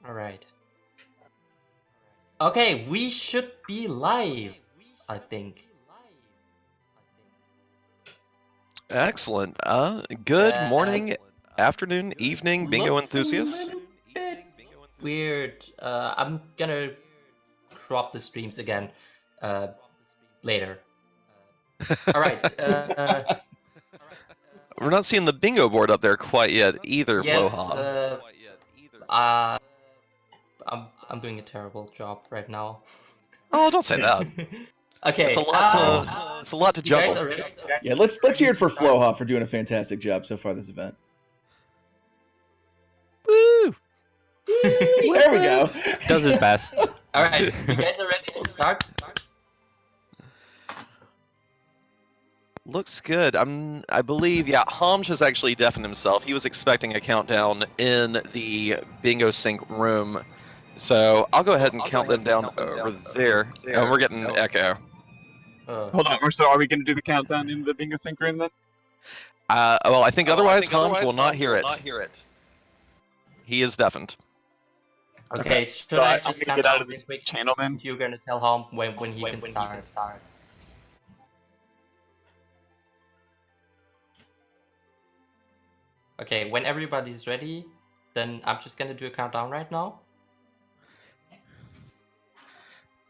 All right. Okay, we should be live, I think. Excellent. Good morning, afternoon, evening, bingo Looks enthusiasts. a little bit weird. I'm gonna crop the streams again later. All right. We're not seeing the bingo board up there quite yet either, Yes. Floha. I'm doing a terrible job right now. Oh, don't say that. Okay. It's a lot to you guys juggle. are ready? Yeah, let's hear it for Floha for doing a fantastic job so far this event. Woo! There we go. Does his best. All right, you guys are ready to start? Looks good. I believe, yeah, Homj has actually deafened himself. He was expecting a countdown in the bingo sync room. So I'll go ahead and count them down over there. And we're getting echo. Hold on, so are we going to do the countdown in the bingo sync room then? Well, I think otherwise Homj will not hear it. He is deafened. Okay, should So I I'm just going to count get out down of this quick? channel then? You're gonna tell him when he can start. Okay, when everybody's ready, then I'm just gonna do a countdown right now.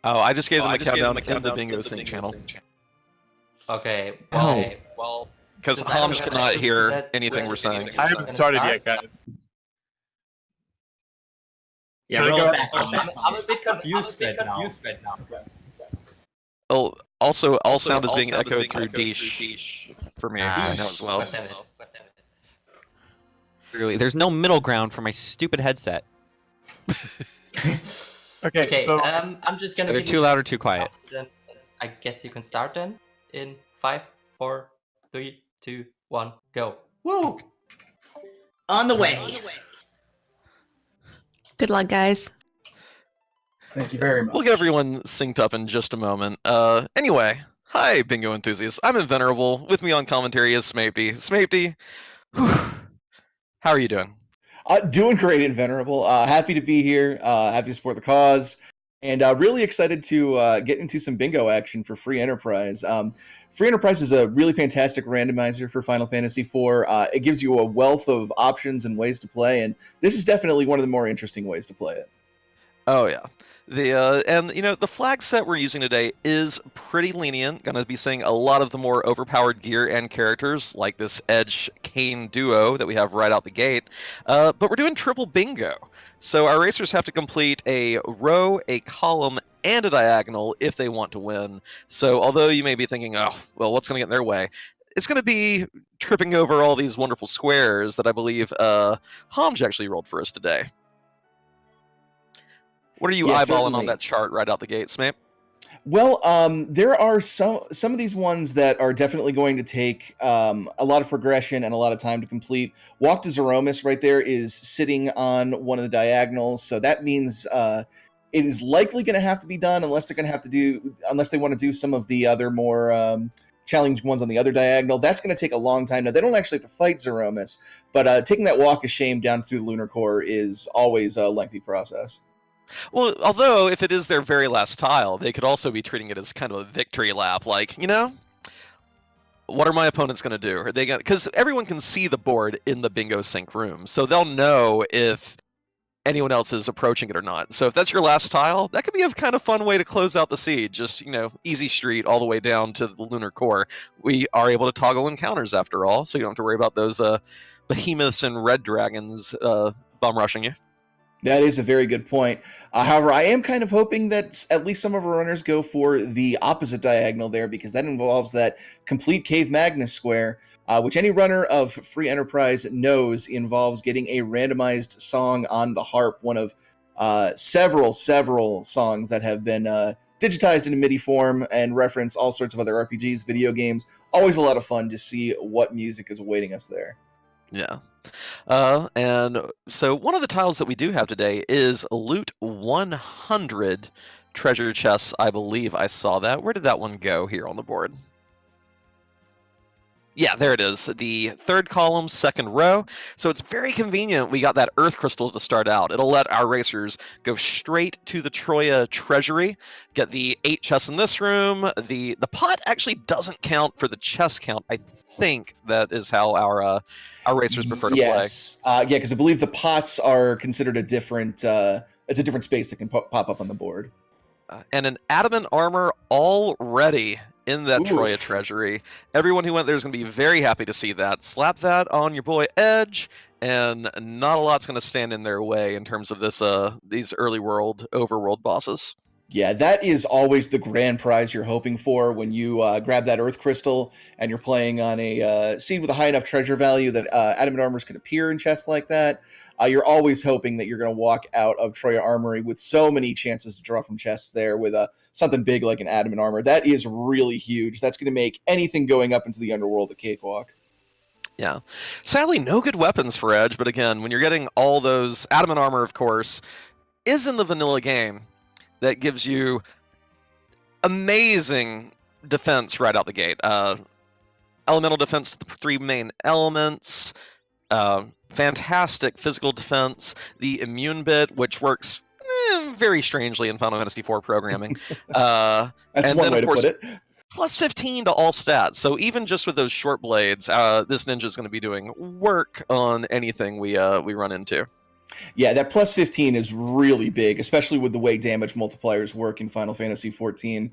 Oh, I just gave them a countdown in the bingo sync channel. Okay, well, Because since I don't Homj have cannot access to hear that, anything we're we're saying. I haven't started yet, guys. Yeah, Should I roll go- it back. I'm a bit confused right now. Oh, also, all sound is being echoed through Deesh for me right now as well. God damn it. Really, there's no middle ground for my stupid headset. Okay, so I'm just gonna. Either give too you- loud or too quiet. Then I guess you can start then. In 5, 4, 3, 2, 1, go. Woo! On the way. Good luck, guys. Thank you very much. We'll get everyone synced up in just a moment. Anyway, hi, bingo enthusiasts. I'm Invenerable. With me on commentary is Smapety. Smapety, how are you doing? Doing great and venerable. Happy to be here. Happy to support the cause, and really excited to get into some bingo action for Free Enterprise. Free Enterprise is a really fantastic randomizer for Final Fantasy IV. It gives you a wealth of options and ways to play, and this is definitely one of the more interesting ways to play it. Oh yeah. And you know, the flag set we're using today is pretty lenient. Gonna be seeing a lot of the more overpowered gear and characters, like this Edge Kane duo that we have right out the gate. But we're doing triple bingo. So our racers have to complete a row, a column, and a diagonal if they want to win. So although you may be thinking, oh, well, what's gonna get in their way? It's gonna be tripping over all these wonderful squares that I believe Homj actually rolled for us today. What are you Yeah, eyeballing certainly. on that chart right out the gate, Smap? Well, there are some of these ones that are definitely going to take a lot of progression and a lot of time to complete. Walk to Zeromus right there is sitting on one of the diagonals, so that means it is likely going to have to be done unless they want to do some of the other more challenging ones on the other diagonal. That's going to take a long time. Now they don't actually have to fight Zeromus, but taking that walk of shame down through the lunar core is always a lengthy process. Well, although if it is their very last tile, they could also be treating it as kind of a victory lap. Like, you know, what are my opponents going to do? Are they going? Because everyone can see the board in the bingo sync room, so they'll know if anyone else is approaching it or not. So if that's your last tile, that could be a kind of fun way to close out the siege. Just, you know, easy street all the way down to the lunar core. We are able to toggle encounters after all, so you don't have to worry about those behemoths and red dragons bum rushing you. That is a very good point. However, I am kind of hoping that at least some of our runners go for the opposite diagonal there, because that involves that complete Cave Magnus square, which any runner of Free Enterprise knows involves getting a randomized song on the harp, one of several songs that have been digitized in MIDI form and reference all sorts of other RPGs, video games. Always a lot of fun to see what music is awaiting us there. Yeah. And so one of the tiles that we do have today is Loot 100 treasure chests. I believe I saw that. Where did that one go here on the board? Yeah, there it is. The third column, second row. So it's very convenient we got that Earth Crystal to start out. It'll let our racers go straight to the Troya Treasury, get the 8 chests in this room. The pot actually doesn't count for the chest count. I think that is how our racers prefer to play. Yes. Yeah, because I believe the pots are considered a different, it's a different space that can pop up on the board. And an adamant armor already in that Oof. Troya Treasury. Everyone who went there is going to be very happy to see that. Slap that on your boy Edge, and not a lot's going to stand in their way in terms of this these early world, overworld bosses. Yeah, that is always the grand prize you're hoping for when you grab that Earth Crystal and you're playing on a seed with a high enough treasure value that adamant armors can appear in chests like that. You're always hoping that you're going to walk out of Troya Armory with so many chances to draw from chests there with something big like an adamant armor. That is really huge. That's going to make anything going up into the underworld a cakewalk. Yeah. Sadly, no good weapons for Edge, but again, when you're getting all those adamant armor, of course, is in the vanilla game. That gives you amazing defense right out the gate. Elemental defense to the 3 main elements, fantastic physical defense, the immune bit, which works very strangely in Final Fantasy IV programming. That's and one then, way of to course, put it. plus 15 to all stats. So even just with those short blades, this ninja is going to be doing work on anything we run into. Yeah, that plus 15 is really big, especially with the way damage multipliers work in Final Fantasy XIV.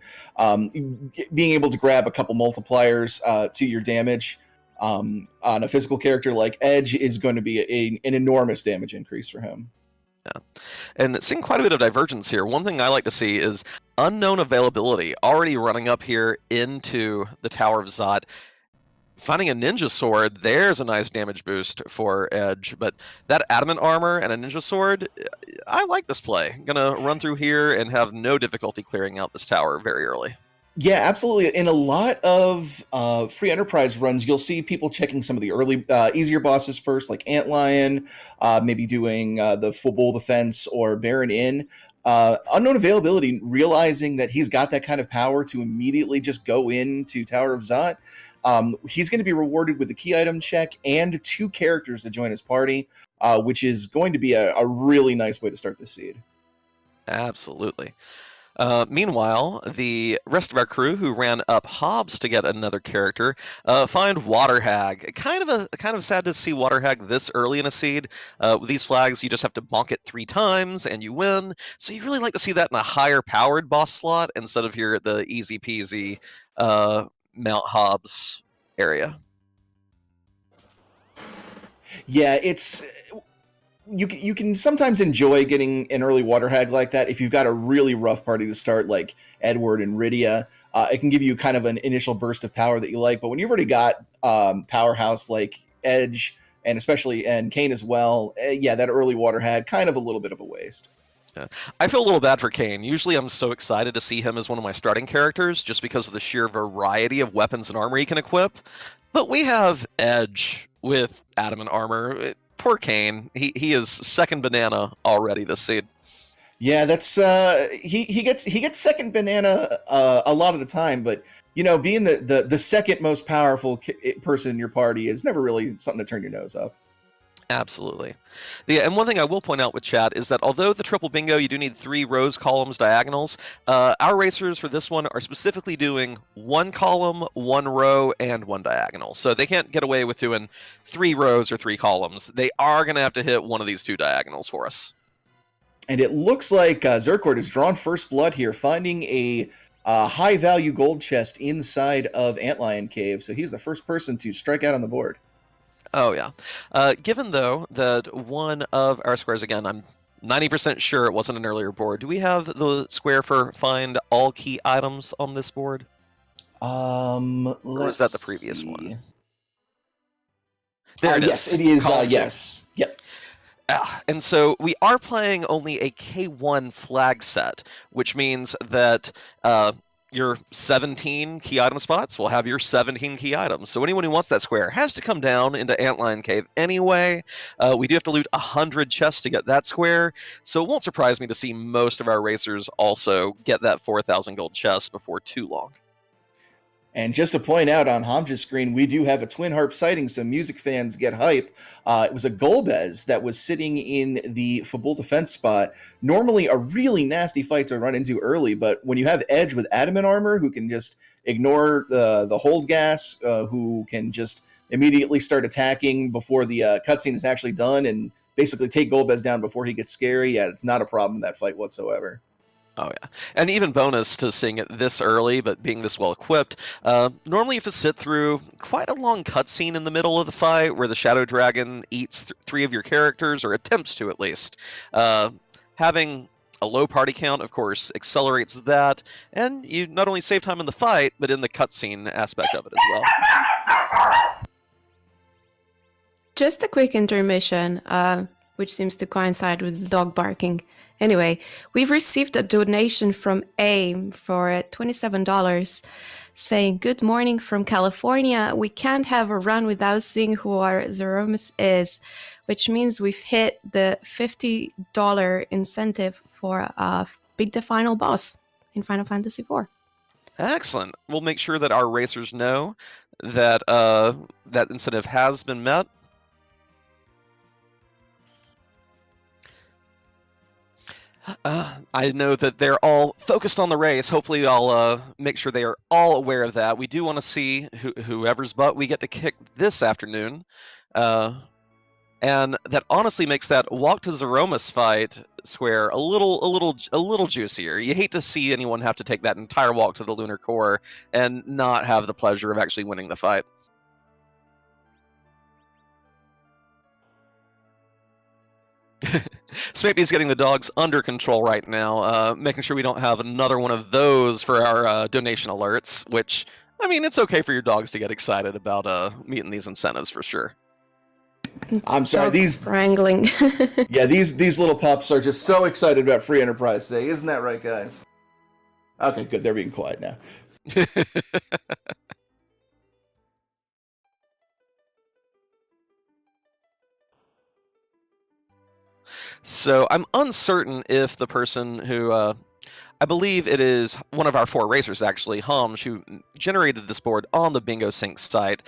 Being able to grab a couple multipliers to your damage on a physical character like Edge is going to be an enormous damage increase for him. Yeah, and seeing quite a bit of divergence here. One thing I like to see is unknown availability already running up here into the Tower of Zot. Finding a ninja sword, there's a nice damage boost for Edge, but that adamant armor and a ninja sword, I like this play. Gonna run through here and have no difficulty clearing out this tower very early. Yeah, absolutely. In a lot of free enterprise runs, you'll see people checking some of the early, easier bosses first, like Antlion, maybe doing the full bowl defense or Baron Inn. Unknown availability, realizing that he's got that kind of power to immediately just go into Tower of Zot. He's going to be rewarded with the key item check and 2 characters to join his party, which is going to be a really nice way to start this seed. Absolutely. Meanwhile, the rest of our crew who ran up Hobbs to get another character find Water Hag. Kind of sad to see Water Hag this early in a seed. With these flags, you just have to bonk it 3 times and you win. So you really like to see that in a higher powered boss slot instead of here at the easy peasy Mount Hobbs area. Yeah, it's you can sometimes enjoy getting an early Water Hag like that if you've got a really rough party to start, like Edward and Rydia. It can give you kind of an initial burst of power that you like, but when you've already got powerhouse like Edge and Kane as well, yeah, that early Water Hag kind of a little bit of a waste. Yeah. I feel a little bad for Kane. Usually I'm so excited to see him as one of my starting characters just because of the sheer variety of weapons and armor he can equip. But we have Edge with adamant armor. Poor Kane. He is second banana already this seed. Yeah, that's he gets second banana a lot of the time, but being the second most powerful person in your party is never really something to turn your nose up. Absolutely. Yeah, and one thing I will point out with chat is that although the triple bingo, you do need 3 rows, columns, diagonals, our racers for this one are specifically doing 1 column, 1 row, and 1 diagonal. So they can't get away with doing 3 rows or 3 columns. They are going to have to hit one of these 2 diagonals for us. And it looks like Zerkord has drawn first blood here, finding a high-value gold chest inside of Antlion Cave. So he's the first person to strike out on the board. Oh, yeah. Given, though, that one of our squares, again, I'm 90% sure it wasn't an earlier board. Do we have the square for find all key items on this board? Or was that the previous one? There it is. Yes, it is. Yes. Yep. And so we are playing only a K1 flag set, which means that your 17 key item spots will have your 17 key items. So anyone who wants that square has to come down into Antlion Cave anyway. We do have to loot 100 chests to get that square, so it won't surprise me to see most of our racers also get that 4,000 gold chest before too long. And just to point out on Hamja's screen, we do have a twin harp sighting, so music fans get hype. It was a Golbez that was sitting in the Fabul defense spot. Normally a really nasty fight to run into early, but when you have Edge with adamant armor who can just ignore the hold gas, who can just immediately start attacking before the cutscene is actually done and basically take Golbez down before he gets scary, yeah, it's not a problem in that fight whatsoever. Oh yeah, and even bonus to seeing it this early, but being this well equipped. Normally, you have to sit through quite a long cutscene in the middle of the fight, where the Shadow Dragon eats 3 of your characters, or attempts to at least. Having a low party count, of course, accelerates that, and you not only save time in the fight, but in the cutscene aspect of it as well. Just a quick intermission, which seems to coincide with the dog barking. Anyway, we've received a donation from AIM for $27 saying, "Good morning from California. We can't have a run without seeing who our Zeromus is," which means we've hit the $50 incentive for beat the final boss in Final Fantasy IV. Excellent. We'll make sure that our racers know that that incentive has been met. I know that they're all focused on the race. Hopefully I'll make sure they are all aware of that. We do want to see whoever's butt we get to kick this afternoon. And that honestly makes that walk to Zeromus fight square a little juicier. You hate to see anyone have to take that entire walk to the Lunar Core and not have the pleasure of actually winning the fight. Smapey's getting the dogs under control right now, making sure we don't have another one of those for our donation alerts, which, I mean, it's okay for your dogs to get excited about meeting these incentives for sure. I'm sorry, these wrangling. Yeah, these little pups are just so excited about Free Enterprise Day, isn't that right, guys? Okay, good, they're being quiet now. So I'm uncertain if the person who, I believe it is one of our 4 racers actually, Hamj, who generated this board on the Bingo Sync site.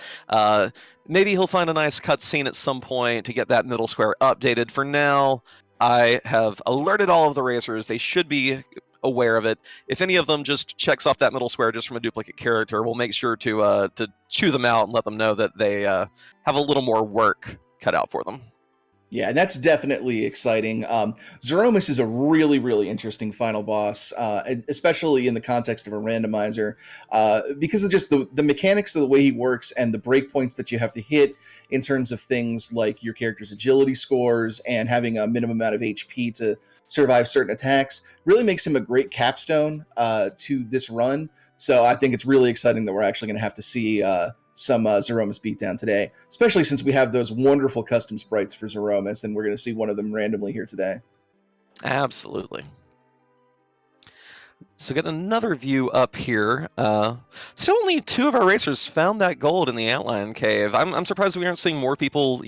Maybe he'll find a nice cutscene at some point to get that middle square updated. For now, I have alerted all of the racers. They should be aware of it. If any of them just checks off that middle square just from a duplicate character, we'll make sure to chew them out and let them know that they have a little more work cut out for them. Yeah, and that's definitely exciting. Zeromus is a really, really interesting final boss, especially in the context of a randomizer, because of just the mechanics of the way he works and the breakpoints that you have to hit in terms of things like your character's agility scores and having a minimum amount of HP to survive certain attacks really makes him a great capstone to this run. So I think it's really exciting that we're actually going to have to see some Zeromus beatdown today, especially since we have those wonderful custom sprites for Zeromus, and we're going to see one of them randomly here today. Absolutely. So get another view up here. Still only 2 of our racers found that gold in the Outline Cave. I'm surprised we aren't seeing more people,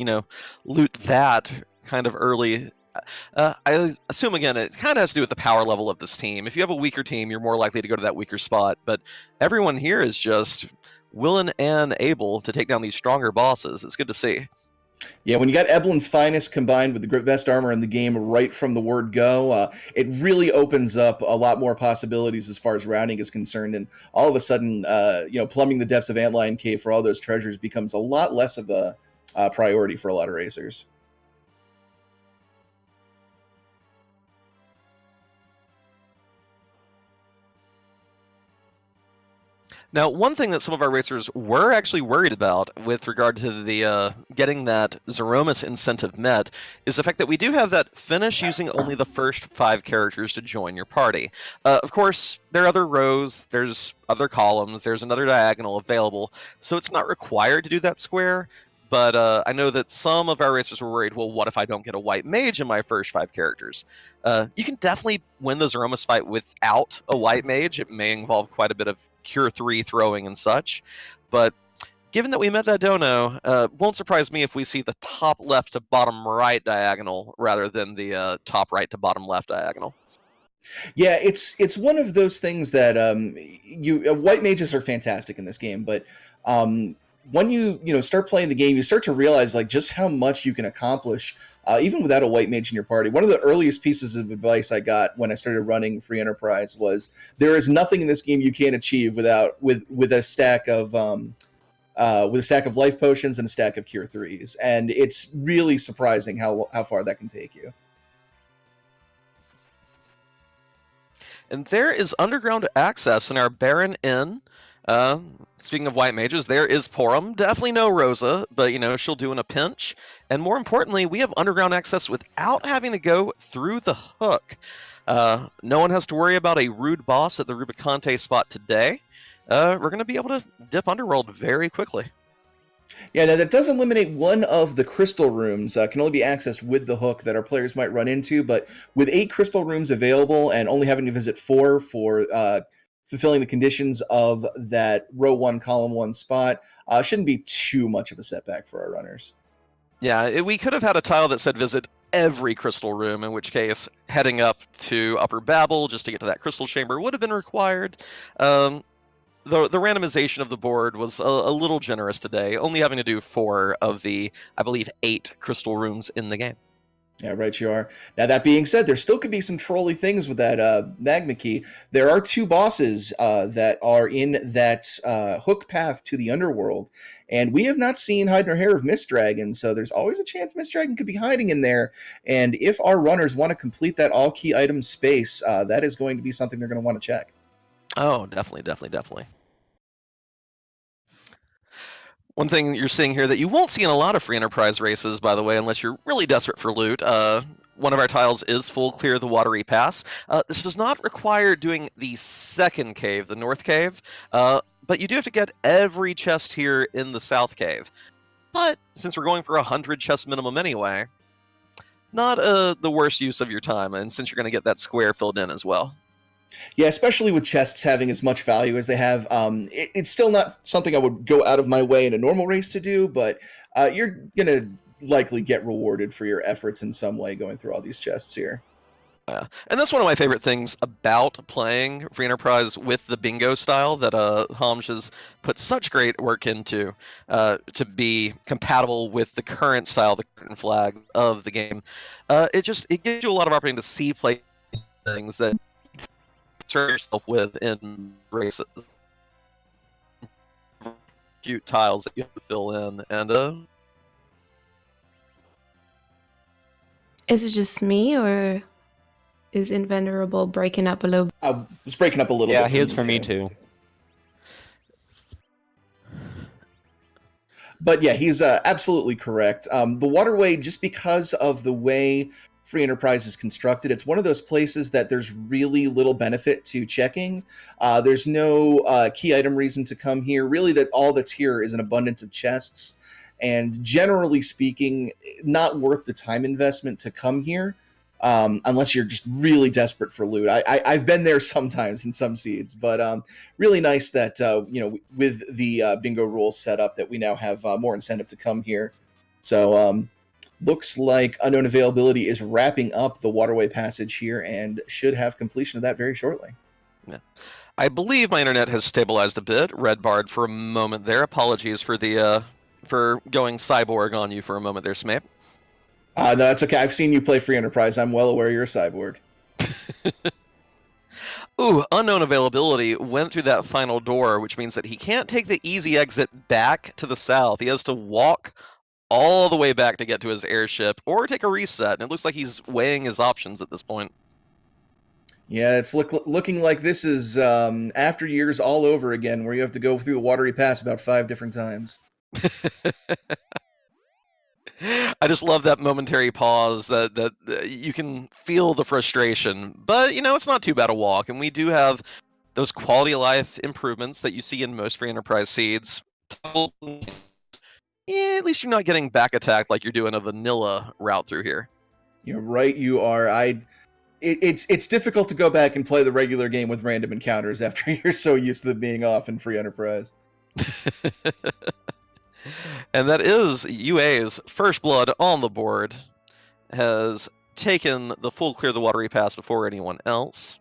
loot that kind of early. I assume, again, it kind of has to do with the power level of this team. If you have a weaker team, you're more likely to go to that weaker spot, but everyone here is just willing and able to take down these stronger bosses. It's good to see. Yeah, when you got Eblin's finest combined with the best armor in the game right from the word go, it really opens up a lot more possibilities as far as rounding is concerned. And all of a sudden, plumbing the depths of Antlion Cave for all those treasures becomes a lot less of a priority for a lot of racers. Now, one thing that some of our racers were actually worried about with regard to the getting that Zeromus incentive met is the fact that we do have that finish using only the first 5 characters to join your party. Of course, there are other rows, there's other columns, there's another diagonal available, so it's not required to do that square. But I know that some of our racers were worried, well, what if I don't get a white mage in my first 5 characters? You can definitely win the Zeromus fight without a white mage. It may involve quite a bit of Cure 3 throwing and such. But given that we met that dono, won't surprise me if we see the top left to bottom right diagonal rather than the top right to bottom left diagonal. Yeah, it's one of those things that white mages are fantastic in this game, but when you start playing the game, you start to realize like just how much you can accomplish even without a white mage in your party. One of the earliest pieces of advice I got when I started running Free Enterprise was there is nothing in this game you can't achieve with a stack of life potions and a stack of cure threes, and it's really surprising how far that can take you. And there is underground access in our Baron Inn. Speaking of white mages, there is Porum. Definitely no Rosa, but she'll do in a pinch. And more importantly, we have underground access without having to go through the hook. No one has to worry about a rude boss at the Rubicante spot today. We're going to be able to dip underworld very quickly. Yeah, now that does eliminate one of the crystal rooms, can only be accessed with the hook that our players might run into, but with 8 crystal rooms available and only having to visit 4 for fulfilling the conditions of that row 1, column 1 spot, shouldn't be too much of a setback for our runners. Yeah, we could have had a tile that said visit every crystal room, in which case heading up to Upper Babel just to get to that crystal chamber would have been required. The randomization of the board was a little generous today, only having to do 4 of the, I believe, 8 crystal rooms in the game. Yeah, right you are. Now, that being said, there still could be some trolly things with that magma key. There are 2 bosses that are in that hook path to the underworld, and we have not seen hide nor hair of Mist Dragon, so there's always a chance Mist Dragon could be hiding in there, and if our runners want to complete that all key item space, that is going to be something they're going to want to check. Oh, definitely. One thing you're seeing here that you won't see in a lot of Free Enterprise races, by the way, unless you're really desperate for loot, one of our tiles is full clear the watery pass. This does not require doing the second cave, the north cave, but you do have to get every chest here in the south cave. But since we're going for 100 chest minimum anyway, not the worst use of your time, and since you're going to get that square filled in as well. Yeah, especially with chests having as much value as they have. It's still not something I would go out of my way in a normal race to do, but you're going to likely get rewarded for your efforts in some way going through all these chests here. Yeah, and that's one of my favorite things about playing Free Enterprise with the bingo style that Homj has put such great work into to be compatible with the current style, the current flag of the game. It gives you a lot of opportunity to see play things that turn yourself with in races. Cute tiles that you have to fill in, and Is it just me, or is Invenerable breaking up a little? It's breaking up a little bit. Yeah, he is for me too. But yeah, he's absolutely correct. The waterway, just because of the way Free Enterprise is constructed, it's one of those places that there's really little benefit to checking. There's no key item reason to come here. Really, that all that's here is an abundance of chests, and generally speaking, not worth the time investment to come here. Unless you're just really desperate for loot. I've been there sometimes in some seeds, but really nice that with the bingo rules set up that we now have more incentive to come here. So looks like unknown availability is wrapping up the waterway passage here and should have completion of that very shortly. Yeah. I believe my internet has stabilized a bit. Red barred for a moment there. Apologies for the for going cyborg on you for a moment there, Smape. No, that's okay. I've seen you play Free Enterprise. I'm well aware you're a cyborg. Ooh, unknown availability went through that final door, which means that he can't take the easy exit back to the south. He has to walk all the way back to get to his airship, or take a reset. And it looks like he's weighing his options at this point. Yeah, it's looking like this is after years all over again, where you have to go through the watery pass about 5 different times. I just love that momentary pause that you can feel the frustration, but it's not too bad a walk, and we do have those quality of life improvements that you see in most Free Enterprise seeds. At least you're not getting back attacked like you're doing a vanilla route through here. You're right, you are. It's difficult to go back and play the regular game with random encounters after you're so used to them being off in Free Enterprise. And that is UA's first blood on the board. Has taken the full clear the watery pass before anyone else.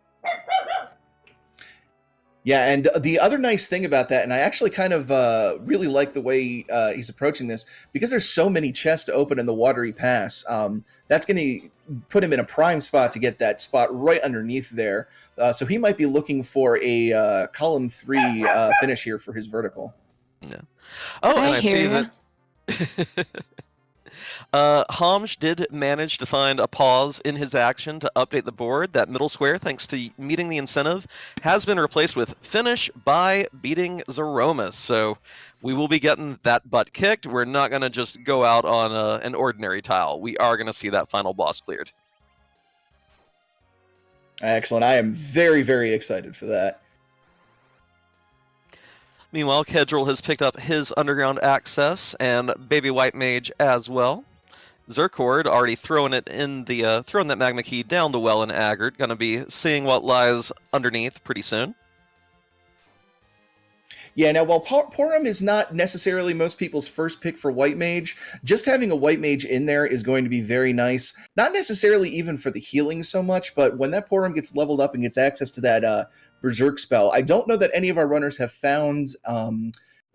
Yeah, and the other nice thing about that, and I actually kind of really like the way he's approaching this, because there's so many chests to open in the watery pass, that's going to put him in a prime spot to get that spot right underneath there. So he might be looking for a column 3 finish here for his vertical. Yeah. Oh, and I see hear that Hamj did manage to find a pause in his action to update the board. That middle square, thanks to meeting the incentive, has been replaced with finish by beating Zeromus. So we will be getting that butt kicked. We're not going to just go out on an ordinary tile. We are going to see that final boss cleared. Excellent. I am very, very excited for that. Meanwhile, Kedril has picked up his underground access, and Baby White Mage as well. Zercord already throwing it in the throwing that magma key down the well in Aggart. Going to be seeing what lies underneath pretty soon. Yeah, now while Porum is not necessarily most people's first pick for White Mage, just having a White Mage in there is going to be very nice. Not necessarily even for the healing so much, but when that Porum gets leveled up and gets access to that Berserk spell, I don't know that any of our runners have found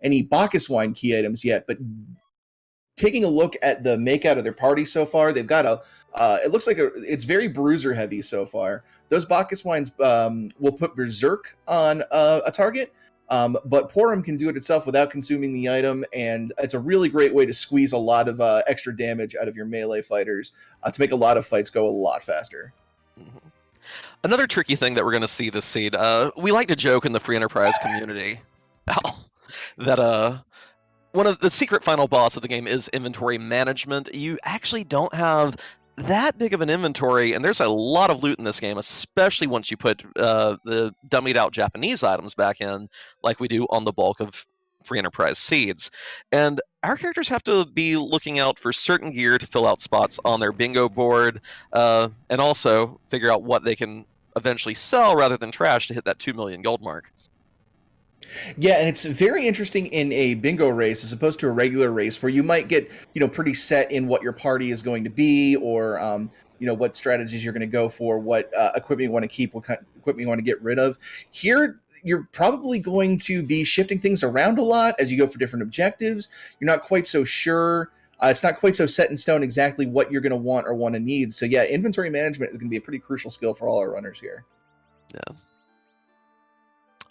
any Bacchus Wine key items yet, but taking a look at the makeout of their party so far, they've got it looks like it's very bruiser heavy so far. Those Bacchus Wines will put Berserk on a target, but Porum can do it itself without consuming the item, and it's a really great way to squeeze a lot of extra damage out of your melee fighters to make a lot of fights go a lot faster. Mm-hmm. Another tricky thing that we're going to see this seed, we like to joke in the Free Enterprise community that one of the secret final boss of the game is inventory management. You actually don't have that big of an inventory, and there's a lot of loot in this game, especially once you put the dummied out Japanese items back in, like we do on the bulk of Free Enterprise seeds. And our characters have to be looking out for certain gear to fill out spots on their bingo board, and also figure out what they can eventually sell rather than trash to hit that 2 million gold mark. Yeah, and it's very interesting in a bingo race as opposed to a regular race where you might get, pretty set in what your party is going to be, or what strategies you're going to go for, what equipment you want to keep, what kind of equipment you want to get rid of. Here, you're probably going to be shifting things around a lot as you go for different objectives. You're not quite so sure. It's not quite so set in stone exactly what you're going to want or want to need. So yeah, inventory management is going to be a pretty crucial skill for all our runners here. Yeah.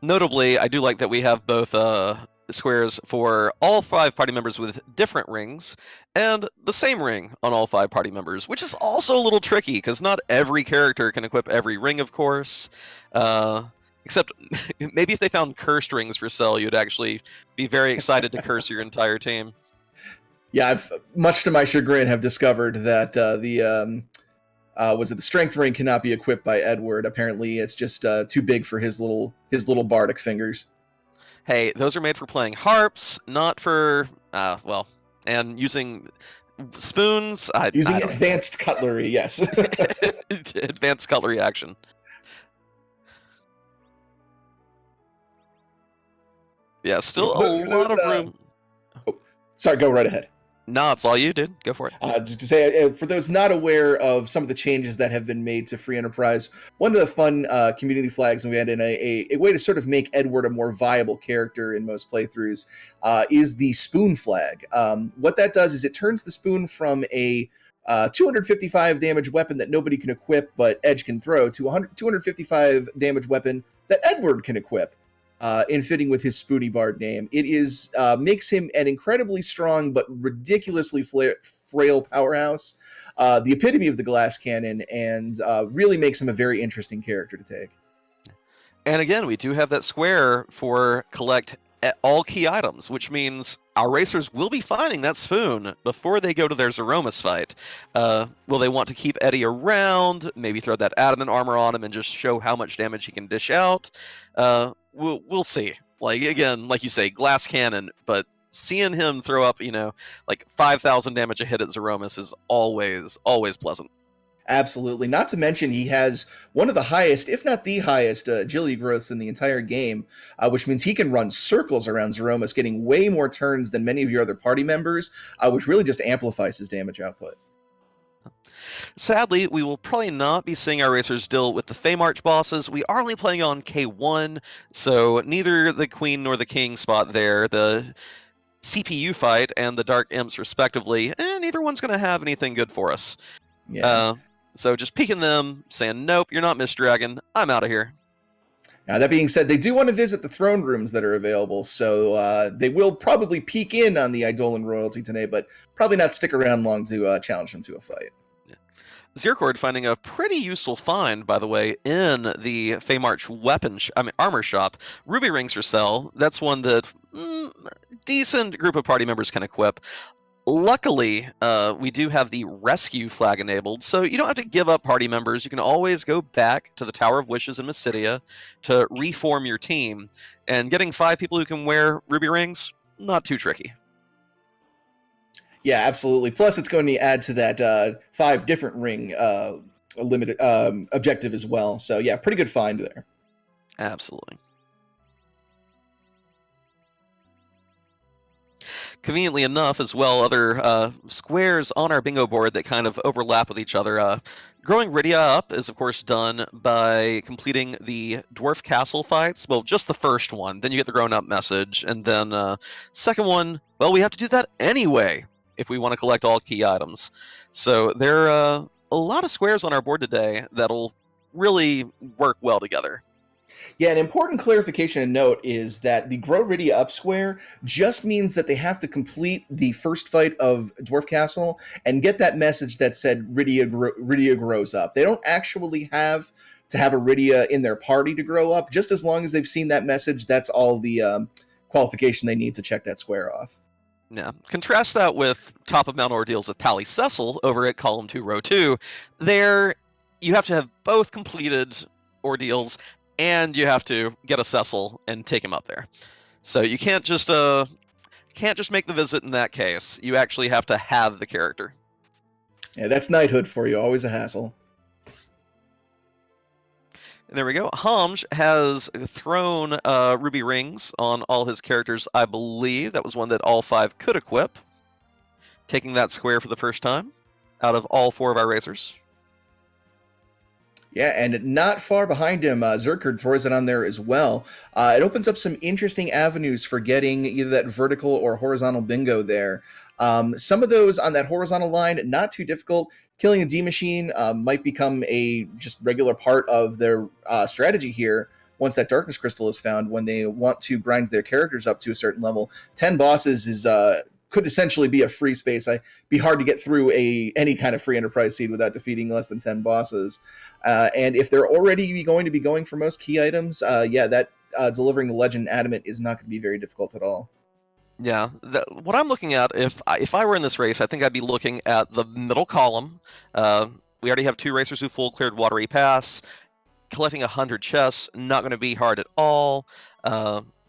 Notably, I do like that we have both squares for all 5 party members with different rings, and the same ring on all 5 party members, which is also a little tricky, because not every character can equip every ring, of course. Except, maybe if they found cursed rings for sale, you'd actually be very excited to curse your entire team. Yeah, I've, much to my chagrin, have discovered that the strength ring cannot be equipped by Edward. Apparently, it's just too big for his little bardic fingers. Hey, those are made for playing harps, not for and using spoons. Using advanced cutlery, yes. Advanced cutlery action. Yeah, still a lot of room. Sorry, go right ahead. No, it's all you, dude. Go for it. Just to say, for those not aware of some of the changes that have been made to Free Enterprise, one of the fun community flags we had in a way to sort of make Edward a more viable character in most playthroughs is the spoon flag. What that does is it turns the spoon from a 255 damage weapon that nobody can equip but Edge can throw to a 255 damage weapon that Edward can equip. In fitting with his Spoony Bard name. It is makes him an incredibly strong but ridiculously frail powerhouse, the epitome of the glass cannon, and really makes him a very interesting character to take. And again, we do have that square for collect all key items, which means our racers will be finding that spoon before they go to their Zeromus fight. Will they want to keep Eddie around, maybe throw that adamant armor on him and just show how much damage he can dish out? We'll see. Like, again, like you say, glass cannon, but seeing him throw up, like 5,000 damage a hit at Zeromus is always pleasant. Absolutely. Not to mention he has one of the highest, if not the highest, agility growths in the entire game, which means he can run circles around Zeromus, getting way more turns than many of your other party members, which really just amplifies his damage output. Sadly, we will probably not be seeing our racers deal with the Feymarch bosses. We are only playing on K1, so neither the Queen nor the King spot there. The CPU fight and the Dark Imps, respectively, neither one's going to have anything good for us. Yeah. So just peeking them, saying, nope, you're not Miss Dragon. I'm out of here. Now, that being said, they do want to visit the throne rooms that are available, so they will probably peek in on the Eidolon royalty today, but probably not stick around long to challenge them to a fight. Zircord finding a pretty useful find, by the way, in the Feymarch armor shop. Ruby rings for sale. That's one that decent group of party members can equip. Luckily, we do have the rescue flag enabled, so you don't have to give up party members. You can always go back to the Tower of Wishes in Mysidia to reform your team. And getting 5 people who can wear ruby rings, not too tricky. Yeah, absolutely. Plus, it's going to add to that 5 different ring limited objective as well. So yeah, pretty good find there. Absolutely. Conveniently enough, as well, other squares on our bingo board that kind of overlap with each other. Growing Rydia up is, of course, done by completing the Dwarf Castle fights. Well, just the first one. Then you get the grown-up message. And then second one, well, we have to do that anyway if we want to collect all key items. So there are a lot of squares on our board today that'll really work well together. Yeah, an important clarification and note is that the Grow Rydia up square just means that they have to complete the first fight of Dwarf Castle and get that message that said Rydia grows up. They don't actually have to have a Rydia in their party to grow up. Just as long as they've seen that message, that's all the qualification they need to check that square off. Yeah. Contrast that with top of Mount ordeals with Pally Cecil over at column 2, row 2. There, you have to have both completed ordeals, and you have to get a Cecil and take him up there. So you can't just make the visit in that case. You actually have to have the character. Yeah, that's knighthood for you. Always a hassle. And there we go. Hamj has thrown ruby rings on all his characters, I believe. That was one that all 5 could equip. Taking that square for the first time out of all 4 of our racers. Yeah, and not far behind him, Zerkard throws it on there as well. It opens up some interesting avenues for getting either that vertical or horizontal bingo there. Some of those on that horizontal line, not too difficult. Killing a D-Machine might become a just regular part of their strategy here once that Darkness Crystal is found, when they want to grind their characters up to a certain level. 10 bosses is could essentially be a free space. It'd be hard to get through any kind of free enterprise seed without defeating less than 10 bosses. And if they're already going to be going for most key items, that delivering the Legend Adamant is not going to be very difficult at all. Yeah, what I'm looking at, if I were in this race, I think I'd be looking at the middle column. We already have 2 racers who full cleared Watery Pass. Collecting 100 chests, not going to be hard at all.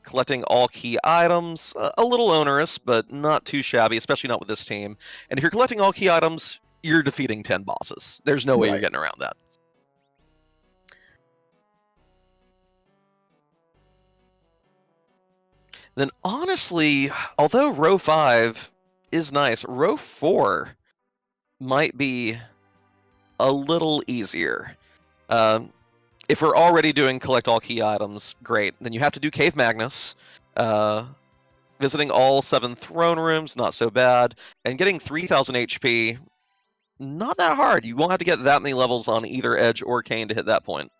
Collecting all key items, a little onerous, but not too shabby, especially not with this team. And if you're collecting all key items, you're defeating 10 bosses. There's no way you're getting around that. Then honestly, although row 5 is nice, row 4 might be a little easier. If we're already doing collect all key items, great. Then you have to do Cave Magnus. Visiting all 7 throne rooms, not so bad. And getting 3,000 HP, not that hard. You won't have to get that many levels on either Edge or Kane to hit that point.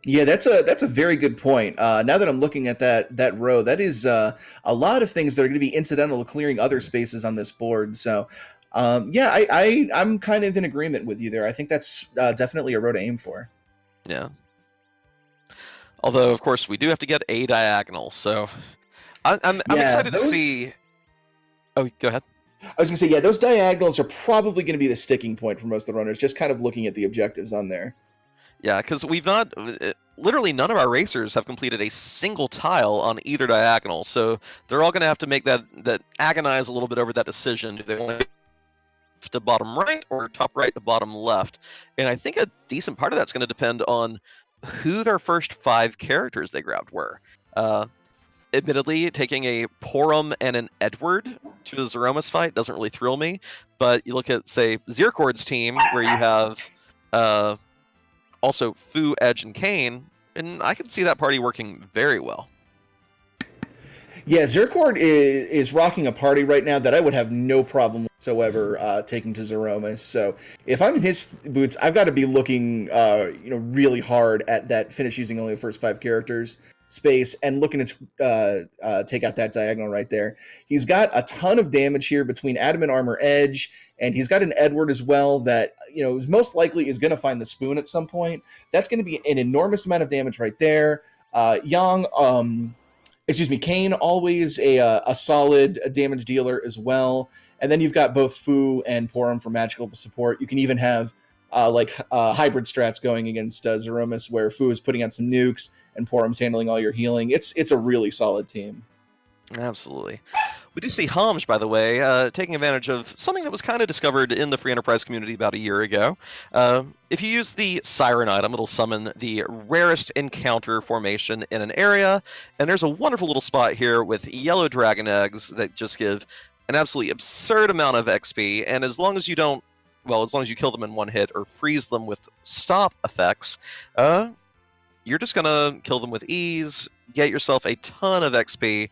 Yeah, that's a very good point. Now that I'm looking at that row, that is a lot of things that are going to be incidental to clearing other spaces on this board. So, I'm kind of in agreement with you there. I think that's definitely a row to aim for. Yeah. Although, of course, we do have to get a diagonal, so I'm excited to see. Oh, go ahead. I was going to say, yeah, those diagonals are probably going to be the sticking point for most of the runners, just kind of looking at the objectives on there. Yeah, because we've not, literally none of our racers have completed a single tile on either diagonal, so they're all going to have to make that agonize a little bit over that decision. Do they want to bottom right or top right to bottom left? And I think a decent part of that's going to depend on who their first 5 characters they grabbed were. Admittedly, taking a Porum and an Edward to the Zeromus fight doesn't really thrill me, but you look at, say, Zircord's team, where you have also Fu, Edge, and Kane, and I can see that party working very well. Yeah, Zircord is rocking a party right now that I would have no problem whatsoever taking to Zeromus. So if I'm in his boots, I've got to be looking, really hard at that finish using only the first 5 characters space and looking to take out that diagonal right there. He's got a ton of damage here between Adamant Armor Edge, and he's got an Edward as well that, most likely is going to find the spoon at some point. That's going to be an enormous amount of damage right there. Kane, always a solid damage dealer as well. And then you've got both Fu and Porum for magical support. You can even have hybrid strats going against Zeromus, where Fu is putting out some nukes and Porum's handling all your healing. It's a really solid team. Absolutely. We do see Homj, by the way, taking advantage of something that was kind of discovered in the Free Enterprise community about a year ago. If you use the Siren item, it'll summon the rarest encounter formation in an area, and there's a wonderful little spot here with yellow dragon eggs that just give an absolutely absurd amount of XP, and as long as you kill them in one hit or freeze them with stop effects, you're just going to kill them with ease, get yourself a ton of XP.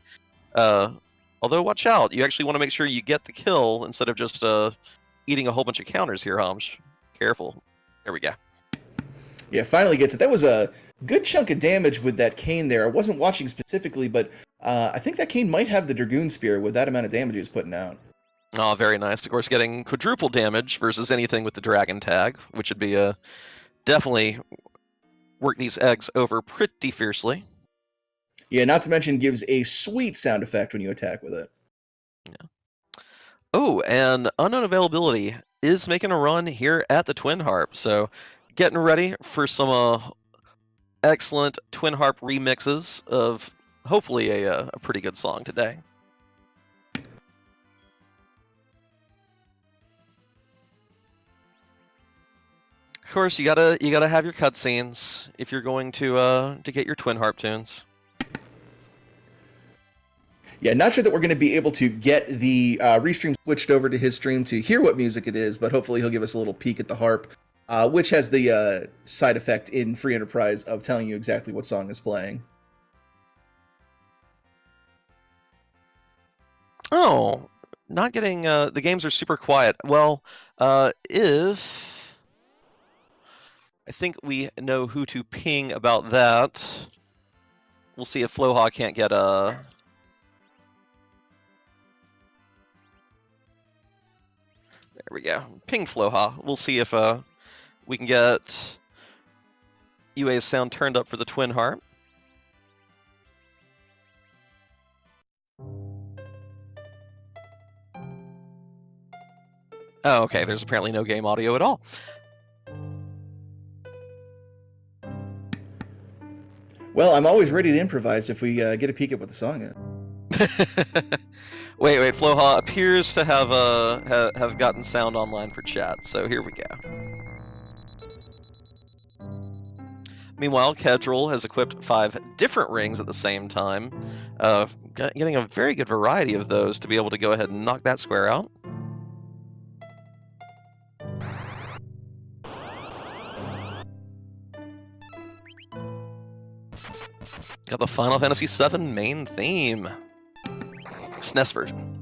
Although, watch out. You actually want to make sure you get the kill instead of just eating a whole bunch of counters here, Homj. Careful. There we go. Yeah, finally gets it. That was a good chunk of damage with that Kane there. I wasn't watching specifically, but I think that Kane might have the Dragoon Spear with that amount of damage he was putting out. Oh, very nice. Of course, getting quadruple damage versus anything with the Dragon tag, which would be definitely work these eggs over pretty fiercely. Yeah, not to mention gives a sweet sound effect when you attack with it. Yeah. Oh, and Unknown Availability is making a run here at the Twin Harp. So getting ready for some excellent Twin Harp remixes of hopefully a pretty good song today. Of course, you gotta have your cutscenes if you're going to get your Twin Harp tunes. Yeah, not sure that we're going to be able to get the restream switched over to his stream to hear what music it is, but hopefully he'll give us a little peek at the harp, which has the side effect in Free Enterprise of telling you exactly what song is playing. Oh, not getting... the games are super quiet. Well, if... I think we know who to ping about that. We'll see if Floha can't get a... There we go. Ping Floha. We'll see if we can get UA's sound turned up for the Twin Harp. Oh, okay. There's apparently no game audio at all. Well, I'm always ready to improvise if we get a peek at what the song is. Wait, Floha appears to have gotten sound online for chat, so here we go. Meanwhile, Kedril has equipped 5 different rings at the same time, getting a very good variety of those to be able to go ahead and knock that square out. Got the Final Fantasy VII main theme. SNES version.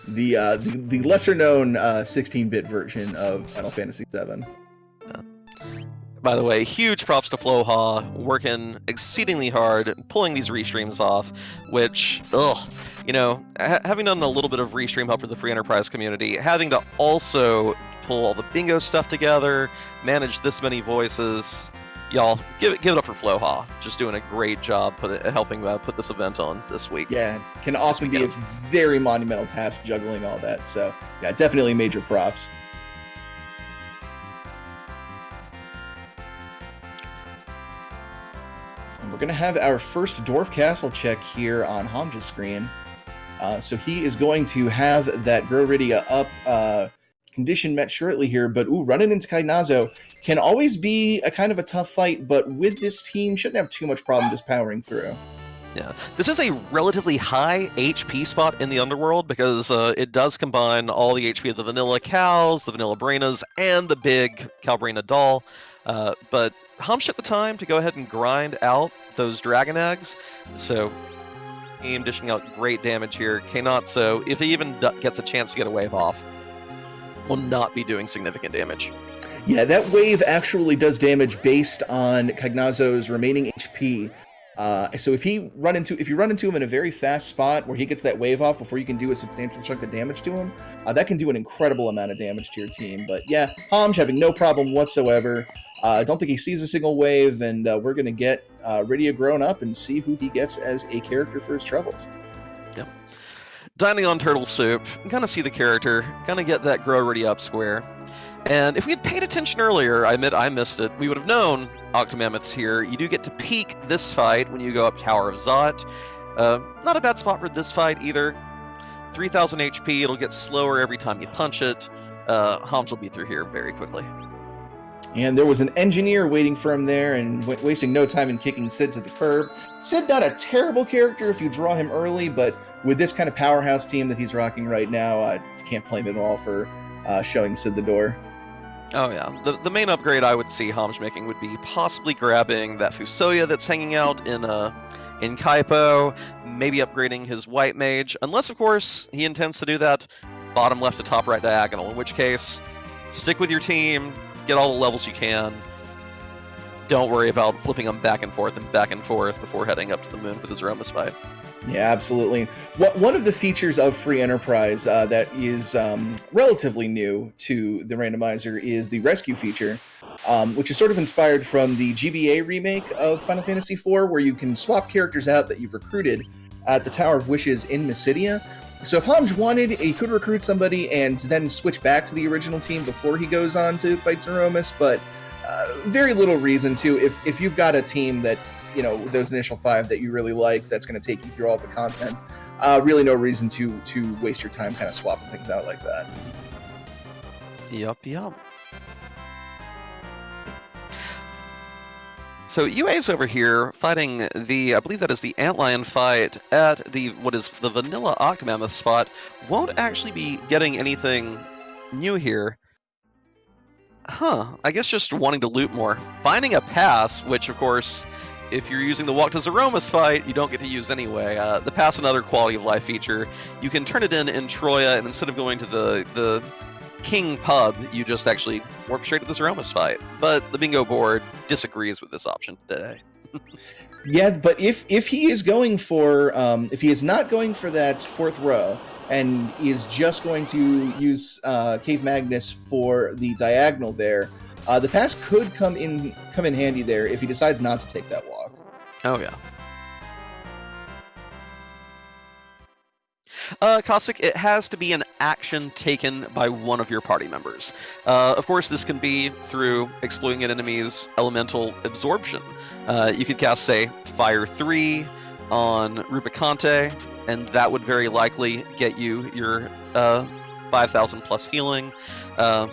The lesser known 16-bit version of Final Fantasy VII. By the way, huge props to Floha, working exceedingly hard, pulling these restreams off, which, having done a little bit of restream help for the Free Enterprise community, having to also pull all the bingo stuff together, manage this many voices, y'all, give it up for Floha. Just doing a great job helping put this event on this week. Yeah, can often be a very monumental task juggling all that. So, yeah, definitely major props. And we're going to have our first Dwarf Castle check here on Homj's screen. So he is going to have that Groridia up condition met shortly here, but running into Kainazo can always be a kind of a tough fight, but with this team, shouldn't have too much problem just powering through. Yeah, this is a relatively high HP spot in the Underworld because it does combine all the HP of the vanilla cows, the vanilla Brainas, and the big Calbrina doll. But Humsh took the time to go ahead and grind out those dragon eggs, so team dishing out great damage here. Kainatsu, if he even gets a chance to get a wave off, will not be doing significant damage. Yeah, that wave actually does damage based on Kainazo's remaining HP. So if you run into him in a very fast spot where he gets that wave off before you can do a substantial chunk of damage to him, that can do an incredible amount of damage to your team. But yeah, Homj having no problem whatsoever. I don't think he sees a single wave, and we're going to get Rydia grown up and see who he gets as a character for his troubles. Yep. Dining on turtle soup, gonna see the character, gonna get that grow Rydia up square. And if we had paid attention earlier, I admit I missed it, we would have known Octomammoth's here. You do get to peek this fight when you go up Tower of Zot. Not a bad spot for this fight either. 3000 HP, it'll get slower every time you punch it. Homs will be through here very quickly. And there was an engineer waiting for him there and wasting no time in kicking Sid to the curb. Sid, not a terrible character if you draw him early, but with this kind of powerhouse team that he's rocking right now, I can't blame him at all for showing Sid the door. Oh yeah, the main upgrade I would see Homj making would be possibly grabbing that Fusoya that's hanging out in Kaipo, maybe upgrading his White Mage, unless of course he intends to do that bottom left to top right diagonal, in which case, stick with your team, get all the levels you can, don't worry about flipping them back and forth before heading up to the moon for the Zeromus fight. Yeah, absolutely. One of the features of Free Enterprise that is relatively new to the randomizer is the rescue feature, which is sort of inspired from the GBA remake of Final Fantasy IV, where you can swap characters out that you've recruited at the Tower of Wishes in Mysidia. So if Homj wanted, he could recruit somebody and then switch back to the original team before he goes on to fight Zeromus, but very little reason to. If you've got a team that, you know, those initial 5 that you really like, that's going to take you through all the content, really no reason to waste your time kind of swapping things out like that. Yup. So UA's over here fighting I believe that is the Antlion fight at what is the vanilla Octomammoth spot. Won't actually be getting anything new here. I guess just wanting to loot more. Finding a pass, which of course, if you're using the Walk to Zeromus fight, you don't get to use anyway. The pass, another quality of life feature. You can turn it in Troya, and instead of going to the King pub, you just actually warp straight to the Zeromus fight. But the bingo board disagrees with this option today. Yeah, but if he is going for if he is not going for that 4th row and is just going to use Cave Magnus for the diagonal there, the pass could come in handy there if he decides not to take that walk. Oh yeah. Caustic, it has to be an action taken by one of your party members. Of course, this can be through exploiting an enemy's elemental absorption. You could cast, say, Fire 3 on Rubicante, and that would very likely get you your 5,000 plus healing. That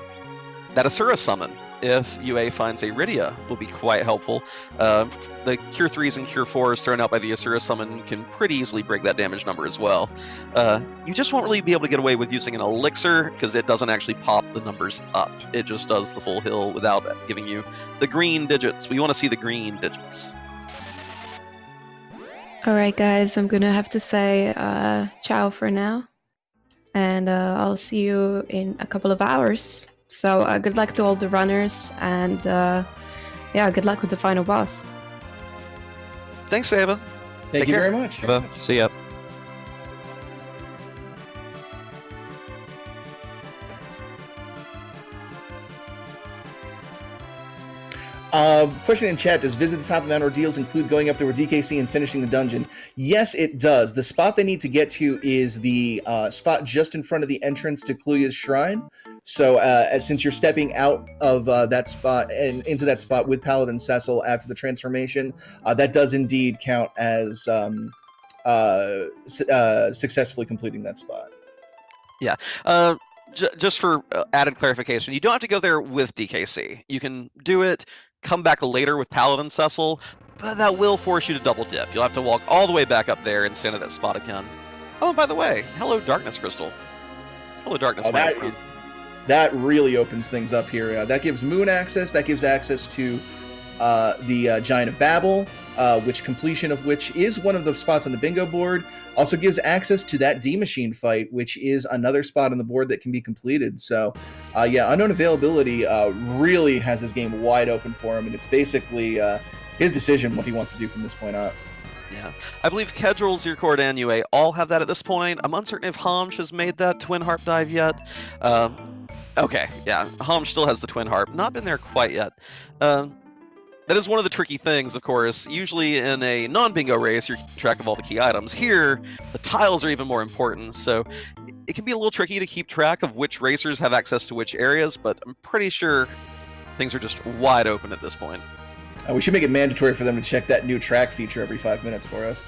Asura summon, if UA finds a Rydia, will be quite helpful. The Cure 3s and Cure 4s thrown out by the Asura summon can pretty easily break that damage number as well. You just won't really be able to get away with using an elixir, because it doesn't actually pop the numbers up. It just does the full heal without giving you the green digits. We want to see the green digits. Alright guys, I'm gonna have to say ciao for now. And I'll see you in a couple of hours. So good luck to all the runners, and yeah, good luck with the final boss. Thanks, Ava. Thank you very much. See ya. Question in chat, does visit the top of Mount Ordeals include going up there with DKC and finishing the dungeon? Yes, it does. The spot they need to get to is the spot just in front of the entrance to Kluya's Shrine. So since you're stepping out of that spot and into that spot with Paladin Cecil after the transformation, that does indeed count as successfully completing that spot. Yeah. just for added clarification, you don't have to go there with DKC. You can do it, come back later with Paladin Cecil, but that will force you to double dip. You'll have to walk all the way back up there and stand at that spot again. Oh, and by the way, hello Darkness Crystal. Hello Darkness. That really opens things up here. That gives Moon access. That gives access to the Giant of Babel, which completion of which is one of the spots on the bingo board. Also gives access to that D-Machine fight, which is another spot on the board that can be completed. So, yeah, Unknown Availability really has his game wide open for him, and it's basically his decision what he wants to do from this point on. Yeah, I believe Kedril, Zircord, and UA all have that at this point. I'm uncertain if Homsh has made that Twin Harp dive yet. Okay, yeah, Homsh still has the Twin Harp. Not been there quite yet. That is one of the tricky things, of course. Usually in a non-bingo race, you're keeping track of all the key items. Here, the tiles are even more important, so it can be a little tricky to keep track of which racers have access to which areas, but I'm pretty sure things are just wide open at this point. We should make it mandatory for them to check that new track feature every 5 minutes for us.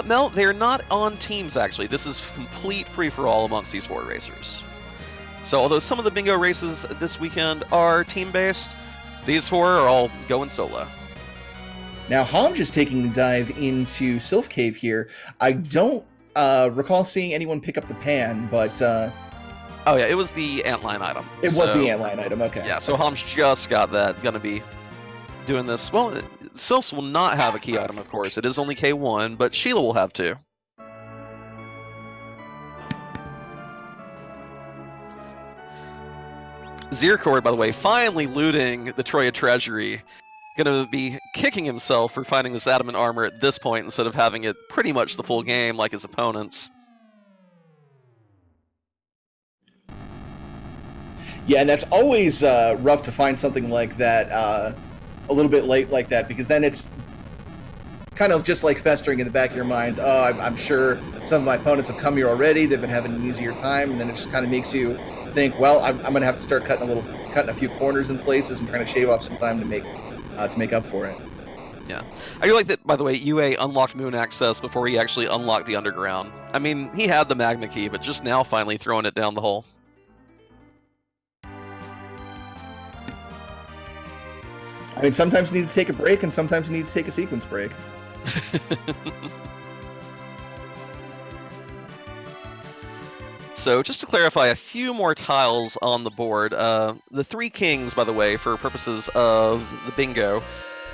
Mel, they're not on teams, actually. This is complete free-for-all amongst these 4 racers. So although some of the bingo races this weekend are team-based, these 4 are all going solo. Now, Homj is taking the dive into Sylph Cave here. I don't recall seeing anyone pick up the pan, but... Oh yeah, it was the antline item. It was the antline item, okay. Yeah, so Homj just got that, gonna be doing this. Well, Sylphs will not have a key item, of course. It is only K1, but Sheila will have 2. Zircord, by the way, finally looting the Troya Treasury. Gonna be kicking himself for finding this adamant armor at this point instead of having it pretty much the full game like his opponents. Yeah, and that's always rough to find something like that a little bit late like that, because then it's kind of just like festering in the back of your mind. Oh, I'm sure some of my opponents have come here already. They've been having an easier time, and then it just kind of makes you think, well, I'm going to have to start cutting a few corners in places and trying to shave off some time to make up for it. Yeah. I like that, by the way, UA unlocked Moon Access before he actually unlocked the Underground. I mean, he had the Magma Key, but just now finally throwing it down the hole. I mean, sometimes you need to take a break, and sometimes you need to take a sequence break. So, just to clarify a few more tiles on the board, the 3 kings, by the way, for purposes of the bingo,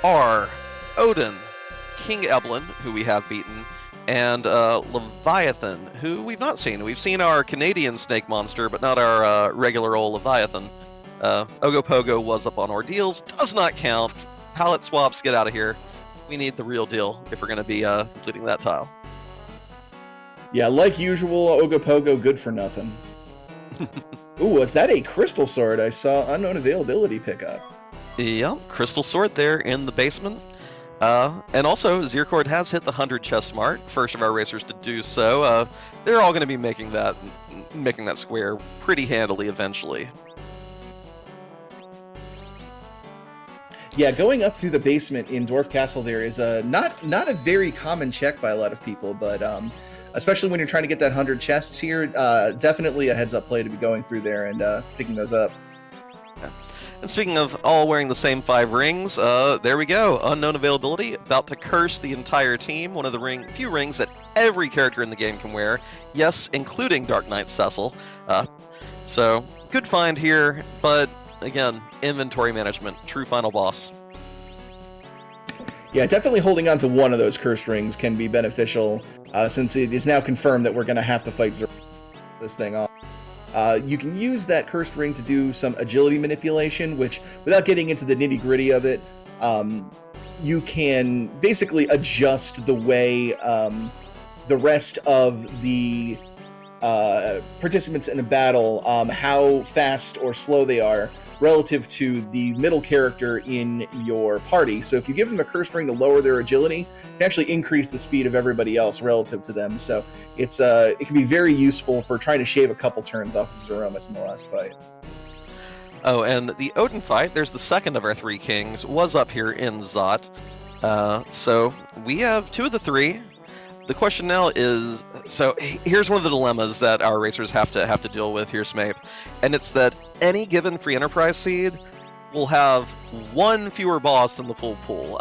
are Odin, King Eblin, who we have beaten, and Leviathan, who we've not seen. We've seen our Canadian snake monster, but not our regular old Leviathan. Ogopogo was up on Ordeals, does not count. Palette swaps, get out of here. We need the real deal if we're going to be completing that tile. Yeah, like usual, Ogopogo, good for nothing. Ooh, is that a crystal sword? I saw Unknown Availability pickup. Yeah, crystal sword there in the basement. And also, Zircord has hit the 100 chest mark, first of our racers to do so. They're all going to be making that square pretty handily eventually. Yeah, going up through the basement in Dwarf Castle there is not a very common check by a lot of people, but especially when you're trying to get that 100 chests here, definitely a heads-up play to be going through there and picking those up. Yeah. And speaking of all wearing the same 5 rings, there we go. Unknown Availability, about to curse the entire team. One of the few rings that every character in the game can wear. Yes, including Dark Knight Cecil. So, good find here, but again, inventory management, true final boss. Yeah, definitely holding on to one of those cursed rings can be beneficial, since it is now confirmed that we're going to have to fight this thing off. You can use that cursed ring to do some agility manipulation, which, without getting into the nitty-gritty of it, you can basically adjust the way the rest of the participants in a battle, how fast or slow they are, relative to the middle character in your party. So if you give them a cursed ring to lower their agility, you can actually increase the speed of everybody else relative to them. So it can be very useful for trying to shave a couple turns off of Zeromus in the last fight. Oh, and the Odin fight, there's the second of our 3 kings, was up here in Zot. So we have 2 of the 3. the question now is, so here's one of the dilemmas that our racers have to deal with here, Smape, and it's that any given free enterprise seed will have one fewer boss than the full pool.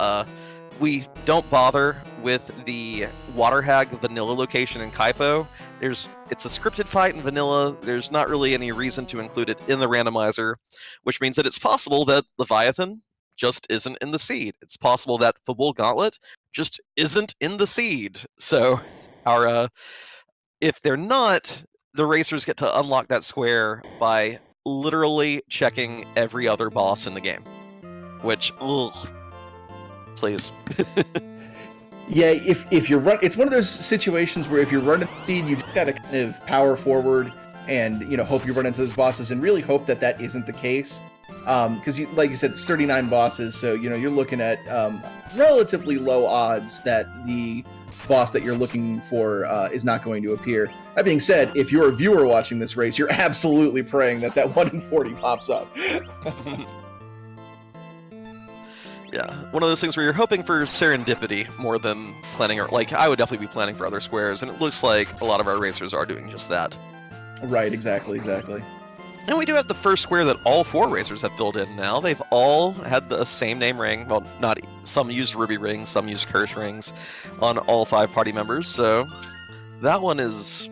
We don't bother with the Water Hag Vanilla location in Kaipo. It's a scripted fight in Vanilla. There's not really any reason to include it in the randomizer, which means that it's possible that Leviathan just isn't in the seed. It's possible that Fabul Gauntlet just isn't in the seed. So if they're not, the racers get to unlock that square by literally checking every other boss in the game. Which, please. Yeah, if you're it's one of those situations where if you're running the seed, you just gotta kind of power forward and hope you run into those bosses, and really hope that that isn't the case. Because like you said, it's 39 bosses, so you're looking at relatively low odds that the boss that you're looking for is not going to appear. That being said, if you're a viewer watching this race, you're absolutely praying that 1 in 40 pops up. Yeah, one of those things where you're hoping for serendipity more than planning, or like I would definitely be planning for other squares, and it looks like a lot of our racers are doing just that. Right, exactly. And we do have the first square that all 4 racers have filled in now. They've all had the same name ring. Well, some used ruby rings, some used curse rings on all 5 party members. So that one is.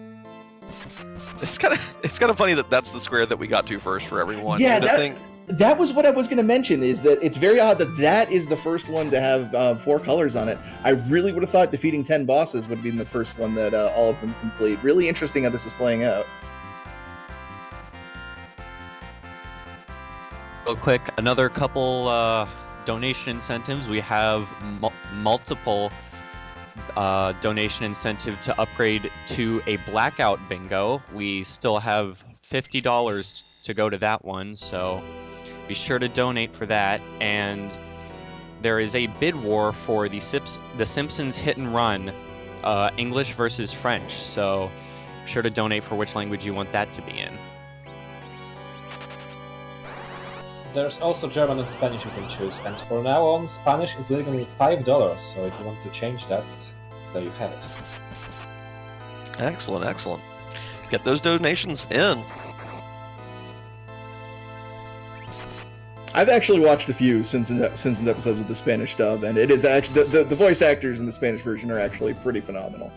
It's kind of funny that that's the square that we got to first for everyone. Yeah, that was what I was going to mention, is that it's very odd that is the first one to have 4 colors on it. I really would have thought defeating 10 bosses would have been the first one that all of them complete. Really interesting how this is playing out. Real quick, another couple donation incentives. We have multiple donation incentive to upgrade to a blackout bingo. We still have $50 to go to that one, so be sure to donate for that. And there is a bid war for the Simpsons Hit and Run, English versus French, so be sure to donate for which language you want that to be in. There's also German and Spanish you can choose, and for now on, Spanish is legal with $5, so if you want to change that, there you have it. Excellent. Get those donations in. I've actually watched a few Simpsons episodes with the Spanish dub, and it is actually the voice actors in the Spanish version are actually pretty phenomenal.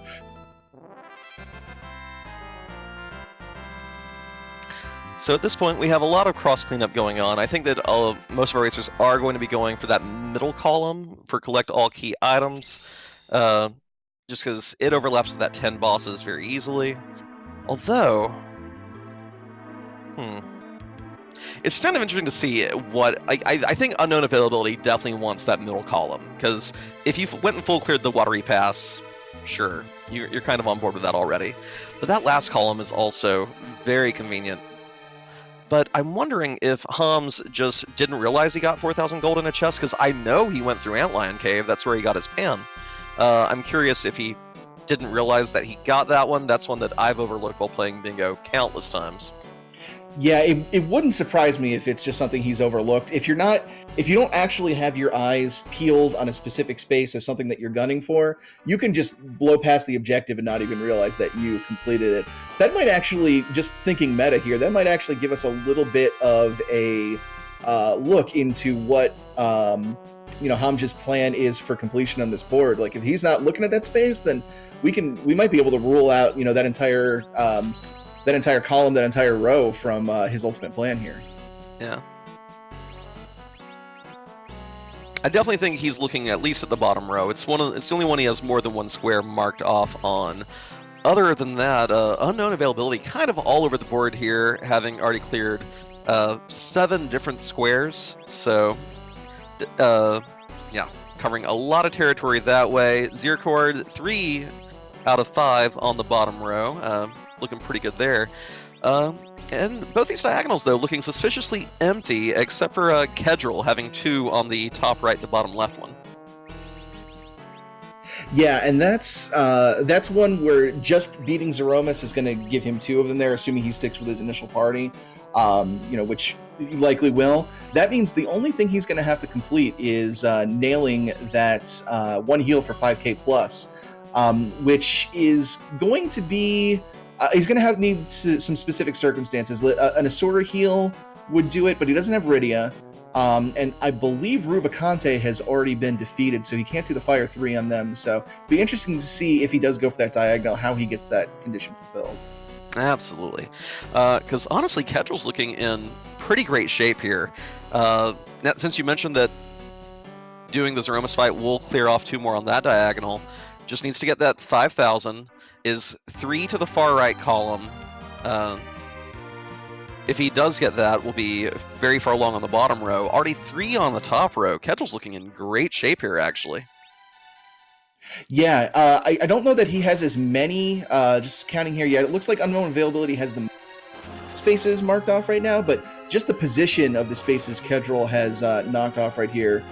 So at this point, we have a lot of cross cleanup going on. I think that most of our racers are going to be going for that middle column for collect all key items, just because it overlaps with that 10 bosses very easily. Although, it's kind of interesting to see what I think unknown availability definitely wants that middle column, because if you went and full cleared the watery pass, sure, you're kind of on board with that already. But that last column is also very convenient. But I'm wondering if Hams just didn't realize he got 4,000 gold in a chest, because I know he went through Antlion Cave. That's where he got his pan. I'm curious if he didn't realize that he got that one. That's one that I've overlooked while playing bingo countless times. Yeah, it wouldn't surprise me if it's just something he's overlooked. If you don't actually have your eyes peeled on a specific space as something that you're gunning for, you can just blow past the objective and not even realize that you completed it. So that might actually, just thinking meta here, that might actually give us a little bit of a look into what Hamja's plan is for completion on this board. Like, if he's not looking at that space, then we might be able to rule out that entire column, that entire row from his ultimate plan here. Yeah. I definitely think he's looking at least at the bottom row. It's the only one he has more than one square marked off on. Other than that, unknown availability kind of all over the board here, having already cleared 7 different squares. So, yeah, covering a lot of territory that way. Zircord, 3 out of 5 on the bottom row. Looking pretty good there. And both these diagonals, though, looking suspiciously empty, except for Kedril having 2 on the top right and the bottom left one. Yeah, and that's one where just beating Zeromus is going to give him 2 of them there, assuming he sticks with his initial party, which he likely will. That means the only thing he's going to have to complete is nailing that 1 heal for 5k plus. which is going to be he's going to need some specific circumstances. An Asura heal would do it, but he doesn't have Rydia. And I believe Rubicante has already been defeated, so he can't do the Fire 3 on them. So it'd be interesting to see if he does go for that diagonal, how he gets that condition fulfilled. Absolutely. Because honestly, Kedrill's looking in pretty great shape here. Now, since you mentioned that doing the Zeromus fight will clear off 2 more on that diagonal, just needs to get that 5,000, is 3 to the far right column. If he does get that, we'll be very far along on the bottom row. Already 3 on the top row. Kedrill's looking in great shape here, actually. Yeah, I don't know that he has as many, just counting here yet. It looks like Unknown Availability has the spaces marked off right now, but just the position of the spaces Kedrill has knocked off right here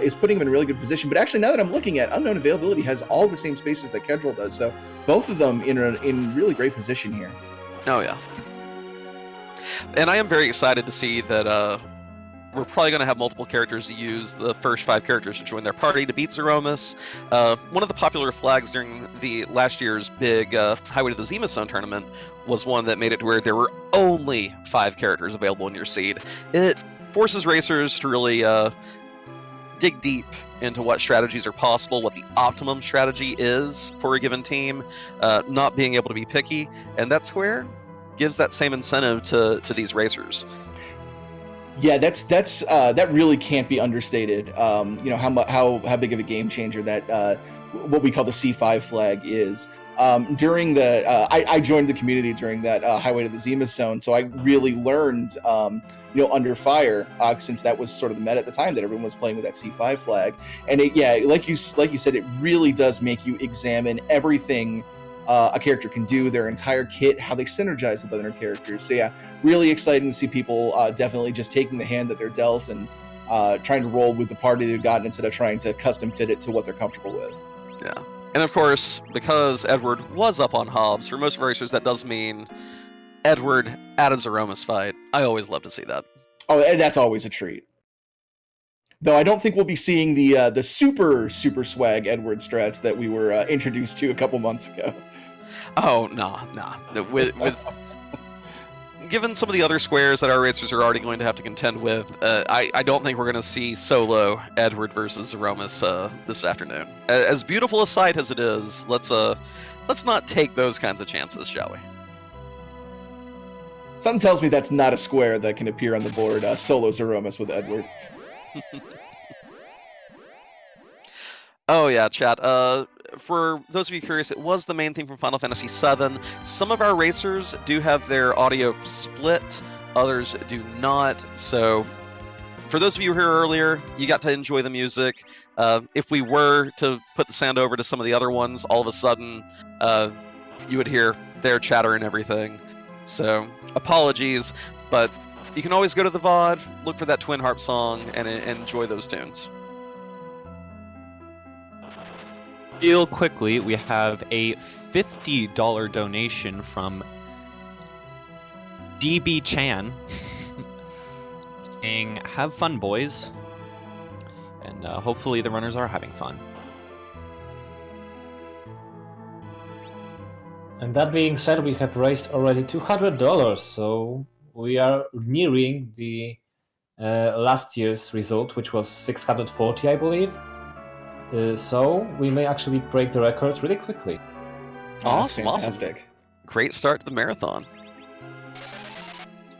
is putting him in a really good position. But actually, now that I'm looking at, Unknown Availability has all the same spaces that Kedrill does, so both of them in really great position here. Oh, yeah. And I am very excited to see that we're probably going to have multiple characters use the first 5 characters to join their party to beat Zeromus. One of the popular flags during the last year's big Highway to the Zenith Zone tournament was one that made it to where there were only 5 characters available in your seed. It forces racers to really dig deep into what strategies are possible, what the optimum strategy is for a given team, not being able to be picky, and that square gives that same incentive to these racers. Yeah, that really can't be understated. How big of a game changer that what we call the C5 flag is. During the I joined the community during that Highway to the Zenith Zone, so I really learned under fire, since that was sort of the meta at the time that everyone was playing with that C5 flag. And like you said, it really does make you examine everything a character can do, their entire kit, how they synergize with other characters. So yeah, really exciting to see people definitely just taking the hand that they're dealt and trying to roll with the party they've gotten instead of trying to custom fit it to what they're comfortable with. Yeah. And of course, because Edward was up on Hobbs, for most racers that does mean Edward at a Zeromus fight. I always love to see that. Oh, and that's always a treat. Though I don't think we'll be seeing the super swag Edward strats that we were introduced to a couple months ago. Oh, no. With given some of the other squares that our racers are already going to have to contend with, I don't think we're going to see solo Edward versus Zeromus this afternoon. As beautiful a sight as it is, let's not take those kinds of chances, shall we? Something tells me that's not a square that can appear on the board. Solo Zeromus with Edward. Oh yeah, chat. For those of you curious, it was the main theme from Final Fantasy VII. Some of our racers do have their audio split, others do not. So for those of you who were here earlier, you got to enjoy the music. If we were to put the sound over to some of the other ones, all of a sudden you would hear their chatter and everything. So apologies, but you can always go to the VOD, look for that Twin Harp song, and enjoy those tunes. Real quickly, we have a $50 donation from DB Chan saying, "Have fun, boys." And hopefully the runners are having fun. And that being said, we have raised already $200, so we are nearing the last year's result, which was 640, I believe. So we may actually break the record really quickly. Awesome. Fantastic. Great start to the marathon.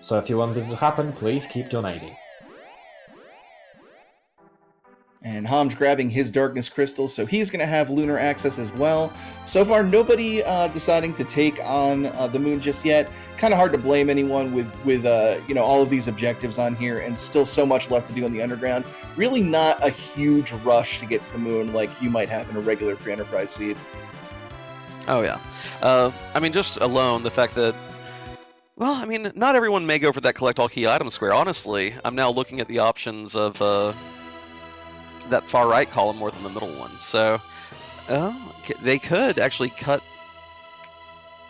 So if you want this to happen, please keep donating. And Ham's grabbing his Darkness Crystal, so he's going to have lunar access as well. So far, nobody deciding to take on the moon just yet. Kind of hard to blame anyone with all of these objectives on here, and still so much left to do in the underground. Really not a huge rush to get to the moon like you might have in a regular free enterprise seed. Oh yeah. Just alone the fact that, not everyone may go for that collect all key item square. Honestly, I'm now looking at the options of that far right column more than the middle one. So they could actually cut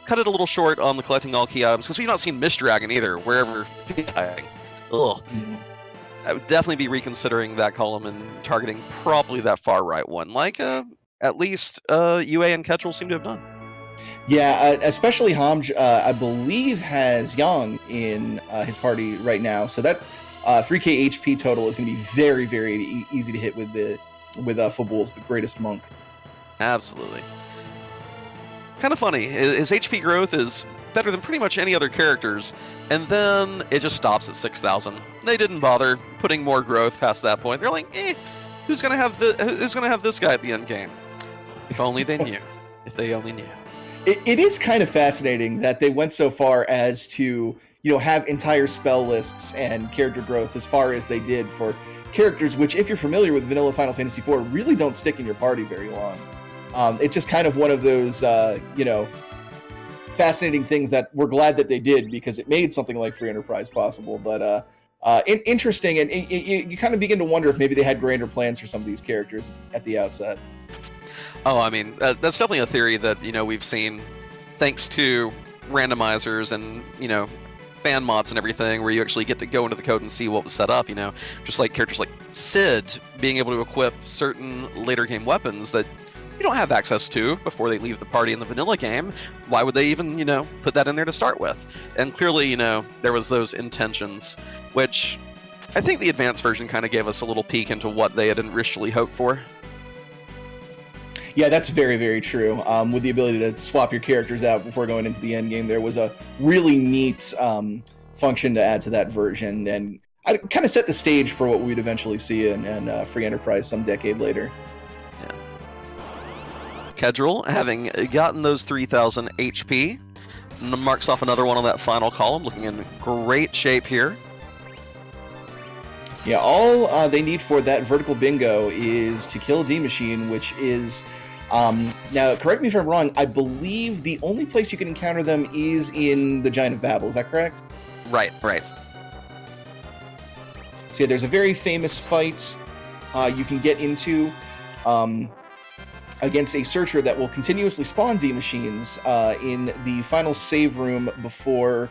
it a little short on the collecting all key items, because we've not seen Mist Dragon either, wherever dying. Ugh. I would definitely be reconsidering that column and targeting probably that far right one, like at least UA and Ketchel seem to have done. Yeah, especially Hamj, I believe, has Yang in his party right now. So that 3k HP total is going to be very, very easy to hit with Fabul's greatest monk. Absolutely. Kind of funny. His HP growth is better than pretty much any other characters, and then it just stops at 6,000. They didn't bother putting more growth past that point. They're like, who's gonna have this guy at the end game? If only they knew. If they only knew. It is kind of fascinating that they went so far as to, have entire spell lists and character growths as far as they did for characters, which, if you're familiar with vanilla Final Fantasy IV, really don't stick in your party very long. It's just kind of one of those, fascinating things that we're glad that they did, because it made something like Free Enterprise possible. But interesting, and you kind of begin to wonder if maybe they had grander plans for some of these characters at the outset. Oh, I mean, that's definitely a theory that, we've seen thanks to randomizers and, fan mods and everything, where you actually get to go into the code and see what was set up, just like characters like Sid being able to equip certain later game weapons that you don't have access to before they leave the party in the vanilla game. Why would they even, put that in there to start with? And clearly, there was those intentions, which I think the advanced version kind of gave us a little peek into what they had initially hoped for. Yeah, that's very, very true. With the ability to swap your characters out before going into the end game, there was a really neat function to add to that version, and I kind of set the stage for what we'd eventually see in Free Enterprise some decade later. Yeah. Kedril, having gotten those 3,000 HP, marks off another one on that final column, looking in great shape here. Yeah, all they need for that vertical bingo is to kill a D-Machine, which is, now correct me if I'm wrong, I believe the only place you can encounter them is in the Giant of Babel, is that correct? Right. So yeah, there's a very famous fight you can get into against a searcher that will continuously spawn D-Machines in the final save room before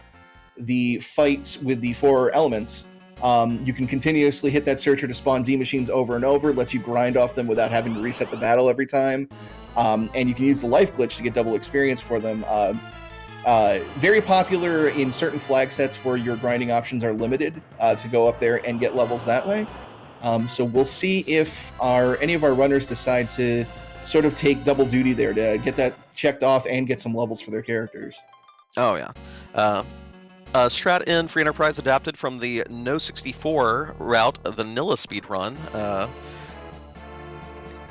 the fight with the 4 elements. You can continuously hit that searcher to spawn D-Machines over and over. It lets you grind off them without having to reset the battle every time. And you can use the life glitch to get double experience for them. Very popular in certain flag sets where your grinding options are limited to go up there and get levels that way. So we'll see if any of our runners decide to sort of take double duty there to get that checked off and get some levels for their characters. Oh, yeah. Strat in Free Enterprise adapted from the No 64 route of vanilla speedrun.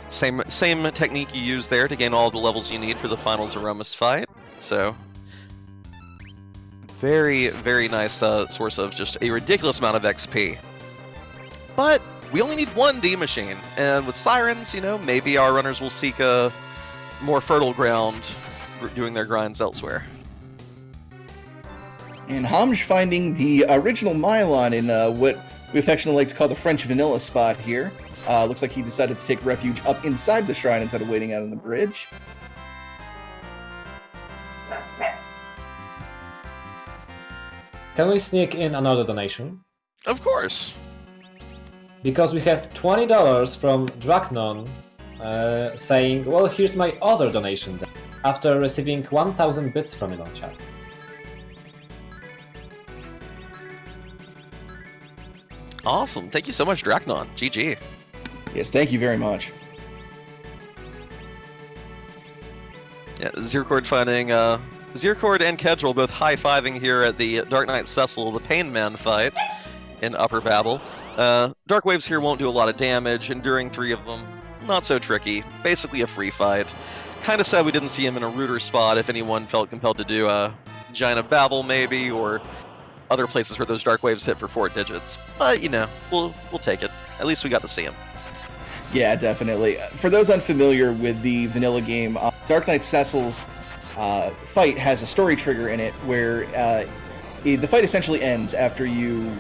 Same technique you use there to gain all the levels you need for the final Zeromus fight. So, very, very nice source of just a ridiculous amount of XP. But we only need one D-Machine, and with Sirens, maybe our runners will seek a more fertile ground doing their grinds elsewhere. And Hamj finding the original Mylon in what we affectionately like to call the French vanilla spot here. Looks like he decided to take refuge up inside the shrine instead of waiting out on the bridge. Can we sneak in another donation? Of course. Because we have $20 from Dracnon saying, well, here's my other donation then, after receiving 1,000 bits from it on chat. Awesome. Thank you so much, Dracnon. GG. Yes, thank you very much. Yeah, Zircord finding Zircord and Kedril both high-fiving here at the Dark Knight Cecil, the Pain Man fight in Upper Babel. Dark Waves here won't do a lot of damage, enduring 3 of them, not so tricky. Basically a free fight. Kind of sad we didn't see him in a rooter spot if anyone felt compelled to do a Giant of Babel maybe, or other places where those Dark Waves hit for 4 digits. But, we'll take it. At least we got to see him. Yeah, definitely. For those unfamiliar with the vanilla game, Dark Knight Cecil's fight has a story trigger in it where the fight essentially ends after you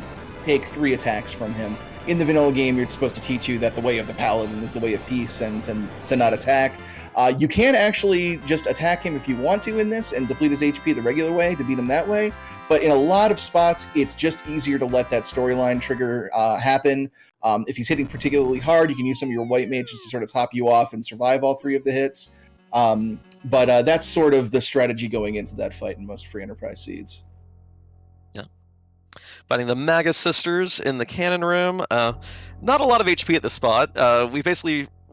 take 3 attacks from him. in the vanilla game, you're supposed to teach you that the way of the paladin is the way of peace and to not attack. You can actually just attack him if you want to in this and deplete his HP the regular way to beat him that way. But in a lot of spots, it's just easier to let that storyline trigger happen. If he's hitting particularly hard, you can use some of your white mages to sort of top you off and survive all 3 of the hits. But that's sort of the strategy going into that fight in most free enterprise seeds. Yeah. Fighting the Magus Sisters in the cannon room. Not a lot of HP at this spot.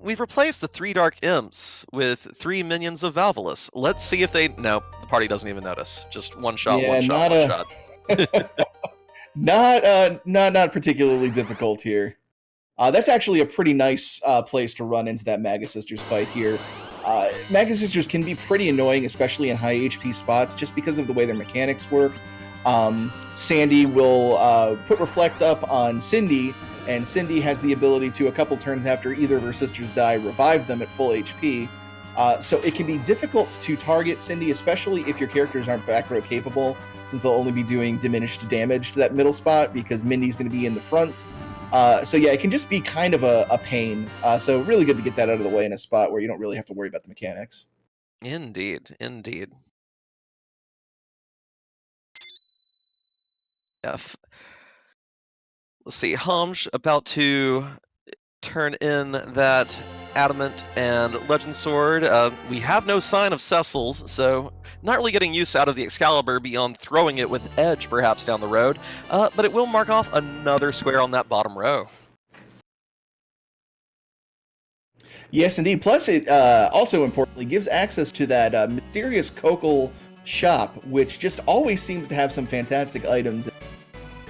We've replaced the 3 Dark Imps with 3 minions of Valvalus. Let's see if they... No, the party doesn't even notice. Just one shot, one shot. Not particularly difficult here. That's actually a pretty nice place to run into that Magus Sisters fight here. Magus Sisters can be pretty annoying, especially in high HP spots, just because of the way their mechanics work. Sandy will put Reflect up on Cindy, and Cindy has the ability to, a couple turns after either of her sisters die, revive them at full HP. So it can be difficult to target Cindy, especially if your characters aren't back row capable, since they'll only be doing diminished damage to that middle spot, because Mindy's going to be in the front. So yeah, it can just be kind of a pain. So really good to get that out of the way in a spot where you don't really have to worry about the mechanics. Indeed. F. Let's see, Homj about to turn in that Adamant and Legend Sword. We have no sign of Cecil's, so not really getting use out of the Excalibur beyond throwing it with Edge perhaps down the road, but it will mark off another square on that bottom row. Yes, indeed. Plus, it also importantly gives access to that mysterious Kokol shop, which just always seems to have some fantastic items.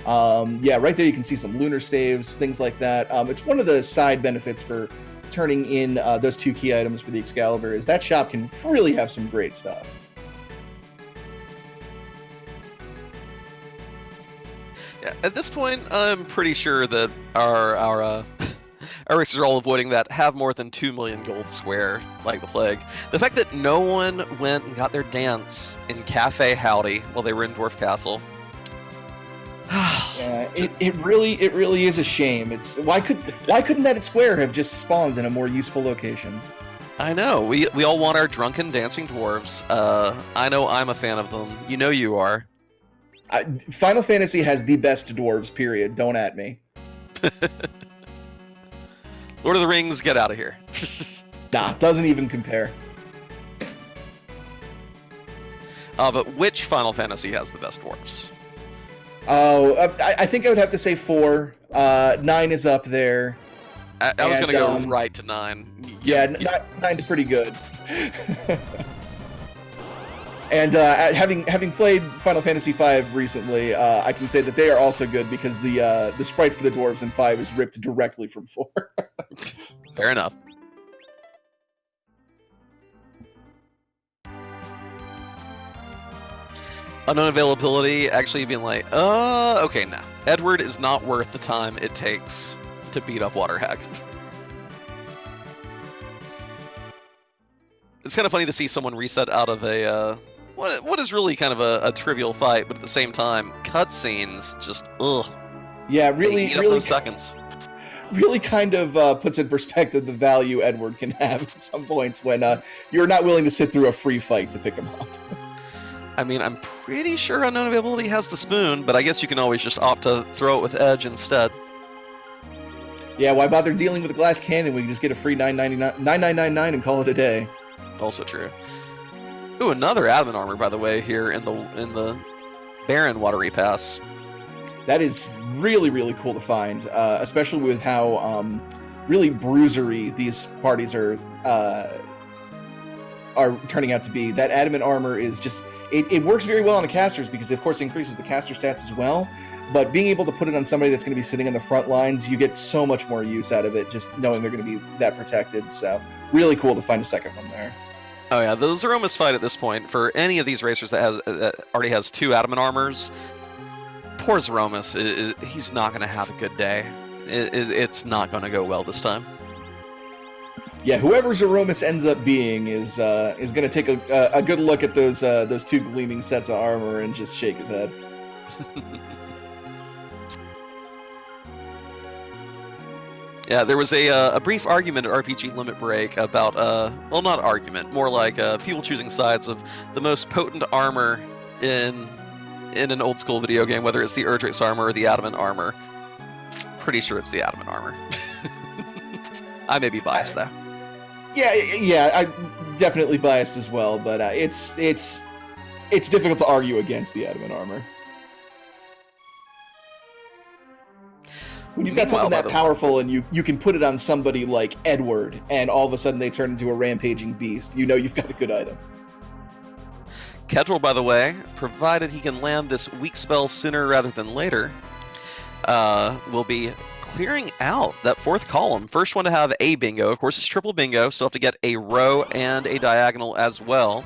Yeah, right there you can see some lunar staves, things like that. It's one of the side benefits for turning in those 2 key items for the Excalibur, is that shop can really have some great stuff. Yeah, at this point, I'm pretty sure that our racers are all avoiding that have more than 2 million gold square like the plague. The fact that no one went and got their dance in Cafe Howdy while they were in Dwarf Castle. Yeah, it really is a shame. It's why couldn't that square have just spawned in a more useful location? I know. We all want our drunken dancing dwarves. I know I'm a fan of them. You know you are. Final Fantasy has the best dwarves, period. Don't at me. Lord of the Rings, get out of here. Nah, doesn't even compare. But which Final Fantasy has the best dwarves? Oh, I think I would have to say 4. 9 is up there. I was going to go right to 9. Yeah, 9's pretty good. And having played Final Fantasy V recently, I can say that they are also good because the sprite for the dwarves in 5 is ripped directly from 4. Fair enough. Unknown availability actually being like, okay, no. Edward is not worth the time it takes to beat up Waterhack. It's kind of funny to see someone reset out of a, what is really kind of a trivial fight, but at the same time, cutscenes just, ugh. Yeah, really, those seconds. Really kind of puts in perspective the value Edward can have at some points when you're not willing to sit through a free fight to pick him up. I mean, I'm pretty sure Unknown Availability has the spoon, but I guess you can always just opt to throw it with Edge instead. Yeah, why bother dealing with a glass cannon when you just get a free $9.99 and call it a day? Also true. Ooh, another adamant armor, by the way, here in the Baron Watery Pass. That is really, really cool to find, especially with how really bruisery these parties are turning out to be. That adamant armor is just... It works very well on the casters because, of course, it increases the caster stats as well. But being able to put it on somebody that's going to be sitting on the front lines, you get so much more use out of it just knowing they're going to be that protected. So really cool to find a second one there. Oh yeah, the Zeromus fight at this point, for any of these racers that already has 2 adamant armors, poor Zeromus, he's not going to have a good day. It's not going to go well this time. Yeah, whoever Zeromus ends up being is going to take a good look at those 2 gleaming sets of armor and just shake his head. Yeah, there was a brief argument at RPG Limit Break about, well, not argument, more like people choosing sides of the most potent armor in an old school video game, whether it's the Erdrix armor or the Adamant armor. Pretty sure it's the Adamant armor. I may be biased though. Yeah, I'm definitely biased as well, but it's difficult to argue against the Adamant armor. When you've got something that powerful and you can put it on somebody like Edward, and all of a sudden they turn into a rampaging beast, you know you've got a good item. Kedril, by the way, provided he can land this weak spell sooner rather than later, will be clearing out that fourth column. First one to have a bingo. Of course, it's triple bingo, so have to get a row and a diagonal as well.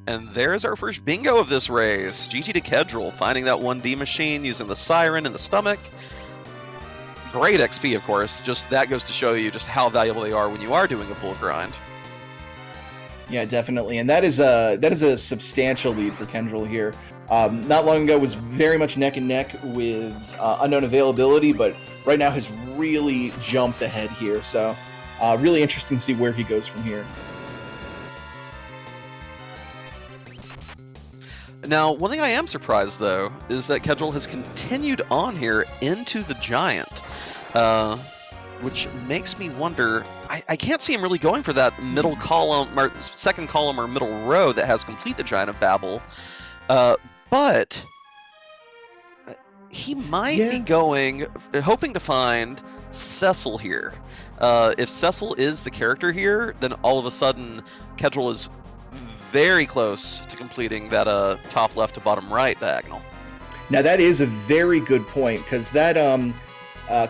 And there's our first bingo of this race. GG to Kedril, finding that 1D machine using the Siren in the stomach. Great XP, of course. Just that goes to show you just how valuable they are when you are doing a full grind. Yeah, definitely, and that is a substantial lead for Kendril here. Not long ago was very much neck and neck with unknown availability, but right now has really jumped ahead here. So really interesting to see where he goes from here. Now, one thing I am surprised, though, is that Kedril has continued on here into the Giant, which makes me wonder, I can't see him really going for that middle column, or second column or middle row that has Complete the Giant of Babel, but he might be going, hoping to find Cecil here. If Cecil is the character here, then all of a sudden Kedril is very close to completing that top left to bottom right diagonal. Now that is a very good point, because that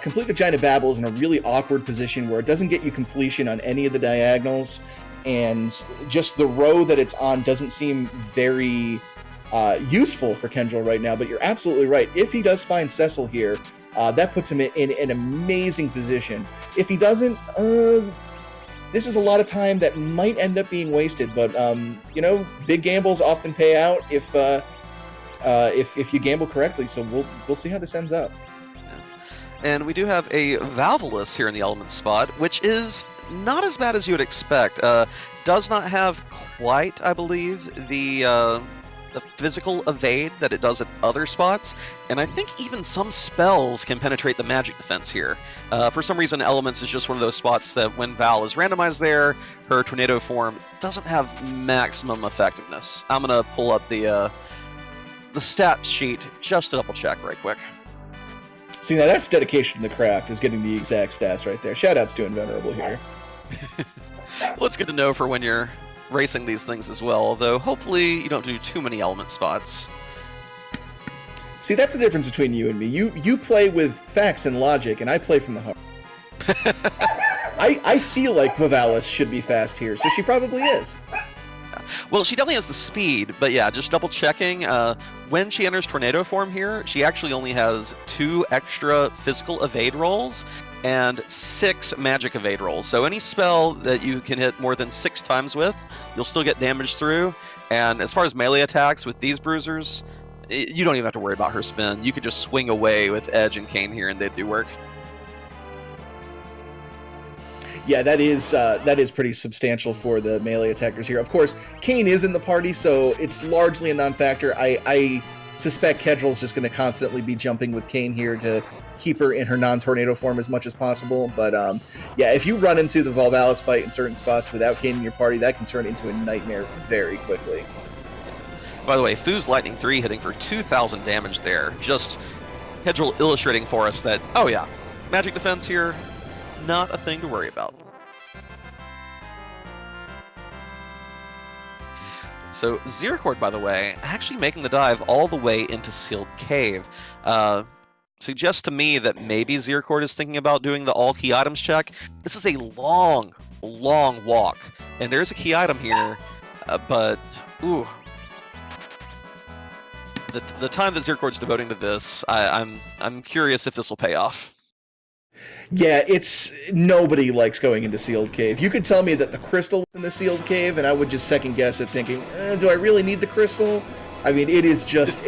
Complete the Giant of Babel is in a really awkward position where it doesn't get you completion on any of the diagonals, and just the row that it's on doesn't seem very useful for Kendril right now. But you're absolutely right. If he does find Cecil here, that puts him in an amazing position. If he doesn't, this is a lot of time that might end up being wasted, but you know, big gambles often pay out if you gamble correctly. So we'll see how this ends up. And we do have a Valvolus here in the element spot, which is not as bad as you would expect. Does not have quite, I believe, the physical evade that it does at other spots, and I think even some spells can penetrate the magic defense here. For some reason, Elements is just one of those spots that when Val is randomized there, her tornado form doesn't have maximum effectiveness. I'm going to pull up the stat sheet just to double check right quick. See, now that's dedication to the craft, is getting the exact stats right there. Shoutouts to Invenerable here. Well, it's good to know for when you're racing these things as well, although hopefully you don't do too many element spots. See, that's the difference between you and me. You play with facts and logic, and I play from the heart. I feel like Vivalis should be fast here, so she probably is. Well, she definitely has the speed, but yeah, just double checking. When she enters tornado form here, she actually only has 2 extra physical evade rolls and 6 magic evade rolls. So any spell that you can hit more than 6 times with, you'll still get damage through. And as far as melee attacks with these bruisers, you don't even have to worry about her spin. You could just swing away with Edge and Kane here and they'd do work. Yeah, that is pretty substantial for the melee attackers here. Of course, Kane is in the party, so it's largely a non-factor. I suspect Kedril's just going to constantly be jumping with Kane here to keep her in her non-tornado form as much as possible. But yeah, if you run into the Volvalis fight in certain spots without Kane in your party, that can turn into a nightmare very quickly. By the way, Fu's Lightning 3 hitting for 2,000 damage there. Just Kedril illustrating for us that, oh yeah, magic defense here, not a thing to worry about. So Ziracord, by the way, actually making the dive all the way into Sealed Cave. Suggests to me that maybe Ziracord is thinking about doing the all key items check. This is a long, long walk, and there's a key item here, but ooh, the time that Ziracord's devoting to this, I'm curious if this will pay off. Yeah, nobody likes going into Sealed Cave. You could tell me that the crystal was in the Sealed Cave, and I would just second guess it, thinking, do I really need the crystal? I mean, it is just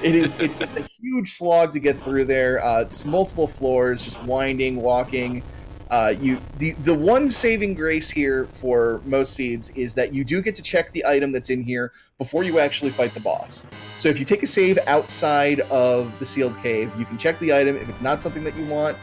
It's a huge slog to get through there. It's multiple floors, just winding, walking. The one saving grace here for most seeds is that you do get to check the item that's in here before you actually fight the boss. So if you take a save outside of the sealed cave, you can check the item. If it's not something that you want,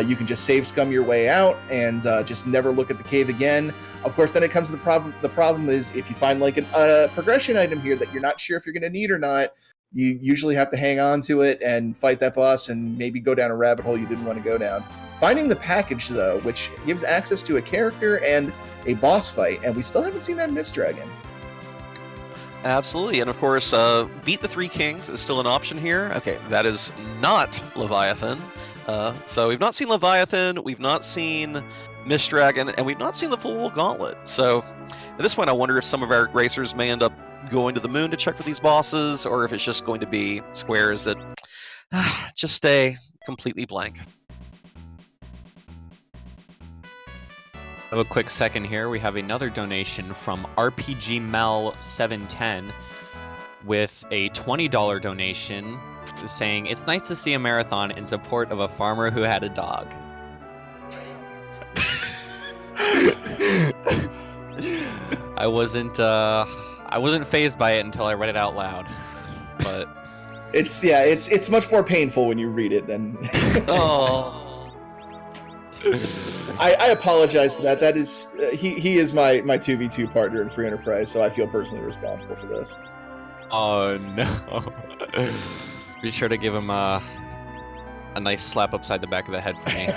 you can just save scum your way out and just never look at the cave again. Of course, then it comes to the problem. The problem is if you find like a progression item here that you're not sure if you're going to need or not, you usually have to hang on to it and fight that boss and maybe go down a rabbit hole you didn't want to go down. Finding the package, though, which gives access to a character and a boss fight, and we still haven't seen that Mist Dragon. Absolutely, and of course, beat the Three Kings is still an option here. Okay, that is not Leviathan. So we've not seen Leviathan, we've not seen Mist Dragon, and we've not seen the Full Gauntlet. So at this point, I wonder if some of our racers may end up going to the moon to check for these bosses, or if it's just going to be squares that just stay completely blank. Have a quick second here. We have another donation from RPG Mel 710 with a $20 donation saying, "It's nice to see a marathon in support of a farmer who had a dog." I wasn't phased by it until I read it out loud. But it's much more painful when you read it than Oh. I apologize for that. That is he is my 2v2 partner in Free Enterprise, so I feel personally responsible for this. Oh no. Be sure to give him a nice slap upside the back of the head for me.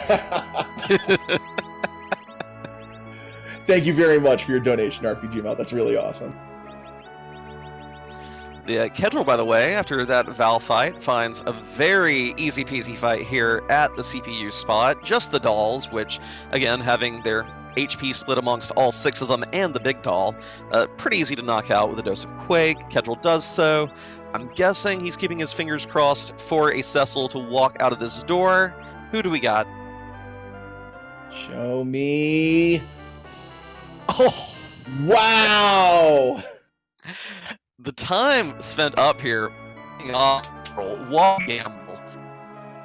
Thank you very much for your donation, RPG Mel. That's really awesome. The Kedril, by the way, after that Val fight, finds a very easy-peasy fight here at the CPU spot. Just the dolls, which, again, having their HP split amongst all 6 of them and the big doll, pretty easy to knock out with a dose of Quake. Kedril does so. I'm guessing he's keeping his fingers crossed for a Cecil to walk out of this door. Who do we got? Show me. Oh! Wow! The time spent up here, wall gamble.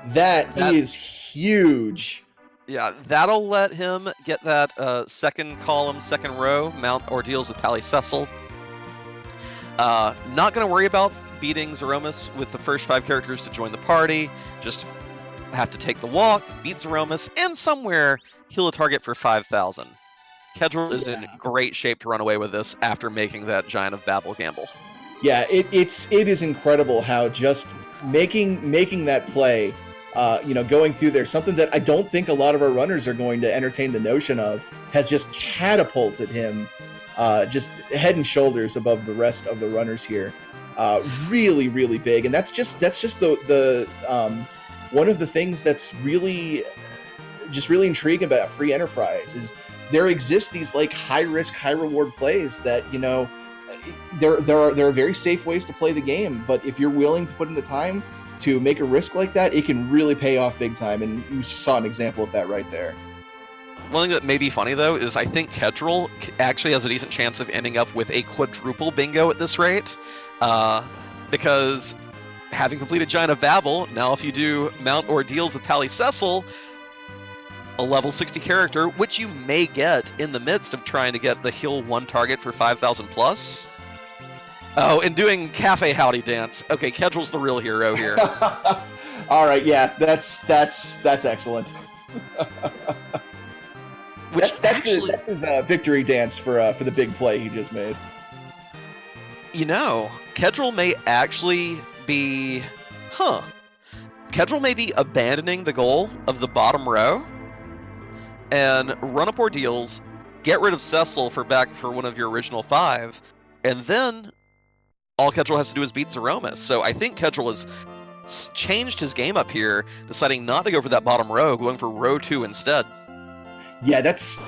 That is huge. Yeah, that'll let him get that second column, second row, mount ordeals with Pally Cecil. Not going to worry about beating Zeromus with the first 5 characters to join the party. Just have to take the walk, beat Zeromus, and somewhere heal a target for 5,000. Kedril is in great shape to run away with this after making that Giant of Babel gamble. Yeah, it is incredible how just making that play, going through there, something that I don't think a lot of our runners are going to entertain the notion of, has just catapulted him just head and shoulders above the rest of the runners here. Really, really big, and that's just the one of the things that's really intriguing about Free Enterprise is there exist these like high risk, high reward plays that, there are very safe ways to play the game, but if you're willing to put in the time to make a risk like that, it can really pay off big time, and you saw an example of that right there. One thing that may be funny, though, is I think Kedril actually has a decent chance of ending up with a quadruple bingo at this rate, because having completed Giant of Babel, now if you do mount ordeals with Pally Cecil, a level 60 character, which you may get in the midst of trying to get the heal 1 target for 5,000 plus. Oh, and doing Cafe Howdy Dance. Okay, Kedril's the real hero here. All right, yeah, that's excellent. That's his victory dance for the big play he just made. Kedril may actually be, Kedril may be abandoning the goal of the bottom row and run up ordeals, get rid of Cecil for one of your original 5, and then all Kedril has to do is beat Zeromus. So I think Kedril has changed his game up here, deciding not to go for that bottom row, going for row 2 instead. Yeah, that's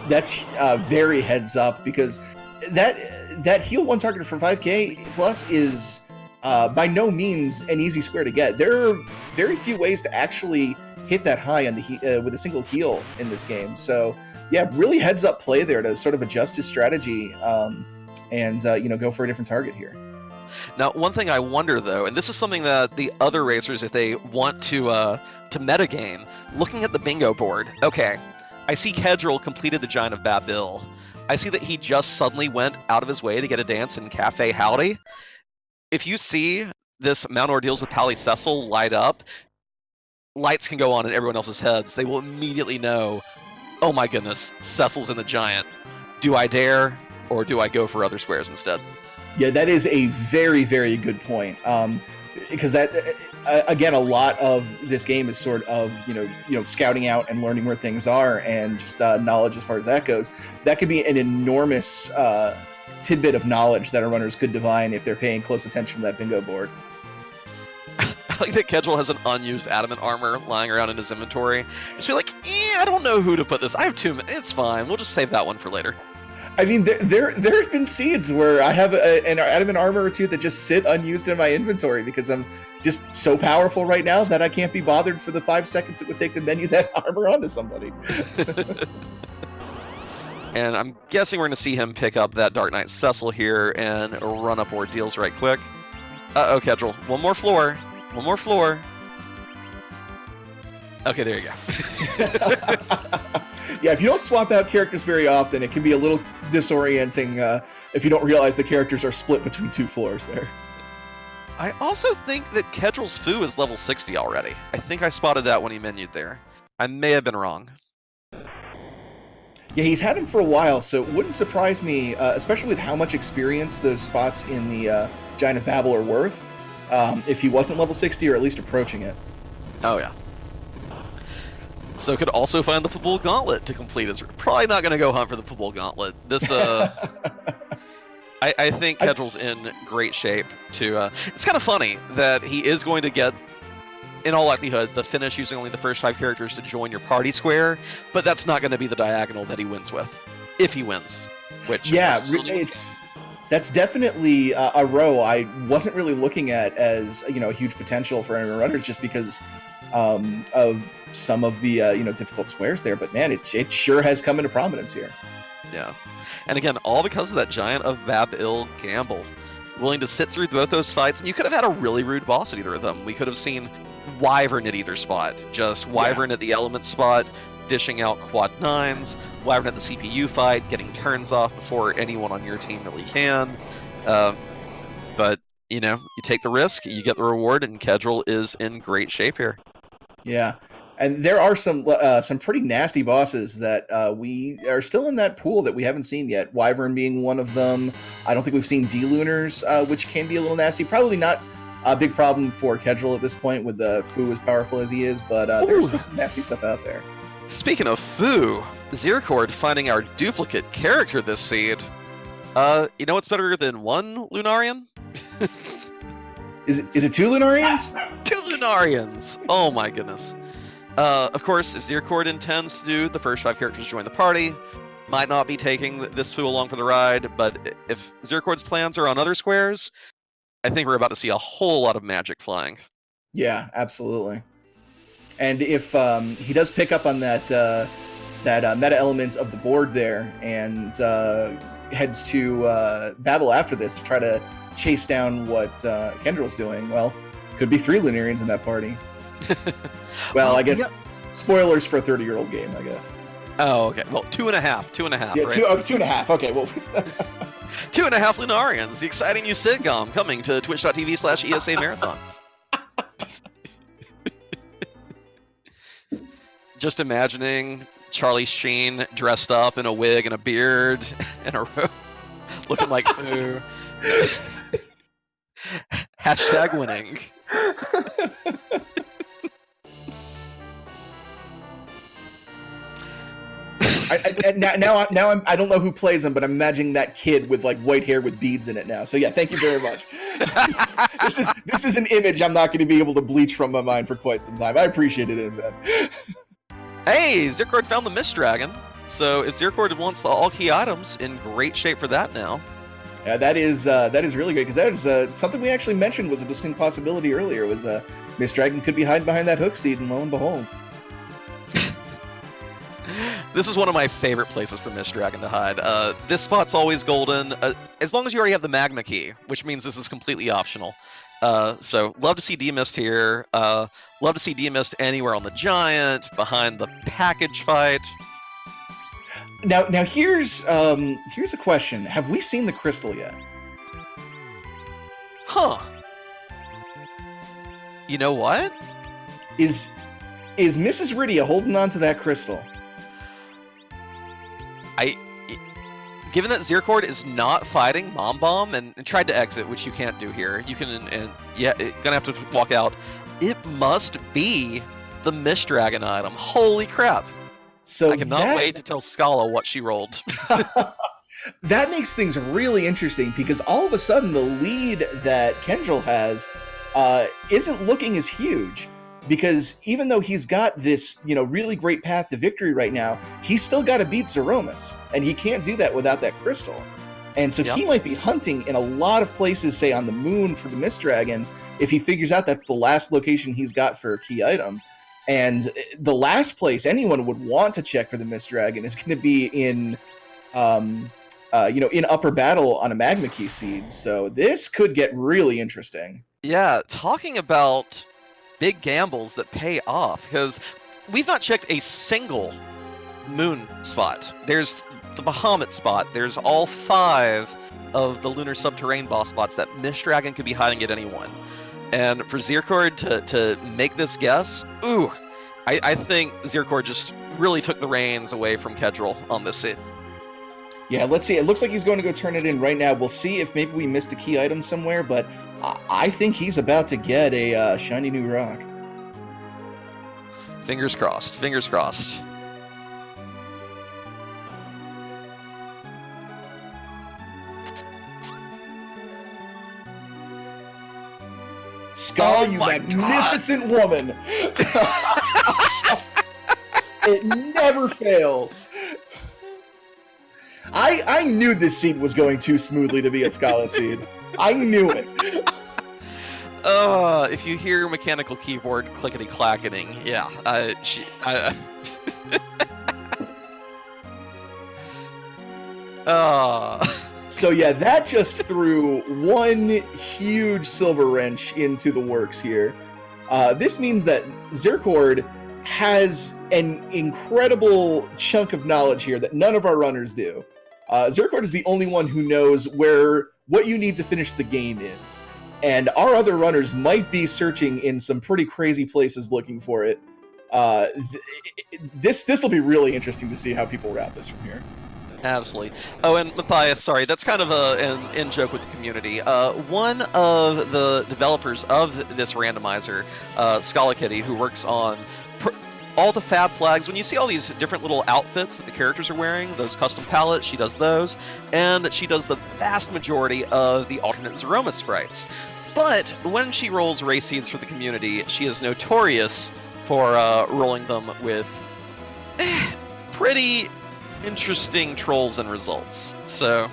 very heads up, because that heal 1 target for 5k plus is by no means an easy square to get. There are very few ways to actually hit that high on the with a single heal in this game. So yeah, really heads up play there to sort of adjust his strategy and go for a different target here. Now, one thing I wonder though, and this is something that the other racers, if they want to metagame, looking at the bingo board. Okay, I see Kedril completed the Giant of Babil. I see that he just suddenly went out of his way to get a dance in Cafe Howdy. If you see this Mount Ordeals with Pally Cecil light up, lights can go on in everyone else's heads. They will immediately know, oh my goodness, Cecil's in the Giant. Do I dare, or do I go for other squares instead? Yeah, that is a very, very good point. Because that, again, a lot of this game is sort of scouting out and learning where things are, and just knowledge as far as that goes. That could be an enormous tidbit of knowledge that our runners could divine if they're paying close attention to that bingo board. I like that Kedril has an unused adamant armor lying around in his inventory. Just be like, I don't know who to put this. I have two. It's fine. We'll just save that one for later. I mean, there have been seeds where I have an adamant armor or two that just sit unused in my inventory because I'm just so powerful right now that I can't be bothered for the 5 seconds it would take to menu that armor onto somebody. And I'm guessing we're going to see him pick up that Dark Knight Cecil here and run up Ordeals right quick. Uh-oh, Kedril. One more floor. One more floor. Okay, there you go. Yeah, if you don't swap out characters very often, it can be a little disorienting if you don't realize the characters are split between 2 floors there. I also think that Kedril's Foo is level 60 already. I think I spotted that when he menued there. I may have been wrong. Yeah, he's had him for a while, so it wouldn't surprise me, especially with how much experience those spots in the Giant of Babel are worth, if he wasn't level 60 or at least approaching it. Oh, yeah. So could also find the Football Gauntlet to complete his... Probably not going to go hunt for the Football Gauntlet. This, I think Kedril's in great shape to... It's kind of funny that he is going to get, in all likelihood, the finish using only the first 5 characters to join your party square, but that's not going to be the diagonal that he wins with, if he wins. Which that's definitely a row I wasn't really looking at as a huge potential for enemy runners, just because of some of the difficult squares there. But man, it sure has come into prominence here. Yeah, and again, all because of that Giant of Babil gamble, willing to sit through both those fights, and you could have had a really rude boss at either of them. We could have seen Wyvern at either spot, just Wyvern at the element spot, dishing out quad 9s, Wyvern at the CPU fight, getting turns off before anyone on your team really can. But you take the risk, you get the reward, and Kedril is in great shape here. Yeah, and there are some pretty nasty bosses that we are still in that pool that we haven't seen yet. Wyvern being one of them. I don't think we've seen D-Lunars, which can be a little nasty. Probably not a big problem for Kedril at this point with the Foo as powerful as he is, but there's still some nasty stuff out there. Speaking of Foo, Zircord finding our duplicate character this seed. You know what's better than one Lunarian? Is it 2 Lunarians? 2 Lunarians! Oh my goodness. Of course, if Zircord intends to do the first 5 characters to join the party, might not be taking this Foo along for the ride, but if Zircord's plans are on other squares, I think we're about to see a whole lot of magic flying. Yeah, absolutely. And if he does pick up on that meta element of the board there and heads to Babel after this to try to chase down what Kendrill's doing, well, could be 3 Lunarians in that party. Well, I guess spoilers for a 30-year-old game, I guess. Oh, okay. Well, 2.5. 2.5. Yeah, right? 2.5. Okay, well. 2.5 Lunarians, the exciting new sitcom coming to twitch.tv/ESA Marathon. Just imagining Charlie Sheen dressed up in a wig and a beard and a robe, looking like Foo. Hashtag winning. I don't know who plays him, but I'm imagining that kid with like white hair with beads in it now. So yeah, thank you very much. This is an image I'm not going to be able to bleach from my mind for quite some time. I appreciate it, Invent. Hey, Zircord found the Mist Dragon. So if Zircord wants the all key items, in great shape for that now. Yeah, that is really great, because that is something we actually mentioned was a distinct possibility earlier. Was Mist Dragon could be hiding behind that hook seed, and lo and behold. This is one of my favorite places for Mist Dragon to hide. This spot's always golden, as long as you already have the Magma Key, which means this is completely optional. So, love to see D-Mist here. Love to see D-Mist anywhere on the Giant, behind the package fight. Now here's a question. Have we seen the crystal yet? Huh. You know what? Is Mrs. Rydia holding on to that crystal? Given that Zircord is not fighting Mom Bomb and tried to exit, which you can't do here, you can gonna have to walk out. It must be the Mist Dragon item. Holy crap! So I cannot wait to tell Scala what she rolled. That makes things really interesting because all of a sudden the lead that Kendril has isn't looking as huge. Because even though he's got this, really great path to victory right now, he's still got to beat Zeromus, and he can't do that without that crystal. And so he might be hunting in a lot of places, say on the moon for the Mist Dragon, if he figures out that's the last location he's got for a key item. And the last place anyone would want to check for the Mist Dragon is going to be in, in upper battle on a Magma Key seed. So this could get really interesting. Yeah, talking about big gambles that pay off, because we've not checked a single moon spot. There's the Bahamut spot. There's all 5 of the lunar subterranean boss spots that Mist Dragon could be hiding at any one. And for Zircord to make this guess, I think Zircord just really took the reins away from Kedril on this seed. Yeah, let's see. It looks like he's going to go turn it in right now. We'll see if maybe we missed a key item somewhere, but I think he's about to get a shiny new rock. Fingers crossed. Fingers crossed. Skull, you magnificent woman! It never fails. I knew this seed was going too smoothly to be a Scala seed. I knew it. If you hear mechanical keyboard clickety-clacketing, yeah, So yeah, that just threw one huge silver wrench into the works here. This means that Zircord has an incredible chunk of knowledge here that none of our runners do. Zircord is the only one who knows what you need to finish the game is. And our other runners might be searching in some pretty crazy places looking for it. This will be really interesting to see how people route this from here. Absolutely. Oh, and Matthias, sorry, that's kind of an in-joke with the community. One of the developers of this randomizer, Scala Kitty, who works on all the fab flags, when you see all these different little outfits that the characters are wearing, those custom palettes, she does those, and she does the vast majority of the alternate Zeroma sprites. But when she rolls race seeds for the community, she is notorious for rolling them with pretty interesting trolls and results. So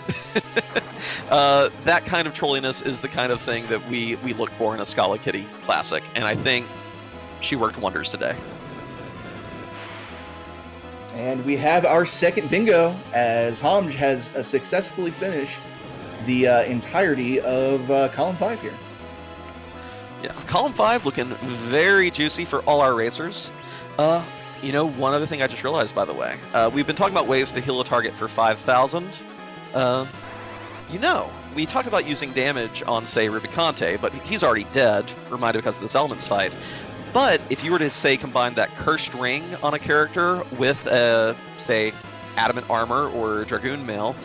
that kind of trolliness is the kind of thing that we look for in a Scala Kitty classic, and I think she worked wonders today. And we have our second bingo, as Hamj has successfully finished the entirety of column 5 here. Yeah, column 5 looking very juicy for all our racers. One other thing I just realized, by the way, we've been talking about ways to heal a target for 5,000. We talked about using damage on, say, Rubicante, but he's already dead, reminded because of this Elements fight. But if you were to, say, combine that Cursed Ring on a character with, say, Adamant Armor or Dragoon Mail,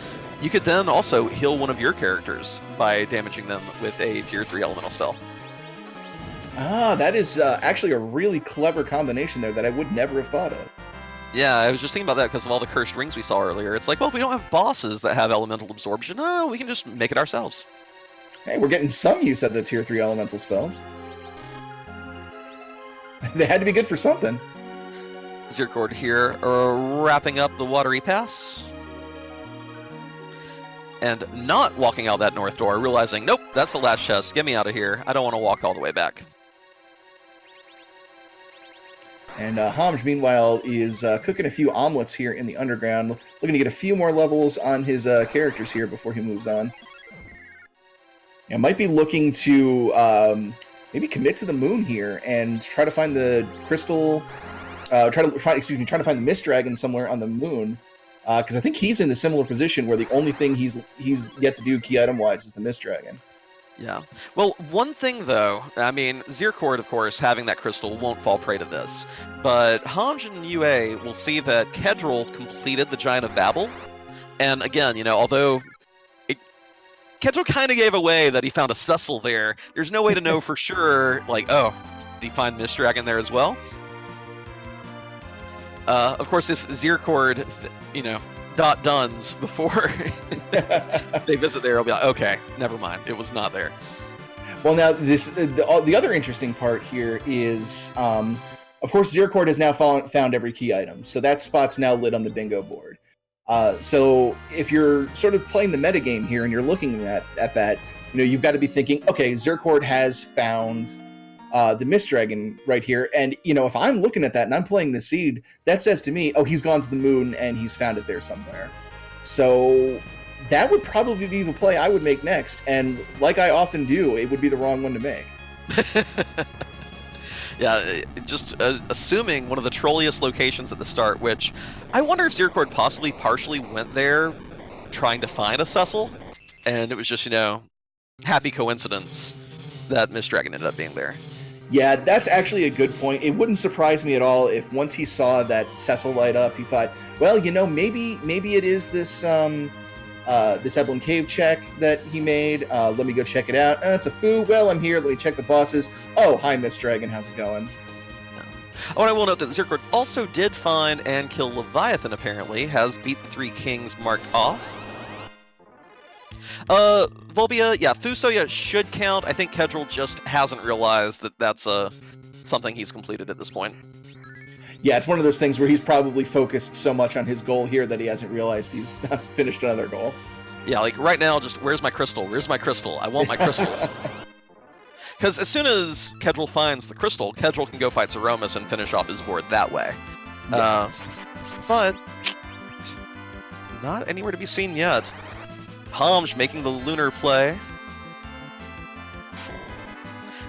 you could then also heal one of your characters by damaging them with a Tier 3 Elemental spell. That is actually a really clever combination there that I would never have thought of. Yeah, I was just thinking about that because of all the Cursed Rings we saw earlier. It's like, well, if we don't have bosses that have Elemental Absorption, we can just make it ourselves. Hey, we're getting some use out of the Tier 3 Elemental spells. They had to be good for something. Zircord here, wrapping up the Watery Pass. And not walking out that north door, realizing, nope, that's the last chest. Get me out of here. I don't want to walk all the way back. And Homj, meanwhile, is cooking a few omelets here in the underground, looking to get a few more levels on his characters here before he moves on. And might be looking to maybe commit to the moon here and try to find the crystal. Try to find the mist dragon somewhere on the moon, because I think he's in a similar position where the only thing he's yet to do key item wise is the mist dragon. Yeah. Well, one thing though, I mean, Zircord, of course, having that crystal won't fall prey to this, but Homj and UA will see that Kedril completed the Giant of Babel, and again, you know, although Kedril kind of gave away that he found a Cecil there, there's no way to know for sure, like, oh, did he find Mist Dragon there as well? Of course, if Zircord, you know, duns before they visit there, I'll be like, okay, never mind, it was not there. Well, now this the other interesting part here is, of course, Zircord has now found every key item, so that spot's now lit on the bingo board. So if you're sort of playing the metagame here and you're looking at that, you know, you've got to be thinking, okay, Zircord has found the Mist Dragon right here, and you know, if I'm looking at that and I'm playing the seed, that says to me, oh, he's gone to the moon and he's found it there somewhere. So that would probably be the play I would make next, and like I often do, it would be the wrong one to make. Yeah, just assuming one of the trolliest locations at the start, which I wonder if Zircord possibly partially went there trying to find a Cecil, and it was just, you know, happy coincidence that Mist Dragon ended up being there. Yeah, that's actually a good point. It wouldn't surprise me at all if once he saw that Cecil light up, he thought, well, you know, maybe it is this this Eblin Cave check that he made. Let me go check it out. It's a foo. Well, I'm here. Let me check the bosses. Oh, hi, Mist Dragon. How's it going? Oh, and I will note that Zircord also did find and kill Leviathan, apparently. Has beat the 3 kings marked off. Volbia, yeah, Thusoya should count. I think Kedril just hasn't realized that that's something he's completed at this point. Yeah, it's one of those things where he's probably focused so much on his goal here that he hasn't realized he's finished another goal. Yeah, like right now, just where's my crystal? Where's my crystal? I want my crystal. Because as soon as Kedril finds the crystal, Kedril can go fight Zeromus and finish off his board that way. Yeah. But not anywhere to be seen yet. Homj making the lunar play.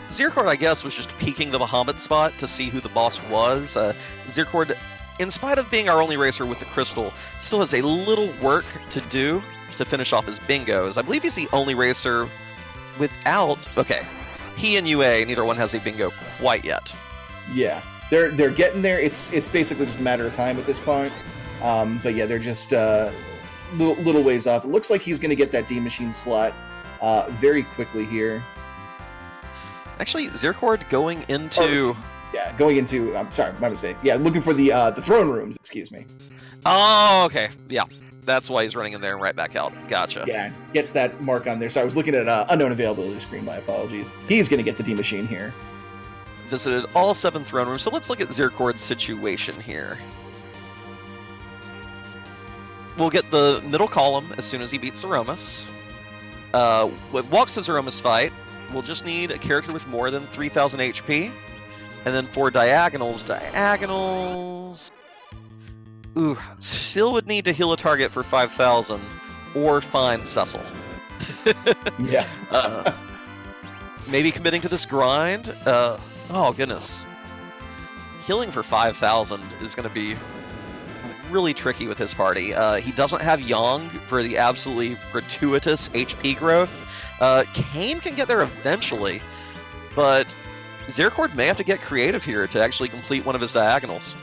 Zircord, I guess, was just peeking the Bahamut spot to see who the boss was. Zircord, in spite of being our only racer with the crystal, still has a little work to do to finish off his bingos. I believe he's the only racer without... Okay, he and UA, neither one has a bingo quite yet. Yeah, they're getting there. It's basically just a matter of time at this point. But yeah, they're just little ways off. It looks like he's going to get that D Machine slot very quickly here. Actually, Zircord going into... I'm sorry, my mistake. Yeah, looking for the throne rooms, excuse me. Oh, okay. Yeah, that's why he's running in there and right back out. Gotcha. Yeah, gets that mark on there. So I was looking at unknown availability screen, my apologies. He's going to get the D Machine here. Visited all 7 throne rooms, so let's look at Zircord's situation here. We'll get the middle column as soon as he beats Zeromus. Walks to Zeromus fight. We'll just need a character with more than 3,000 HP. And then for diagonals... Ooh, still would need to heal a target for 5,000 or find Cecil. Yeah. Maybe committing to this grind? Oh, goodness. Healing for 5,000 is going to be really tricky with his party. He doesn't have Yang for the absolutely gratuitous HP growth. Kane can get there eventually, but Zircord may have to get creative here to actually complete one of his diagonals.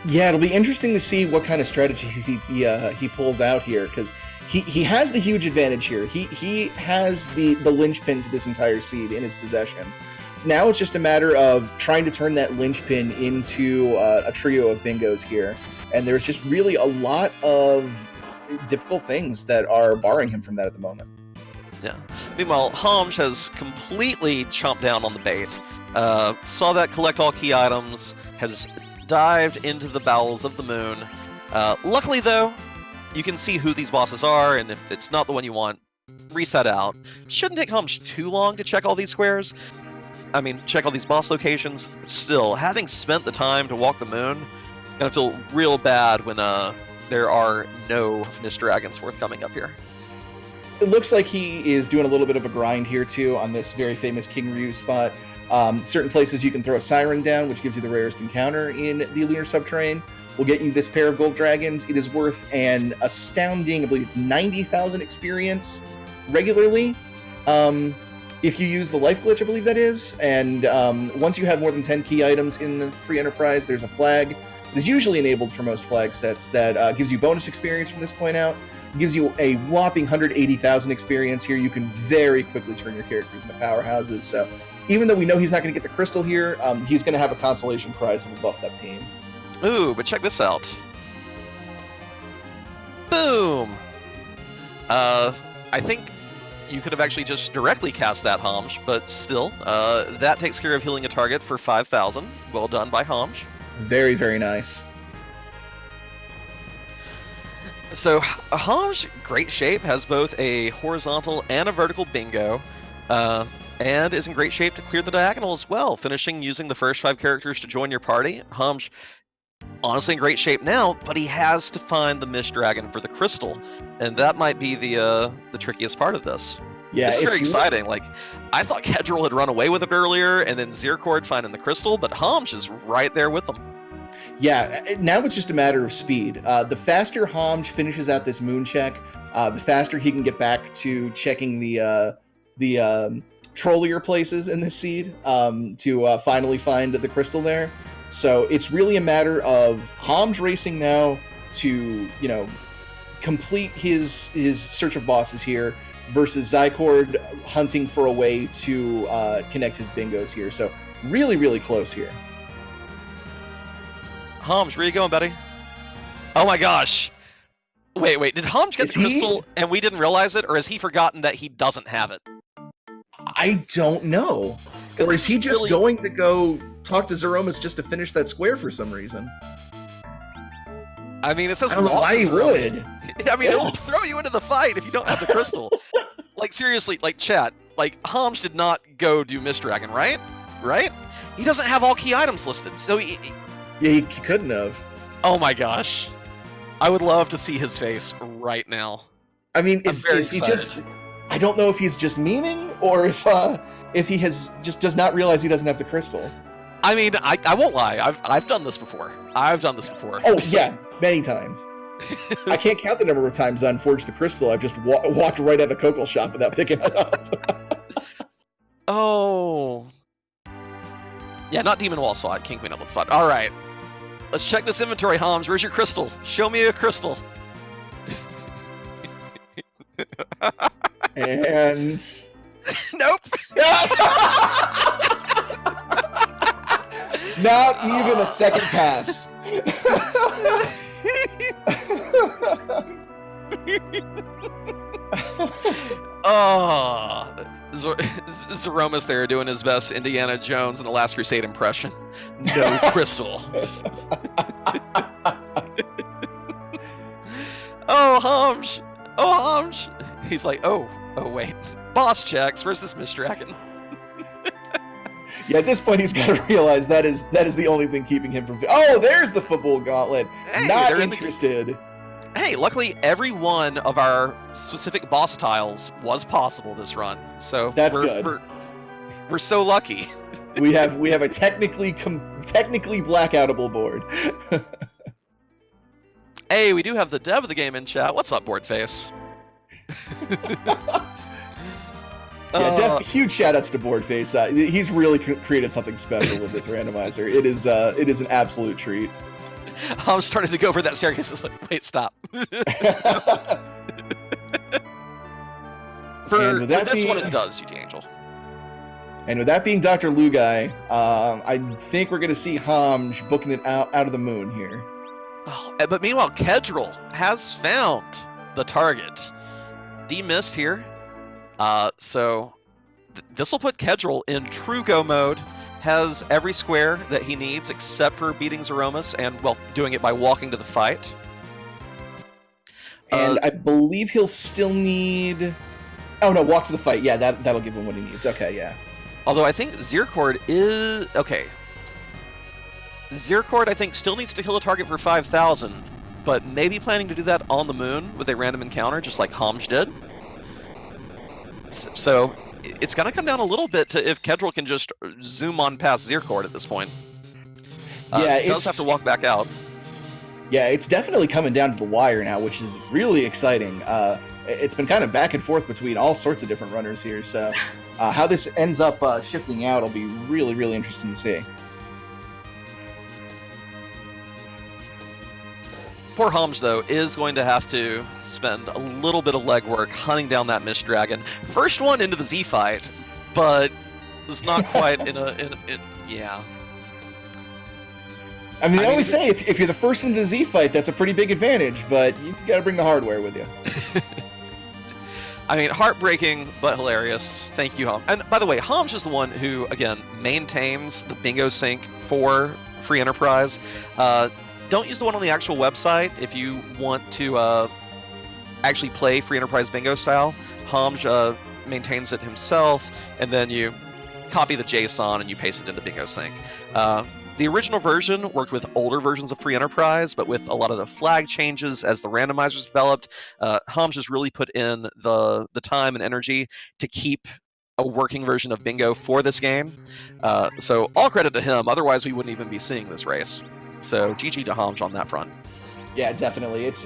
Yeah, it'll be interesting to see what kind of strategy he pulls out here, because he has the huge advantage here. He has the linchpin to this entire seed in his possession. Now it's just a matter of trying to turn that linchpin into a trio of bingos here, and there's just really a lot of difficult things that are barring him from that at the moment. Yeah. Meanwhile, Homj has completely chomped down on the bait. Saw that collect all key items, has dived into the bowels of the moon. Luckily, though, you can see who these bosses are, and if it's not the one you want, reset out. Shouldn't take Homj too long to check all these squares. I mean, check all these boss locations. Still, having spent the time to walk the moon, gonna feel real bad when there are no Mist Dragons forthcoming up here. It looks like he is doing a little bit of a grind here too on this very famous King Ryu spot. Certain places you can throw a siren down, which gives you the rarest encounter in the Lunar Subterrane. Will get you this pair of gold dragons. It is worth an astounding, I believe it's 90,000 experience regularly. If you use the life glitch, I believe that is. And once you have more than 10 key items in the free enterprise, there's a flag that is usually enabled for most flag sets that gives you bonus experience from this point out. It gives you a whopping 180,000 experience here. You can very quickly turn your characters into powerhouses. So even though we know he's not going to get the crystal here, he's going to have a consolation prize of a buffed up team. Ooh, but check this out. Boom! I think you could have actually just directly cast that Homj, but still, that takes care of healing a target for 5,000. Well done by Homj. Very, very nice. So, Homj, great shape, has both a horizontal and a vertical bingo, and is in great shape to clear the diagonal as well, finishing using the first 5 characters to join your party. Homj, honestly in great shape now, but he has to find the Mist Dragon for the crystal, and that might be the trickiest part of this. Yeah, it's very exciting. Like, I thought Kedril had run away with it earlier, and then Zircord finding the crystal, but Homj is right there with them. Yeah, now it's just a matter of speed. The faster Homj finishes out this moon check, the faster he can get back to checking the trollier places in this seed to finally find the crystal there. So it's really a matter of Homj racing now to, complete his search of bosses here versus Zycord hunting for a way to connect his bingos here. So really, really close here. Homj, where you going, buddy? Oh my gosh. Wait, did Homj get the crystal and we didn't realize it, or has he forgotten that he doesn't have it? I don't know. Or is he just going to go talk to Zeromus just to finish that square for some reason? I mean, it says I don't know why he would. I mean, it'll throw you into the fight if you don't have the crystal. Like, seriously, like, chat, like, Homj did not go do Mist Dragon, right? Right? He doesn't have all key items listed, so he couldn't have. Oh my gosh. I would love to see his face right now. I mean, is he just... I don't know if he's just memeing, or if he just does not realize he doesn't have the crystal. I mean, I won't lie. I've done this before. Oh, yeah, many times. I can't count the number of times on Forged the Crystal. I've just walked right out of Coco Shop without picking it up. Oh. Yeah, not Demon Wall Spot, King Queen Upland Spot. All right. Let's check this inventory, Homj. Where's your crystal? Show me a crystal. And... Nope. Not even a second pass. Oh, Zeromus there doing his best Indiana Jones in the Last Crusade impression. No crystal. Oh, Homj. Oh, Homj. He's like, oh, wait. Boss checks versus Mist Dragon. Yeah, at this point he's got to realize that is the only thing keeping him from... Oh, there's the football gauntlet. Hey, not interested. Hey, luckily every one of our specific boss tiles was possible this run. So that's good. We're so lucky. we have a technically blackoutable board. Hey, we do have the dev of the game in chat. What's up, Boardface? Yeah, huge shoutouts to Boardface. He's really created something special with this randomizer. It is an absolute treat. I'm starting to go over that staircase. It's like, wait, stop. For this one, it does, UT Angel. And with that being Dr. Lugai, I think we're going to see Homj booking it out of the moon here. Oh, but meanwhile, Kedril has found the target. Demist here. So this will put Kedril in true go mode. Has every square that he needs except for beating Zeromus and, well, doing it by walking to the fight. And I believe he'll still need... Oh no, walk to the fight. Yeah, that'll give him what he needs. Okay, yeah. Although I think Zircord is... Okay. Zircord, I think, still needs to heal a target for 5,000, but maybe planning to do that on the moon with a random encounter, just like Homj did. So it's going to come down a little bit to if Kedril can just zoom on past Zircord at this point. Yeah, it does have to walk back out. Yeah, it's definitely coming down to the wire now, which is really exciting. It's been kind of back and forth between all sorts of different runners here, so how this ends up shifting out will be really, really interesting to see. Poor Homj, though, is going to have to spend a little bit of legwork hunting down that Mist Dragon. First one into the Z fight, but it's not quite yeah. I mean, they always say if you're the first into the Z fight, that's a pretty big advantage, but you got to bring the hardware with you. I mean, heartbreaking, but hilarious. Thank you, Homj. And by the way, Homj is the one who, again, maintains the bingo sync for Free Enterprise. Don't use the one on the actual website if you want to actually play Free Enterprise bingo style. Homj maintains it himself, and then you copy the JSON and you paste it into bingo sync. The original version worked with older versions of Free Enterprise, but with a lot of the flag changes as the randomizers developed, Homj has really put in the time and energy to keep a working version of bingo for this game. So all credit to him, otherwise we wouldn't even be seeing this race. So GG to Homj on that front. Yeah, definitely. It's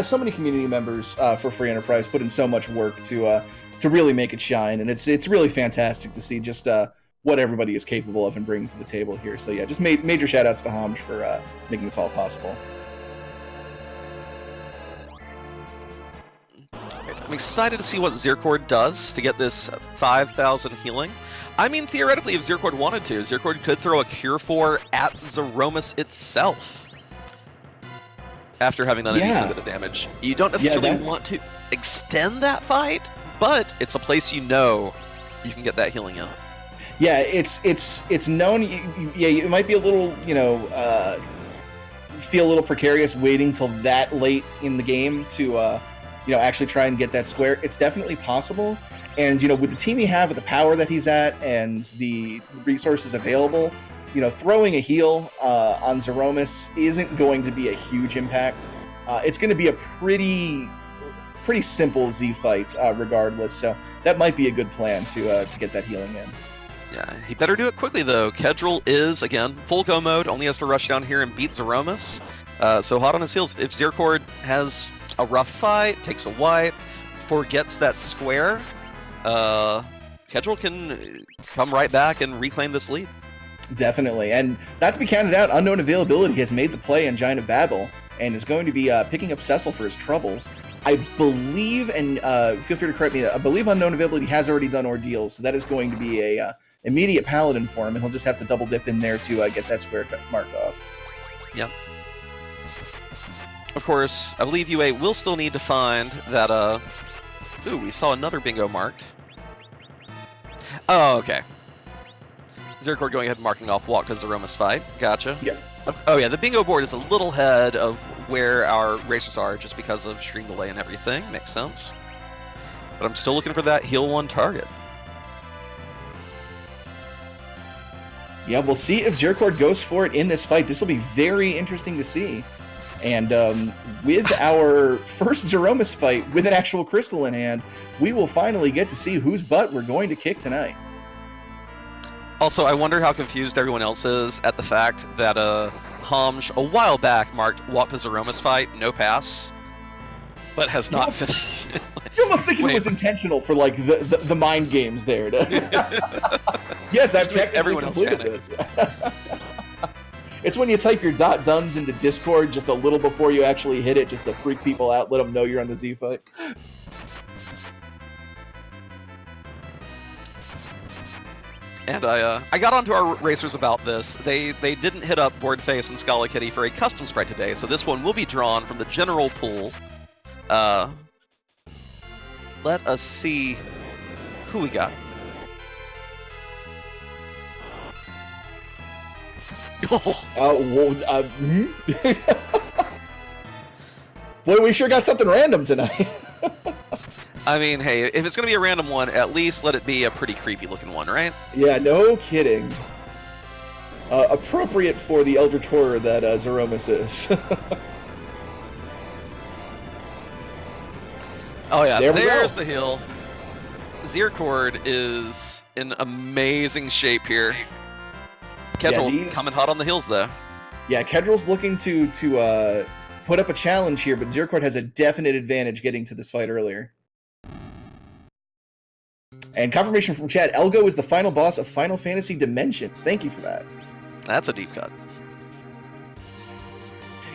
so many community members for Free Enterprise put in so much work to really make it shine, and it's really fantastic to see just what everybody is capable of and bringing to the table here. So yeah, just major shout outs to Homj for making this all possible. I'm excited to see what Zircord does to get this 5,000 healing. I mean, theoretically, if Zircord wanted to, Zircord could throw a Cure 4 at Zeromus itself after having done a decent bit of damage. You don't necessarily want to extend that fight, but it's a place you know you can get that healing in. Yeah, it's known. It might be a little, feel a little precarious waiting till that late in the game to, actually try and get that square. It's definitely possible. And, with the team you have, with the power that he's at and the resources available, throwing a heal on Zeromus isn't going to be a huge impact. It's going to be a pretty simple Z fight regardless. So that might be a good plan to get that healing in. Yeah, he better do it quickly, though. Kedril is, again, full go mode, only has to rush down here and beat Zeromus. So hot on his heels. If Zircord has a rough fight, takes a wipe, forgets that square, Kedril can come right back and reclaim this lead. Definitely, and not to be counted out, Unknown Availability has made the play on Giant of Babel and is going to be picking up Cecil for his troubles. I believe, and feel free to correct me, I believe Unknown Availability has already done Ordeals, so that is going to be a immediate Paladin for him, and he'll just have to double dip in there to get that square marked off. Yep. Of course, I believe UA will still need to find that, ooh, we saw another bingo marked. Oh, okay. Zircord going ahead and marking off walk to Zeromus fight. Gotcha. Yeah. Oh yeah, the bingo board is a little ahead of where our racers are just because of stream delay and everything. Makes sense. But I'm still looking for that heal 1 target. Yeah, we'll see if Zircord goes for it in this fight. This will be very interesting to see. And with our first Zeromus fight with an actual crystal in hand, we will finally get to see whose butt we're going to kick tonight. Also, I wonder how confused everyone else is at the fact that Homj a while back marked walk to Zeromus fight, no pass, but has not finished. You almost think it was intentional for like the mind games there. Yes, I've technically completed this. It's when you type your .duns into Discord just a little before you actually hit it, just to freak people out, let them know you're on the Z fight. And I got onto our racers about this. They didn't hit up Boardface and Scala Kitty for a custom sprite today, so this one will be drawn from the general pool. Let us see who we got. Boy, we sure got something random tonight. I mean, hey, if it's going to be a random one, at least let it be a pretty creepy looking one, right? Yeah, no kidding. Appropriate for the Eldritch Horror that Zeromus is. Oh yeah, There we there's go. the hill. Zircord is in amazing shape here. Kedril coming hot on the hills, though. Yeah, Kedril's looking to put up a challenge here, but Zircord has a definite advantage getting to this fight earlier. And confirmation from chat, Elgo is the final boss of Final Fantasy Dimension. Thank you for that. That's a deep cut.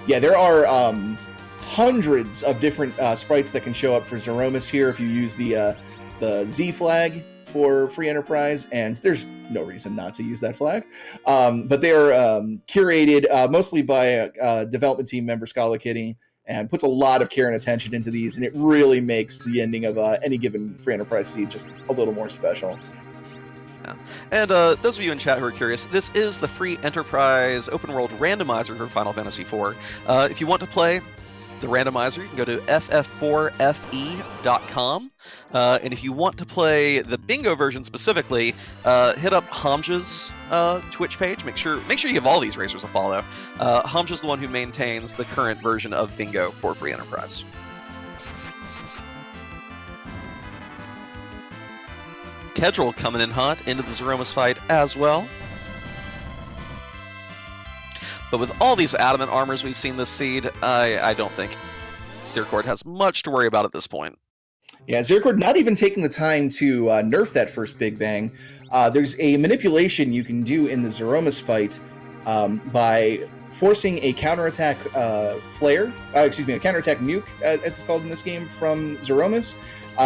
Yeah, there are hundreds of different sprites that can show up for Zeromus here if you use the Z flag for Free Enterprise, and there's no reason not to use that flag. But they are curated mostly by a development team member, Scala Kitty, and puts a lot of care and attention into these, and it really makes the ending of any given Free Enterprise seed just a little more special. Yeah. And those of you in chat who are curious, this is the Free Enterprise Open World Randomizer for Final Fantasy IV. If you want to play the randomizer, you can go to ff4fe.com. And if you want to play the bingo version specifically, hit up Hamja's Twitch page. Make sure you give all these racers a follow. Hamja's the one who maintains the current version of bingo for Free Enterprise. Kedril coming in hot into the Zeromus fight as well. But with all these adamant armors we've seen this seed, I don't think Zircord has much to worry about at this point. Yeah, Zircord not even taking the time to nerf that first Big Bang. There's a manipulation you can do in the Zeromus fight by forcing a counterattack flare, a counterattack nuke, as it's called in this game, from Zeromus.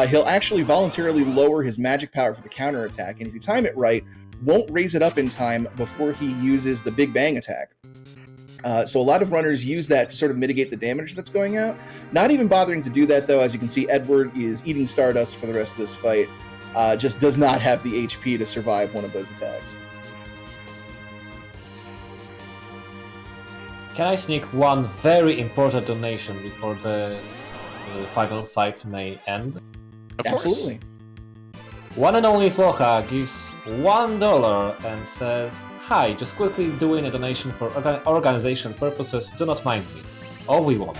He'll actually voluntarily lower his magic power for the counterattack, and if you time it right, won't raise it up in time before he uses the Big Bang attack. So a lot of runners use that to sort of mitigate the damage that's going out. Not even bothering to do that, though. As you can see, Edward is eating Stardust for the rest of this fight. Just does not have the HP to survive one of those attacks. Can I sneak one very important donation before the final fight may end? Absolutely. One and only Flocha gives $1 and says, "Hi, just quickly doing a donation for organization purposes. Do not mind me. All we want."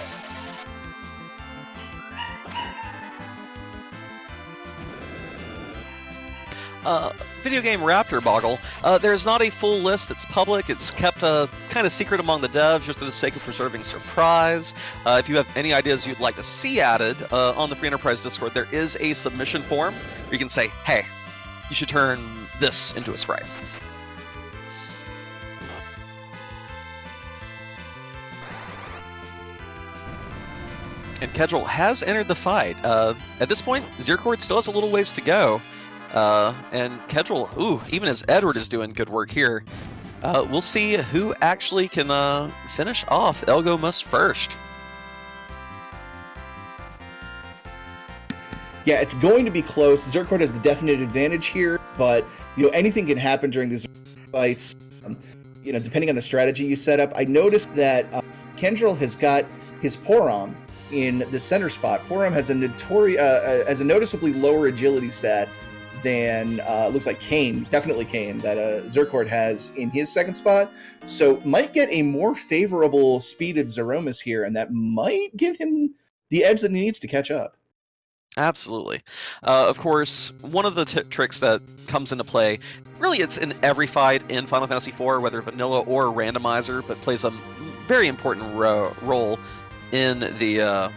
Video Game Raptor Boggle. There's not a full list that's public. It's kept kind of secret among the devs just for the sake of preserving surprise. If you have any ideas you'd like to see added on the Free Enterprise Discord, there is a submission form where you can say, hey, you should turn this into a sprite. And Kedril has entered the fight. At this point, Zircord still has a little ways to go. And Kedril, even as Edward is doing good work here, we'll see who actually can finish off Elgomus first. Yeah, it's going to be close. Zircord has the definite advantage here, but anything can happen during these fights. Depending on the strategy you set up. I noticed that Kendril has got his Porom in the center spot. Porom has a noticeably lower agility stat than looks like Kane, definitely Kane, that Zircord has in his second spot. So might get a more favorable speeded Zeromus here, and that might give him the edge that he needs to catch up. Absolutely. Of course, one of the tricks that comes into play, really it's in every fight in Final Fantasy IV, whether vanilla or randomizer, but plays a very important role in the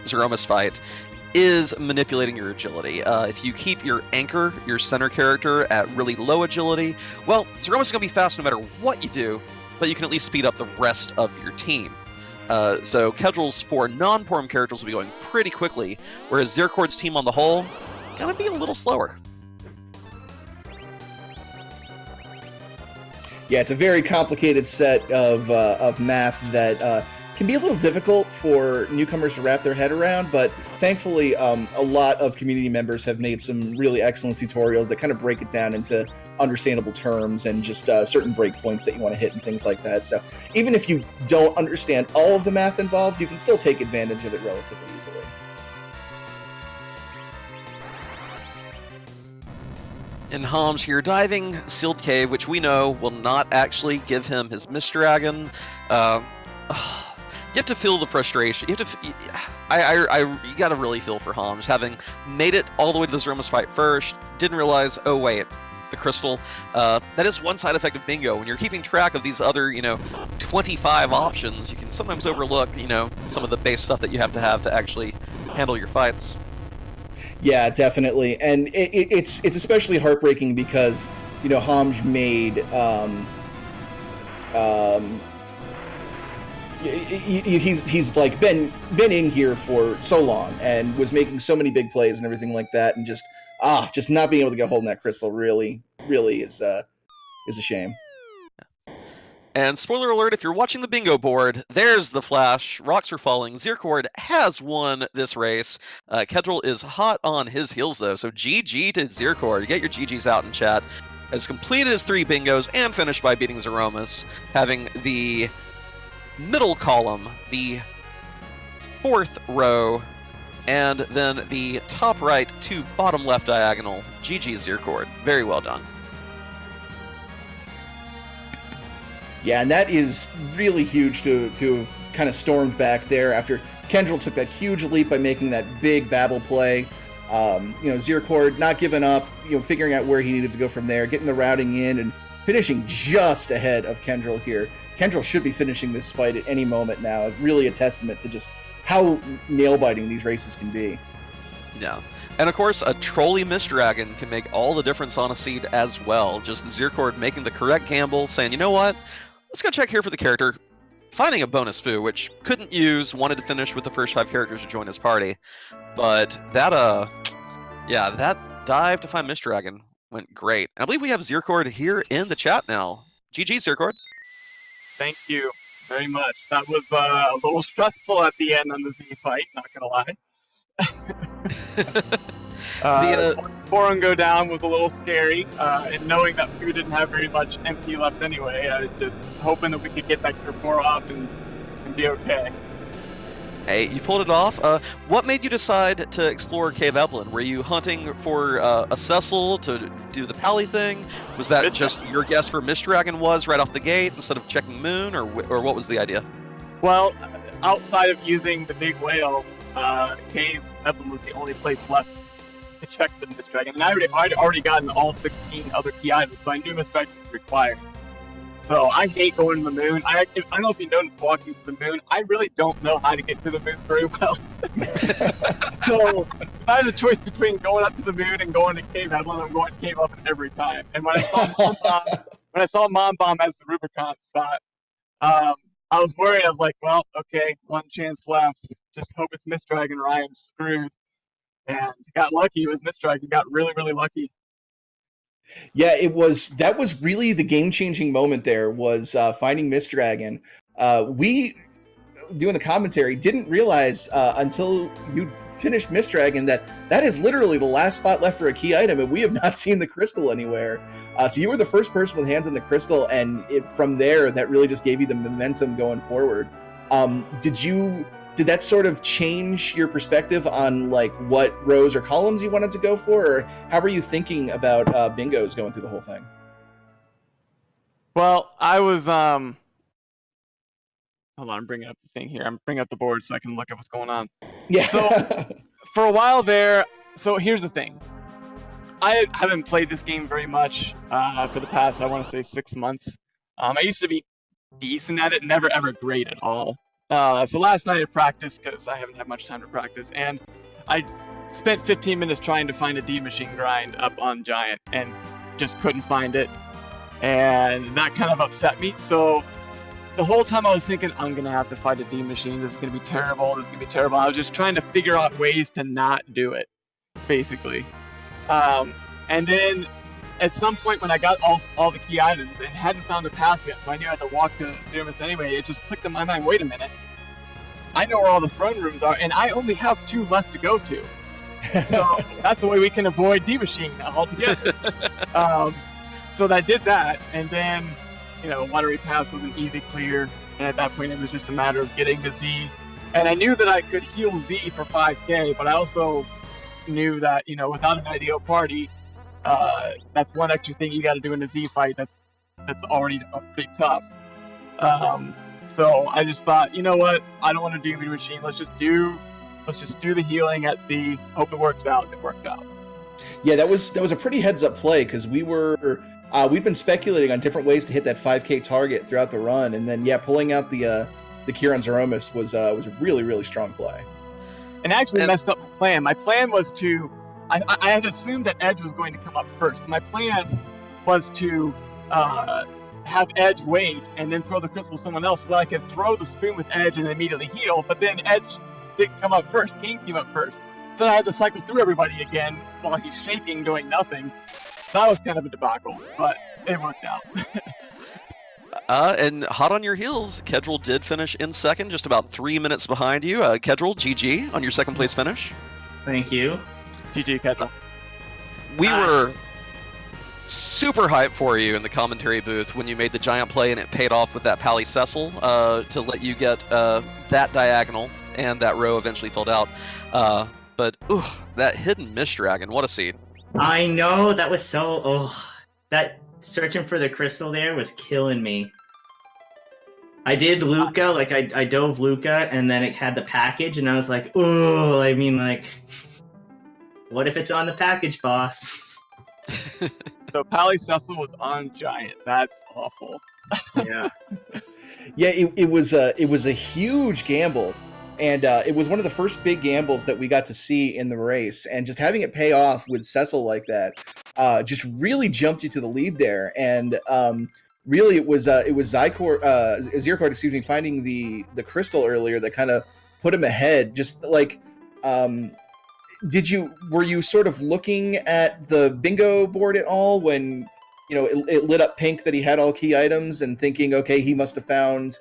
Zeromus fight, is manipulating your agility. If you keep your anchor, your center character, at really low agility, well, Zeromus is going to be fast no matter what you do, but you can at least speed up the rest of your team. So Kedril's 4 non-Porom characters will be going pretty quickly, whereas Zircord's team on the whole, going to be a little slower. Yeah, it's a very complicated set of math that can be a little difficult for newcomers to wrap their head around, but thankfully a lot of community members have made some really excellent tutorials that kind of break it down into understandable terms and just certain breakpoints that you want to hit and things like that. So even if you don't understand all of the math involved, you can still take advantage of it relatively easily. And Homge here, diving sealed cave, which we know will not actually give him his Mist Dragon. You have to feel the frustration. You have to. You gotta really feel for Homge, having made it all the way to the Zeromus fight first. Didn't realize, oh wait, the crystal. That is one side effect of bingo. When you're keeping track of these other, 25 options, you can sometimes overlook, some of the base stuff that you have to actually handle your fights. Yeah, definitely, and it's especially heartbreaking because Homge made he's like been in here for so long and was making so many big plays and everything like that, and just not being able to get a hold of that crystal really is a shame. And spoiler alert, if you're watching the bingo board, there's the flash. Rocks are falling. Zircord has won this race. Kedril is hot on his heels, though, so GG to Zircord. Get your GGs out in chat. Has completed his 3 bingos and finished by beating Zeromus, having the middle column, the 4th row, and then the top right to bottom left diagonal. GG Zircord. Very well done. Yeah, and that is really huge to have kind of stormed back there after Kendril took that huge leap by making that big Babel play. Zircord not giving up, figuring out where he needed to go from there, getting the routing in, and finishing just ahead of Kendril here. Kendril should be finishing this fight at any moment now. Really a testament to just how nail-biting these races can be. Yeah. And of course, a Trolley Mist Dragon can make all the difference on a seed as well. Just Zircord making the correct gamble, saying, you know what? Let's go check here for the character. Finding a bonus foo, which couldn't use, wanted to finish with the first 5 characters to join his party. But that dive to find Mist Dragon went great. I believe we have Zircord here in the chat now. GG, Zircord. Thank you very much. That was a little stressful at the end on the Z fight, not gonna lie. Forum go down was a little scary, and knowing that we didn't have very much MP left anyway, I was just hoping that we could get that Cure 4 off and be okay. Hey, you pulled it off. What made you decide to explore Cave Evelyn? Were you hunting for a Cecil to do the Pally thing? Was that just your guess for Mist Dragon was right off the gate instead of checking Moon, or what was the idea? Well, outside of using the big whale, Cave Evelyn was the only place left to check the Mist Dragon, and I'd already gotten all 16 other key items, so I knew Mist Dragon was required. So I hate going to the moon. I don't know if you noticed walking to the moon, I really don't know how to get to the moon very well. So if I had a choice between going up to the moon and going to Cave Evelyn, I'm going to Cave Evelyn every time. And when I saw Mom Bomb as the Rubicon spot, I was worried. I was like, well, okay, one chance left. Just hope it's Mist Dragon or I am screwed. And got lucky. It was Mist Dragon. Got really, really lucky. Yeah, that was really the game-changing moment there, was finding Mist Dragon. We, doing the commentary, didn't realize until you finished Mist Dragon that is literally the last spot left for a key item, and we have not seen the crystal anywhere. So you were the first person with hands on the crystal, and from there, that really just gave you the momentum going forward. Did that sort of change your perspective on like what rows or columns you wanted to go for, or how were you thinking about bingos going through the whole thing? Well, I was hold on, I'm bringing up the thing here. I'm bringing up the board so I can look at what's going on. Yeah. So for a while there, so here's the thing. I haven't played this game very much for the past, I want to say 6 months. I used to be decent at it, never ever great at all. So last night I practiced because I haven't had much time to practice, and I spent 15 minutes trying to find a D machine grind up on Giant and just couldn't find it, and that kind of upset me. So the whole time I was thinking, I'm gonna have to fight a D machine, this is gonna be terrible, this is gonna be terrible. I was just trying to figure out ways to not do it, basically. And then at some point when I got all the key items and hadn't found a pass yet, so I knew I had to walk to Zeromus anyway, it just clicked in my mind, wait a minute, I know where all the throne rooms are, and I only have 2 left to go to. So that's the way we can avoid D-Machine altogether. So I did that, and then, Watery Pass was an easy clear, and at that point it was just a matter of getting to Z. And I knew that I could heal Z for 5k, but I also knew that, without an ideal party, That's one extra thing you got to do in a Z fight. That's already pretty tough. So I just thought, you know what? I don't want to do Meter Machine. Let's just do the healing at Z. Hope it works out. It worked out. Yeah, that was a pretty heads-up play because we've been speculating on different ways to hit that 5K target throughout the run, and then pulling out the Kieran Zeromus was a really, really strong play. And actually messed up my plan. My plan was to I had assumed that Edge was going to come up first. My plan was to have Edge wait and then throw the crystal to someone else so that I could throw the spoon with Edge and immediately heal, but then Edge didn't come up first. King came up first. So I had to cycle through everybody again while he's shaking, doing nothing. That was kind of a debacle, but it worked out. And hot on your heels, Kedril did finish in second, just about 3 minutes behind you. Kedril, GG on your second place finish. Thank you. GG, Kedril. We were super hyped for you in the commentary booth when you made the giant play and it paid off with that Pally Cecil to let you get that diagonal, and that row eventually filled out. But that hidden Mist Dragon, what a scene. I know, that was so... that searching for the crystal there was killing me. I did Luca, like I dove Luca, and then it had the package, and I was like, what if it's on the package, boss? So Pally Cecil was on Giant. That's awful. Yeah. Yeah, it was a huge gamble, and it was one of the first big gambles that we got to see in the race, and just having it pay off with Cecil like that just really jumped you to the lead there. And really it was Zircord, finding the crystal earlier that kind of put him ahead. Just like were you sort of looking at the bingo board at all when it lit up pink that he had all key items, and thinking, okay, he must have found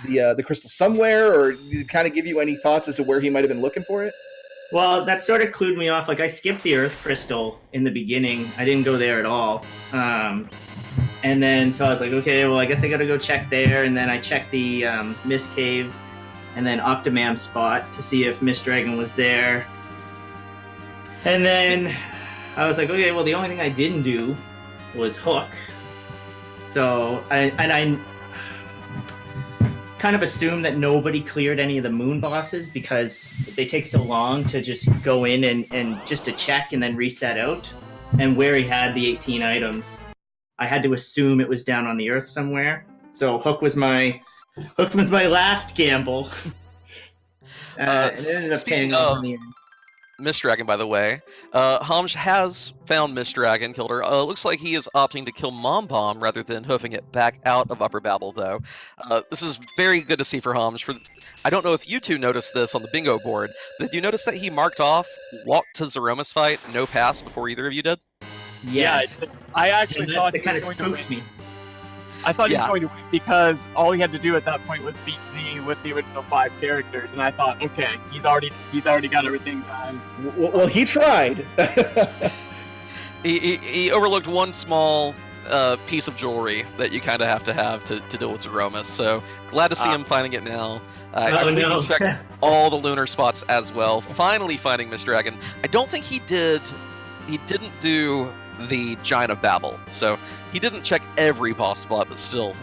the crystal somewhere, or did it kind of give you any thoughts as to where he might have been looking for it? Well, that sort of clued me off. Like, I skipped the Earth Crystal in the beginning. I didn't go there at all. And then, so I was like, okay, well, I guess I gotta go check there. And then I checked the Mist Cave and then Optimam spot to see if Mist Dragon was there. And then I was like, okay, well, the only thing I didn't do was Hook. So, I kind of assumed that nobody cleared any of the moon bosses because they take so long to just go in and just to check and then reset out. And where he had the 18 items, I had to assume it was down on the Earth somewhere. So Hook was my last gamble. And it ended up paying off in the end. Mist Dragon, by the way. Hamj has found Mist Dragon, killed her. Looks like he is opting to kill Mom Bomb rather than hoofing it back out of Upper Babel, though. This is very good to see for Hamj. I don't know if you two noticed this on the bingo board. Did you notice that he marked off walk to Zeromus fight, no pass, before either of you did? Yes. Yeah, I actually thought that kind of spooked me. I thought he was going to win because all he had to do at that point was beat Z with the original 5 characters, and I thought, okay, he's already got everything done. Well, he tried. he overlooked one small piece of jewelry that you kind of have to deal with Zeromus. So glad to see him finding it now. I believe he checked all the lunar spots as well. Finally finding Mist Dragon. I don't think he didn't do the Giant of Babel, so he didn't check every boss spot, but still,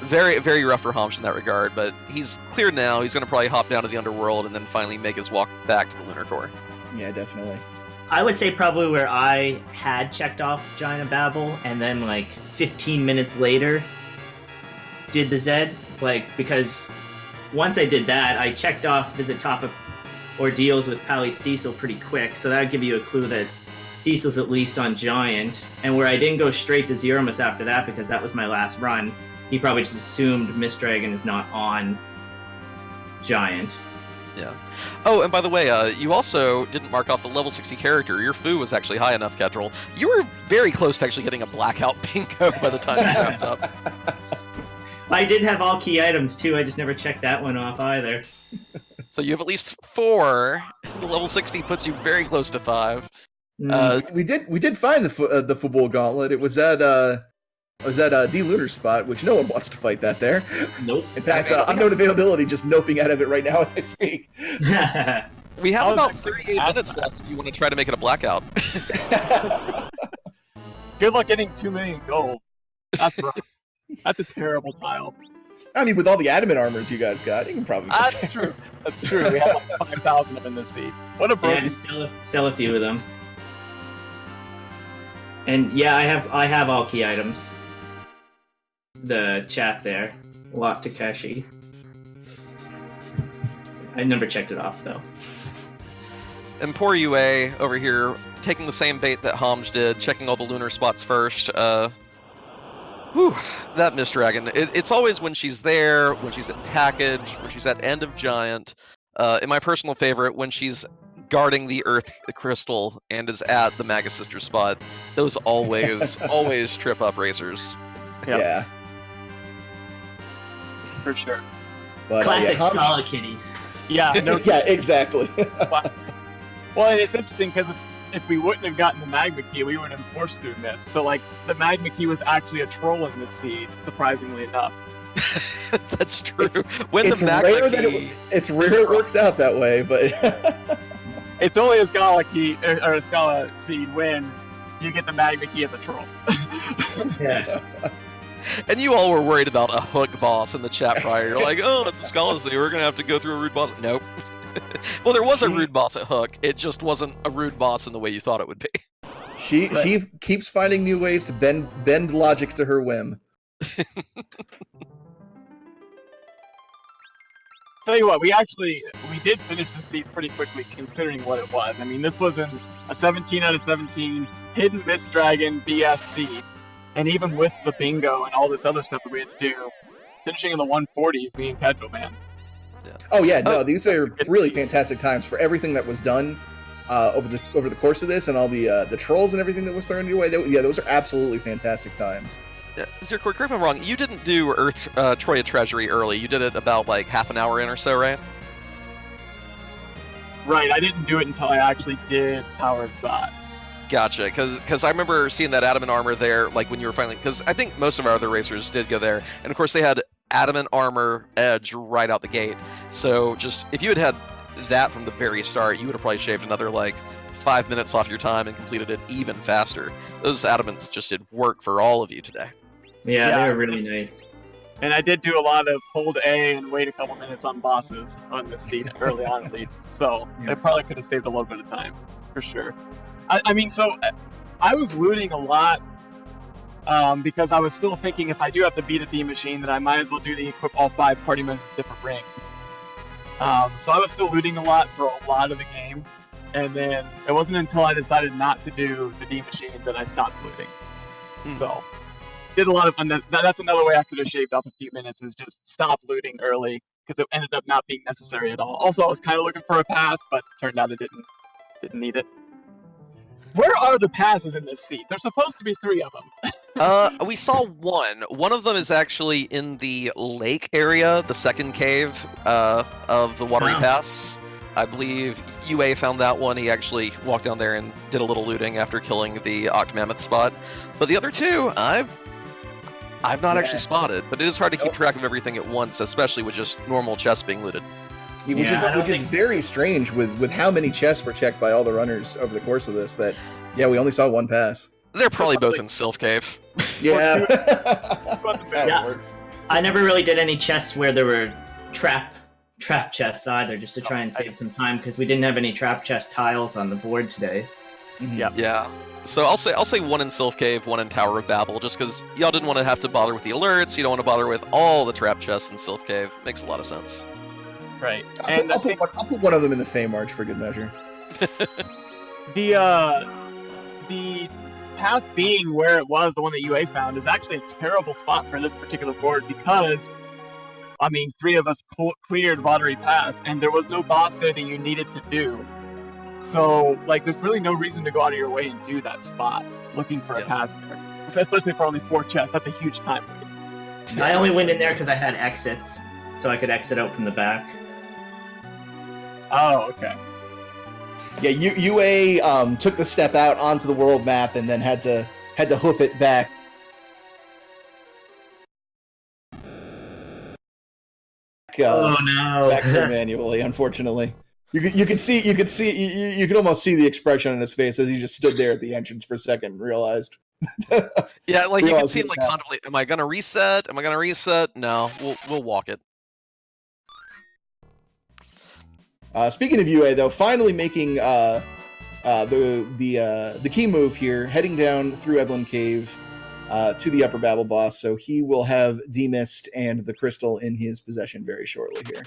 very, very rough for Hamj in that regard. But he's cleared now. He's going to probably hop down to the underworld and then finally make his walk back to the lunar core. Yeah, definitely. I would say probably where I had checked off Giant of Babel, and then like 15 minutes later did the Zed, because once I did that, I checked off Visit Topic Ordeals with Pally Cecil pretty quick, so that would give you a clue that Cecil's at least on Giant. And where I didn't go straight to Zeromus after that because that was my last run, he probably just assumed Mist Dragon is not on Giant. Yeah. Oh, and by the way, you also didn't mark off the level 60 character. Your foo was actually high enough, Kedril. You were very close to actually getting a blackout bingo by the time you wrapped up. I did have all key items too, I just never checked that one off either. So you have at least 4. The level 60 puts you very close to 5. We did find the football gauntlet. It was at D Lunar spot, which no one wants to fight that there. Nope. In fact, unknown availability, just noping out of it right now as I speak. We have about 38 minutes left if you want to try to make it a blackout. Good luck getting 2 million gold. That's rough. That's a terrible tile. I mean, with all the adamant armors you guys got, you can probably. That's true. That's true. We have like 5,000 of them in this seed. What a Yeah, broken. just sell a few of them. And yeah, I have all key items. The chat there, Lock Takeshi. I never checked it off though. And poor UA over here, taking the same bait that Homj did, checking all the lunar spots first. Whew, that Mist Dragon. It's always when she's there, when she's at Package, when she's at End of Giant. And my personal favorite, when she's guarding the Earth Crystal and is at the Magus Sister spot. Those always trip up racers. Yep. Yeah. For sure. But, Classic yeah, Scala Kitty. Yeah, no. yeah, exactly. Well, and it's interesting because if we wouldn't have gotten the Magma Key, we would have forced through Mist. So, like, the Magma Key was actually a troll in this seed, surprisingly enough. That's true. It's the Magma rare Key... it's rare it works out that way, but... It's only a Scala Key, or a Scala seed when you get the Magma Key as a troll. Yeah. And you all were worried about a hook boss in the chat prior. You're like, oh, it's a Scala seed. We're going to have to go through a rude boss. Nope. Well, there was a rude boss at Hook. It just wasn't a rude boss in the way you thought it would be. She keeps finding new ways to bend logic to her whim. Tell you what, we did finish the seed pretty quickly considering what it was. I mean, this was a 17 out of 17 hidden Mist Dragon BS seed. And even with the bingo and all this other stuff that we had to do, finishing in the 140s, me and Pedro, man. Yeah. Oh yeah, no, these are really fantastic times for everything that was done over the course of this, and all the trolls and everything that was thrown your way. Those are absolutely fantastic times. Yeah, Zirk, correct me if I'm wrong. You didn't do Earth Troya Treasury early. You did it about like half an hour in or so, right? Right, I didn't do it until I actually did Tower of Thought. Gotcha, because I remember seeing that adamant armor there, like when you were finally, because I think most of our other racers did go there, and of course they had adamant armor edge right out the gate. So just if you had that from the very start, you would have probably shaved another like 5 minutes off your time and completed it even faster. Those adamants just did work for all of you today. Yeah, they were really nice. And I did do a lot of hold A and wait a couple minutes on bosses on this seed early on at least. So I probably could have saved a little bit of time, for sure. I mean, so I was looting a lot because I was still thinking if I do have to beat a D machine, then I might as well do the equip all 5 party members with different rings. So I was still looting a lot for a lot of the game, and then it wasn't until I decided not to do the D machine that I stopped looting. So did a lot of that's another way I could have shaved off a few minutes, is just stop looting early because it ended up not being necessary at all. Also, I was kind of looking for a pass, but turned out it didn't need it. Where are the passes in this seat? There's supposed to be 3 of them. We saw one. One of them is actually in the lake area, the second cave of the Watery Pass. I believe UA found that one. He actually walked down there and did a little looting after killing the Octomammoth spot. But the other 2, I've not actually spotted. But it is hard to keep track of everything at once, especially with just normal chests being looted. Which is very strange with how many chests were checked by all the runners over the course of this. That we only saw 1 pass. They're probably both in Sylph Cave. Yeah, that's how it works. I never really did any chests where there were trap chests either, just to try and save some time because we didn't have any trap chest tiles on the board today. Yeah. So I'll say 1 in Sylph Cave, 1 in Tower of Babel, just because y'all didn't want to have to bother with the alerts. You don't want to bother with all the trap chests in Sylph Cave. Makes a lot of sense. Right. I'll put one of them in the Fey March for good measure. The pass being where it was, the one that UA found, is actually a terrible spot for this particular board because, I mean, 3 of us cleared Watery Pass, and there was no boss there that you needed to do. So, like, there's really no reason to go out of your way and do that spot, looking for a pass there. Especially for only 4 chests, that's a huge time waste. I only went in there because I had exits, so I could exit out from the back. Oh, okay. Yeah, UA took the step out onto the world map and then had to hoof it back. Oh no! Back there manually, unfortunately. You could almost see the expression on his face as he just stood there at the entrance for a second and realized, Yeah, like you Realize can see him it like now. contemplate. Am I gonna reset? Am I gonna reset? No, we'll walk it. Speaking of UA, though, finally making the key move here, heading down through Eblin Cave to the Upper Babel boss. So he will have Demist and the crystal in his possession very shortly here.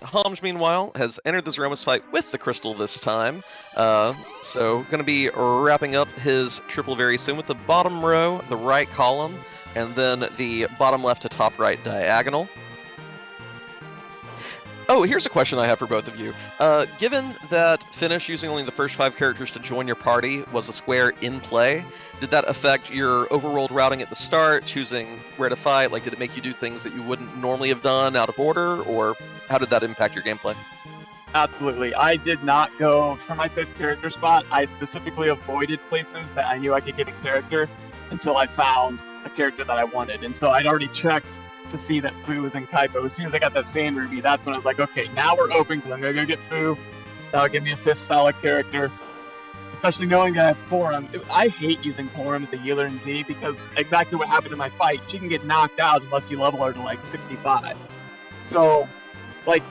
Homj, meanwhile, has entered this Romus fight with the crystal this time. So going to be wrapping up his triple very soon with the bottom row, the right column, and then the bottom left to top right diagonal. Oh, here's a question I have for both of you. Given that Finish using only the first 5 characters to join your party was a square in play, did that affect your overworld routing at the start, choosing where to fight? Like, did it make you do things that you wouldn't normally have done out of order, or how did that impact your gameplay? Absolutely. I did not go for my 5th character spot. I specifically avoided places that I knew I could get a character until I found a character that I wanted. And so I'd already checked to see that Fu was in Kaipo. As soon as I got that Sand Ruby, that's when I was like, okay, now we're open because I'm going to go get Fu. That'll give me a 5th solid character. Especially knowing that I have Porum. I hate using Porum as a healer in Z because exactly what happened in my fight, she can get knocked out unless you level her to like 65. So, like,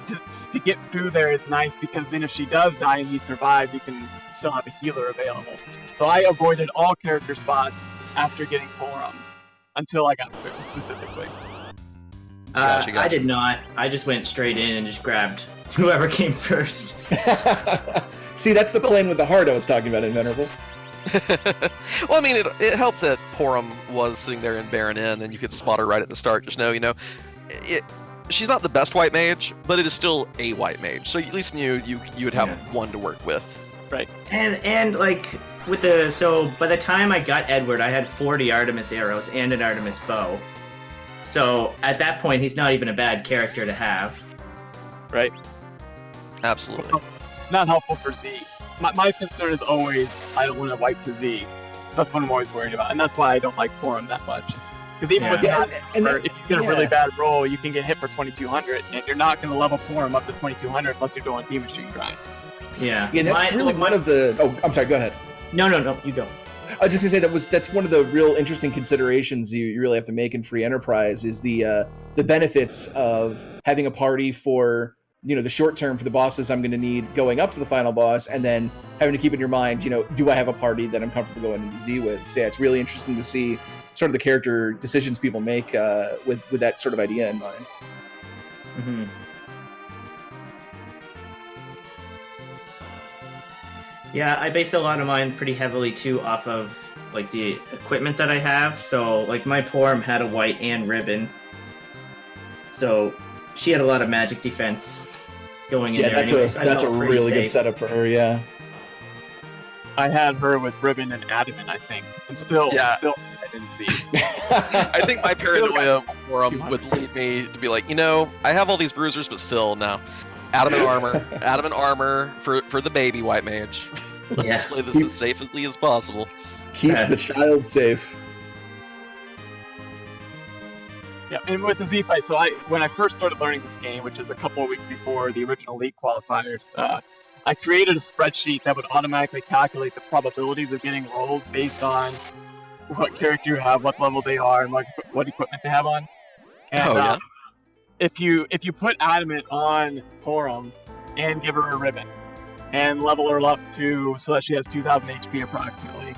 to get Fu there is nice because then if she does die and he survives, you can still have a healer available. So I avoided all character spots after getting Porum until I got Fu specifically. Gotcha. I did not. I just went straight in and just grabbed whoever came first. See, that's the playing with the heart I was talking about in Venerable. Well, I mean, it helped that Porum was sitting there in Baron Inn, and you could spot her right at the start. Just know, she's not the best white mage, but it is still a white mage. So you at least knew you would have one to work with. Right. And like by the time I got Edward, I had 40 Artemis arrows and an Artemis bow. So at that point, he's not even a bad character to have. Right. Absolutely. Not helpful for Z. My concern is always I don't want to wipe to Z. That's what I'm always worried about, and that's why I don't like Porum that much. Because even with that, if you get a really bad roll, you can get hit for 2200, and you're not going to level Porum up to 2200 unless you're doing Demon Stream grind. Yeah. Yeah, that's really one of the. Oh, I'm sorry. Go ahead. No, you go. I was just gonna say that's one of the real interesting considerations you really have to make in free enterprise is the benefits of having a party for the short term for the bosses I'm going to need going up to the final boss, and then having to keep in your mind do I have a party that I'm comfortable going into Z with? So yeah, it's really interesting to see sort of the character decisions people make with that sort of idea in mind. Mm-hmm. Yeah, I base a lot of mine pretty heavily too off of like the equipment that I have. So like my Porum had a white and ribbon, so she had a lot of magic defense going in there. Yeah, that's a really good setup for her. Yeah, I had her with ribbon and adamant, I think, and still I didn't see. I think my paranoia for him would lead me to be like, I have all these bruisers, but still, no. Adamant armor for the baby white mage. Let's play this as safely as possible. Keep the child safe. Yeah, and with the Z fight, so when I first started learning this game, which is a couple of weeks before the original league qualifiers, I created a spreadsheet that would automatically calculate the probabilities of getting rolls based on what character you have, what level they are, and what equipment they have on. And if you put adamant on Porum and give her a ribbon and level her up so that she has 2000 HP approximately,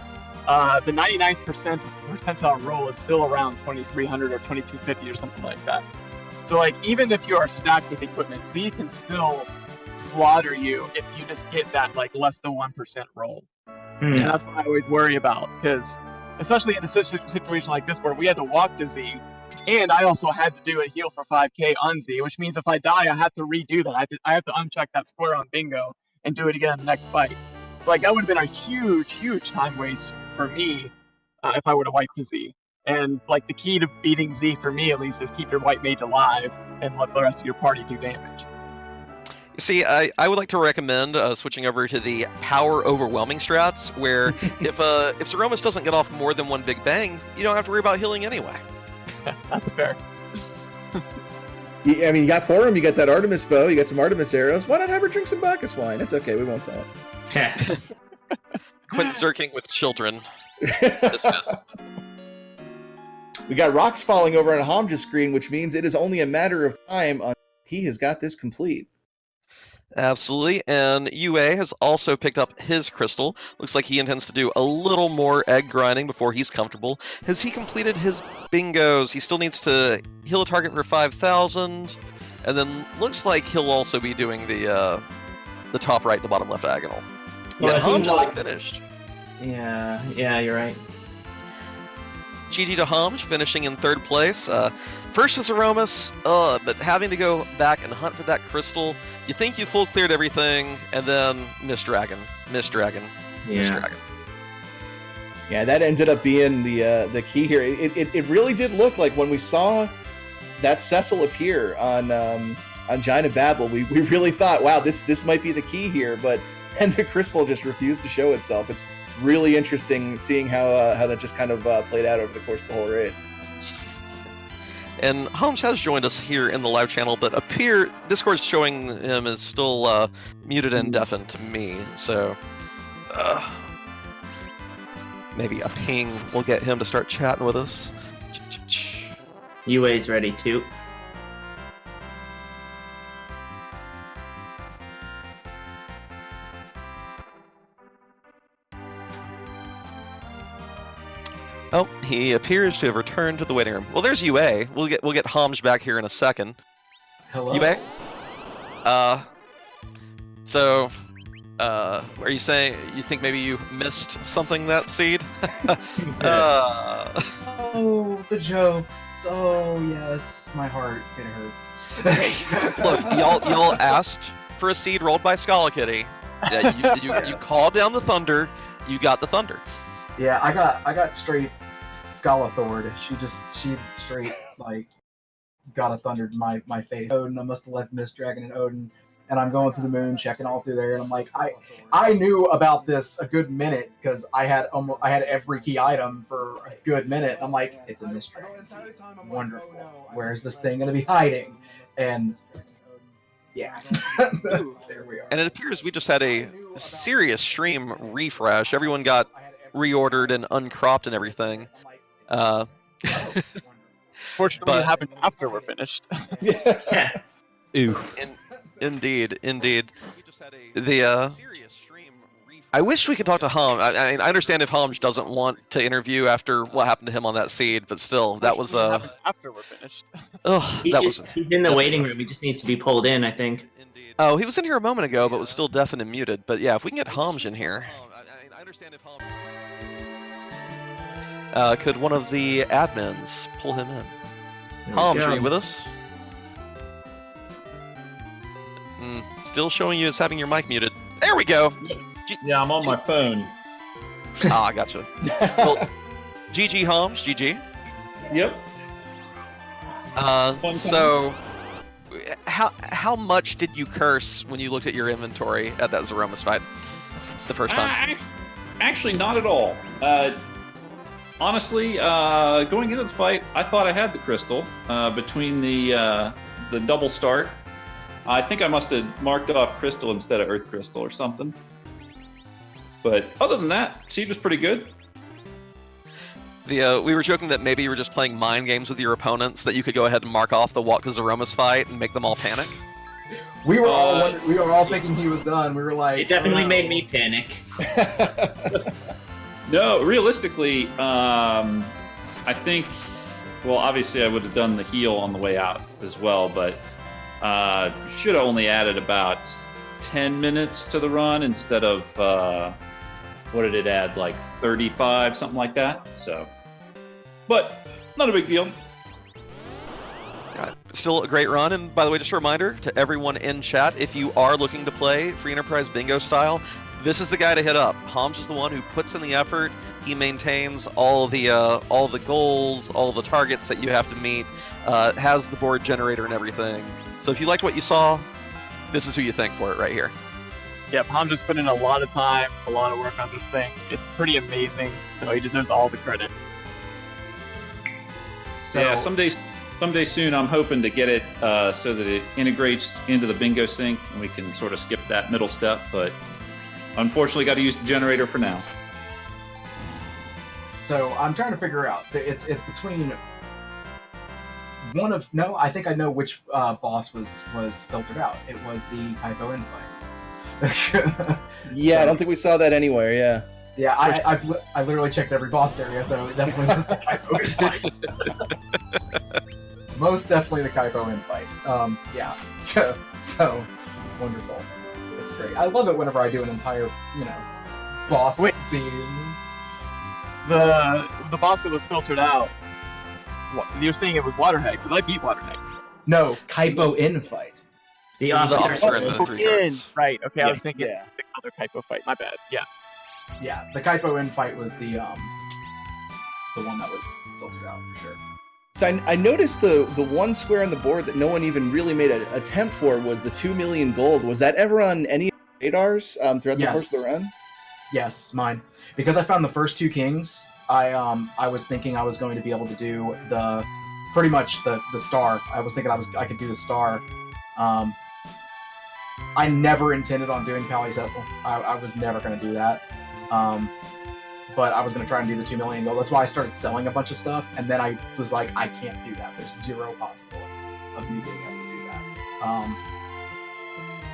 the 99th percentile roll is still around 2300 or 2250 or something like that. So like even if you are stacked with equipment, Z can still slaughter you if you just get that like less than 1% roll. And that's what I always worry about, because especially in a situation like this where we had to walk to Z, and I also had to do a heal for 5k on Z, which means if I die, I have to redo that. I have to uncheck that square on Bingo and do it again in the next fight. So like that would have been a huge time waste for me if I were to wipe to Z. And like the key to beating Z for me at least is keep your white mage alive and let the rest of your party do damage. See, I would like to recommend switching over to the power overwhelming strats, where if Zeromus doesn't get off more than one big bang, you don't have to worry about healing anyway. That's fair. I mean, you got Porum, you got that Artemis bow, you got some Artemis arrows. Why not have her drink some Bacchus wine? It's okay, we won't tell her. Quentin Zerking with children. Dismissed. We got rocks falling over on Hamja's screen, which means it is only a matter of time until he has got this complete. Absolutely, and UA has also picked up his crystal. Looks like he intends to do a little more egg grinding before he's comfortable. Has he completed his bingos? He still needs to heal a target for 5,000, and then looks like he'll also be doing the top right and the bottom left diagonal. Well, Yeah, it seems Hamja's like- finished. Yeah, you're right. GG to Hamj, finishing in third place. First is Aromas, but having to go back and hunt for that crystal. You think you full cleared everything, and then Miss Dragon. Yeah. Yeah, that ended up being the key here. It really did look like when we saw that Cecil appear on Giant of Babel, we really thought, wow, this might be the key here, but and the crystal just refused to show itself. It's really interesting seeing how that just kind of played out over the course of the whole race. And Holmes has joined us here in the live channel, but Discord's showing him as still muted and deafened to me, so maybe a ping will get him to start chatting with us. UA's ready too. Oh, he appears to have returned to the waiting room. Well, there's UA. We'll get Hamj back here in a second. Hello. UA? So, are you saying you think maybe you missed something that seed? Oh, the jokes. Oh, yes. My heart, it hurts. Look, y'all asked for a seed rolled by Skullakitty. Yeah, you Yes. called down the thunder. You got the thunder. Yeah, I got straight Scalathord. She straight like got a thundered my face. Odin, I must have left Miss Dragon and Odin, and I'm going through the moon, checking all through there, and I'm like, I knew about this a good minute because I had every key item for a good minute. I'm like, it's a Miss Dragon seed. Wonderful. Where is this thing gonna be hiding? And yeah, there we are. And it appears we just had a serious stream refresh. Everyone got reordered and uncropped and everything. Fortunately, But- it happened after we're finished. Yeah. Oof. Indeed. The I wish we could talk to Ham. I mean, I understand if Hamj doesn't want to interview after what happened to him on that seed, but still, that was Fortunately, it happened after we're finished. He's in the waiting room. He just needs to be pulled in, I think. Oh, he was in here a moment ago, but was still deafened and muted. But yeah, if we can get Hamj in here. I understand if could one of the admins pull him in? There we Hamj, go. are you with us? Still showing you as having your mic muted. There we go. Yeah, I'm on my phone. Ah, gotcha. Well, GG Hamj, GG. Yep. So, how much did you curse when you looked at your inventory at that Zeromus fight the first time? Actually, not at all. Honestly, going into the fight, I thought I had the crystal between the double start. I think I must have marked off crystal instead of earth crystal or something. But other than that, seed was pretty good. We were joking that maybe you were just playing mind games with your opponents, that you could go ahead and mark off the Walk to Zeromus fight and make them all panic. We were all thinking he was done. We were like, It definitely made me panic. No, realistically, I think, well, obviously I would have done the heal on the way out as well, but should have only added about 10 minutes to the run instead of, what did it add, like 35, something like that? So, but not a big deal. Still a great run, and by the way, just a reminder to everyone in chat, if you are looking to play Free Enterprise Bingo style, this is the guy to hit up. Hamj is the one who puts in the effort. He maintains all the goals, all the targets that you have to meet, has the board generator and everything. So if you liked what you saw, this is who you thank for it right here. Yep, Ham just put in a lot of time, a lot of work on this thing. It's pretty amazing, so he deserves all the credit. So, Yeah, someday soon I'm hoping to get it so that it integrates into the bingo sync and we can sort of skip that middle step, but unfortunately got to use the generator for now. So I'm trying to figure out. It's between I think I know which boss was filtered out. It was the Kaipo infight. Yeah, So- I don't think we saw that anywhere. Yeah. Yeah, I literally checked every boss area, so it definitely was the Kaipo infight. Most definitely the Kaipo infight. Yeah. So wonderful. It's great. I love it whenever I do an entire, boss scene. The boss that was filtered out. You're saying it was Waterhead because I beat Waterhead. No, Kaipo infight. The The officer. officer in the 3 guards. Right. Okay, I was thinking Yeah. the other Kaipo fight. My bad. Yeah. Yeah, the Kaipo infight was the one that was filtered out for sure. So I noticed the one square on the board that no one even really made an attempt for was the 2 million gold. Was that ever on any radars throughout the course of the run? Yes, mine. Because I found the first 2 kings, I was thinking I was going to be able to do pretty much the star. I was thinking I could do the star. I never intended on doing Pally Cecil. I was never going to do that. But I was going to try and do the 2 million gold. That's why I started selling a bunch of stuff, and then I was like, I can't do that. There's zero possibility of me being able to do that.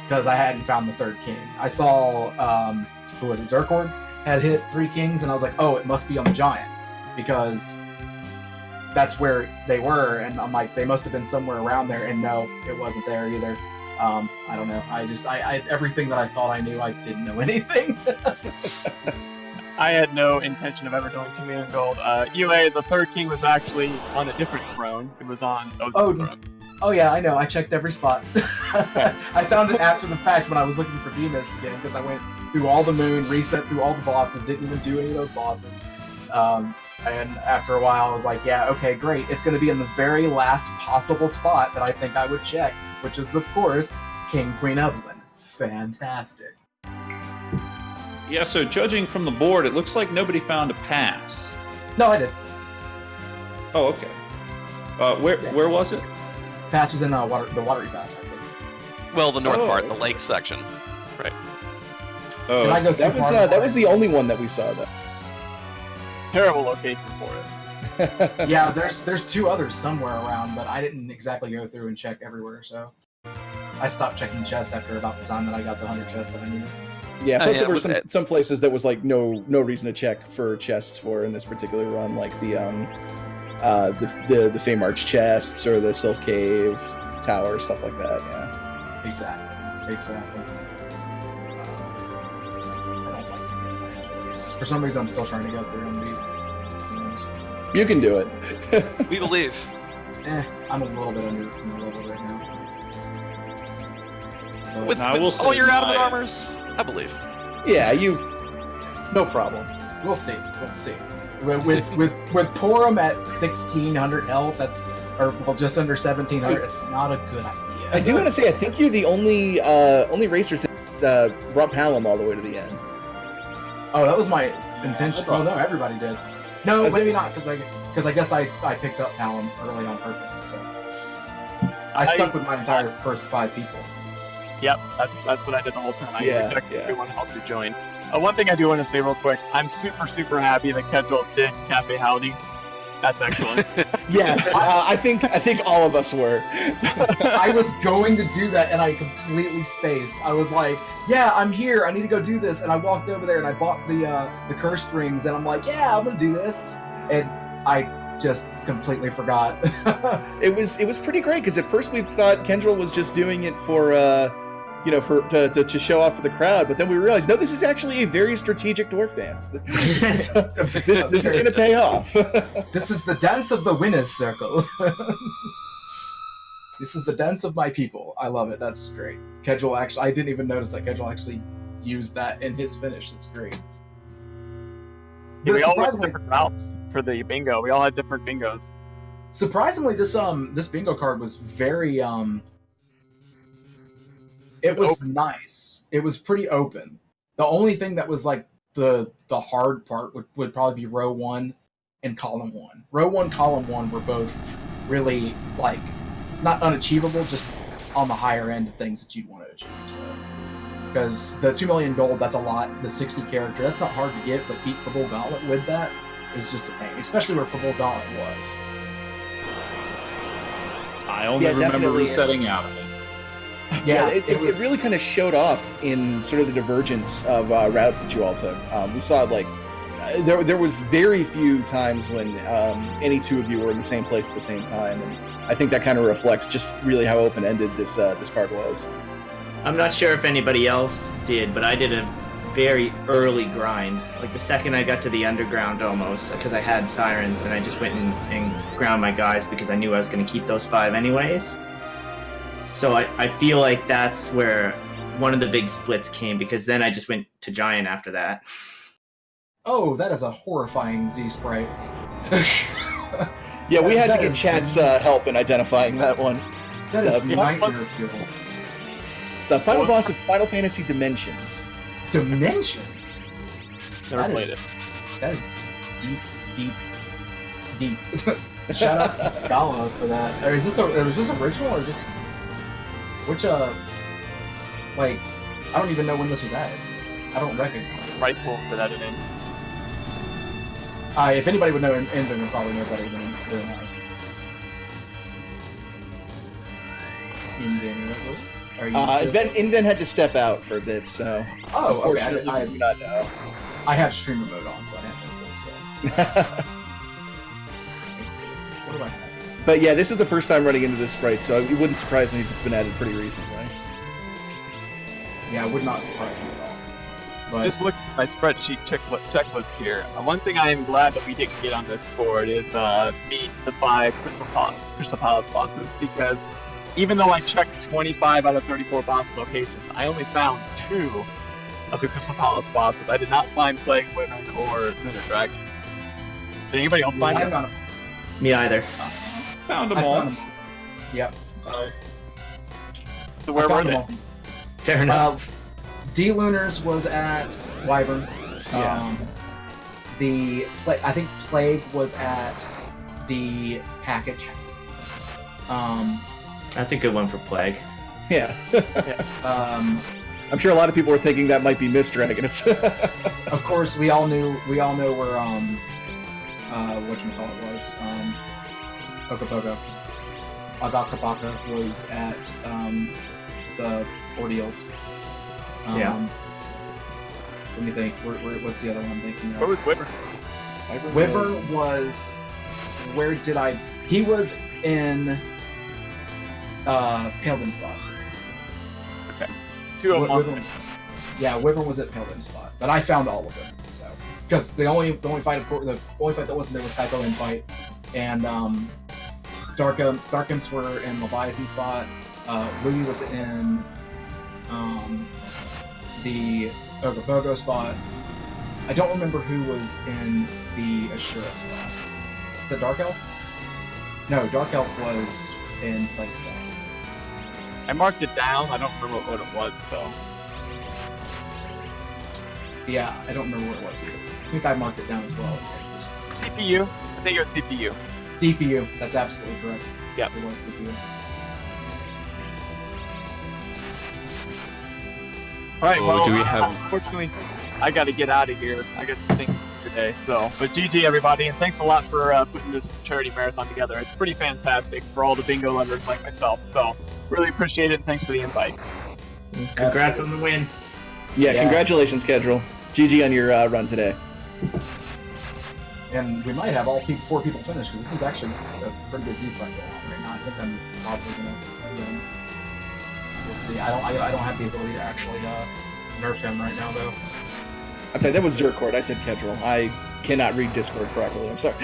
Because I hadn't found the 3rd king. I saw, who was it, Zircord had hit 3 kings, and I was like, oh, it must be on the giant. Because that's where they were, and I'm like, they must have been somewhere around there, and no, it wasn't there either. I don't know. I everything that I thought I knew, I didn't know anything. I had no intention of ever doing 2 million gold. UA, the 3rd king was actually on a different throne. It was on Odin's throne. Oh yeah, I know. I checked every spot. I found it after the fact when I was looking for D-Mist again, because I went through all the moon, reset through all the bosses, didn't even do any of those bosses. And after a while, I was like, yeah, okay, great. It's going to be in the very last possible spot that I think I would check, which is, of course, King Queen Evelyn. Fantastic. Yeah, so judging from the board, it looks like nobody found a pass. No, I did. Oh, okay. Where was it? Pass was in the watery pass, I think. Well, the north Oh, part, the okay. lake section. Right. Oh, Did I go too That was far? that was the only one that we saw though. Terrible location for it. Yeah, there's 2 others somewhere around, but I didn't exactly go through and check everywhere, so I stopped checking chests after about the time that I got the 100 chests that I needed. Yeah, plus yeah, there were was it- some places that was like no reason to check for chests for in this particular run, like the Fey March chests or the Sylph Cave Tower, stuff like that. Yeah. Exactly. I don't like those. For some reason, I'm still trying to go through and beat. You can do it. We believe. I'm a little bit under level right now. But With, I will with say all your adamant my- armors, I believe. Yeah, no problem. we'll see. With Porum at 1600 health, just under 1700. It's not a good idea. I do want to say I think you're the only racer to brought Palom all the way to the end. Oh, that was my intention. Oh no, everybody did. No, That's- maybe not, because I guess I picked up Palom early on purpose. So I stuck with my entire first 5 people. Yep, that's what I did the whole time. I Yeah, rejected yeah. everyone else who joined. One thing I do want to say real quick, I'm super happy that Kedril did Cafe Howdy. That's excellent. Yes, I think all of us were. I was going to do that and I completely spaced. I was like, yeah, I'm here. I need to go do this. And I walked over there and I bought the cursed rings and I'm like, yeah, I'm gonna do this. And I just completely forgot. It was pretty great because at first we thought Kendril was just doing it for to show off for the crowd, but then we realized no, this is actually a very strategic dwarf dance. This is going to pay off. This is the dance of the winners circle. This is the dance of my people. I love it. That's great. Kedril actually, I didn't even notice that Kedril actually used that in his finish. That's great. Yeah, we all went Surprisingly- different routes for the bingo. We all had different bingos. Surprisingly, this bingo card was very it was nice. It was pretty open. The only thing that was like the hard part would probably be row 1 and column 1. Row 1, column 1 were both really like not unachievable, just on the higher end of things that you'd want to achieve. So because the 2 million gold, that's a lot. The 60 character, that's not hard to get, but beat the whole gauntlet with that is just a pain, especially where Full Dawn was. I only Yeah, remember definitely. resetting out of it. Yeah, it really kind of showed off in sort of the divergence of routes that you all took. We saw like there was very few times when any two of you were in the same place at the same time, and I think that kind of reflects just really how open-ended this card was. I'm not sure if anybody else did, but I did a very early grind. Like the second I got to the underground almost, because I had sirens, and I just went and ground my guys because I knew I was going to keep those 5 anyways. So I feel like that's where one of the big splits came, because then I just went to Giant after that. Oh, that is a horrifying Z sprite. Yeah, we had to That get is- chat's help in identifying that one. That It's, is nightmare fuel. The final boss of Final Fantasy Dimensions. Dimensions. Never That played is- it. That is deep. Shout out to Scala for that. Or is this original or is this which like I don't even know when this was added. I don't recognize it. Rightful for that in. If anybody would know, Inven would probably know better than us. Inven, are you still- Inven had to step out for a bit, so Oh, okay. unfortunately, I we do not know. I have streamer mode on, so I have no clue. So let's see. What do I have? But yeah, this is the first time running into this sprite, so it wouldn't surprise me if it's been added pretty recently. Yeah, it would not surprise me at all. But Just look at my spreadsheet checklist here. One thing I am glad that we didn't get on this board is meet the 5 Crystal Palace bosses, because even though I checked 25 out of 34 boss locations, I only found 2 of the Crystal Palace bosses. I did not find Plague Women or Lunar Dragon. Did anybody else find I them? found Me either. Found them I all. found them. Yep. So where I were found they? them all. Fair enough. D-Lunars was at Wyvern. Yeah. I think Plague was at the package. That's a good one for Plague. Yeah. Um, I'm sure a lot of people were thinking that might be Miss Dragon. It's of course, we all know where whatchamacallit was. Ogopogo. Agakabaka was at the Ordeals. Yeah. Let me think. What's the other one I'm thinking Where of? was Wyvern? Wyvern was. Where did I? He was in. Paladin spot. Okay. 2 of them. Wyvern, yeah, Wyvern was at Paladin spot, but I found all of them. So because the only fight that wasn't there was Typo in fight, and Darkimps were in Leviathan spot. Louis was in the Ogopogo spot. I don't remember who was in the Ashura spot. Is that Dark Elf? No, Dark Elf was in Plague spot. I marked it down. I don't remember what it was, so. Yeah, I don't remember what it was either. I think I marked it down as well. CPU. I think it was CPU. CPU. That's absolutely correct. Yep. It was CPU. Alright, Oh, well, do we have- unfortunately, I gotta get out of here. I got some things to do today, so. But GG, everybody, and thanks a lot for putting this charity marathon together. It's pretty fantastic for all the bingo lovers like myself, so really appreciate it, and thanks for the invite. Congrats on the win. yeah, Yeah. congratulations, Kedril. GG on your run today. And we might have 4 people finish, because this is actually a pretty good Z fight going on right now. I think I'm probably gonna. We'll see. I don't have the ability to actually nerf him right now, though. I'm sorry, that was Zercord. I said Kedril. I cannot read Discord properly. I'm sorry.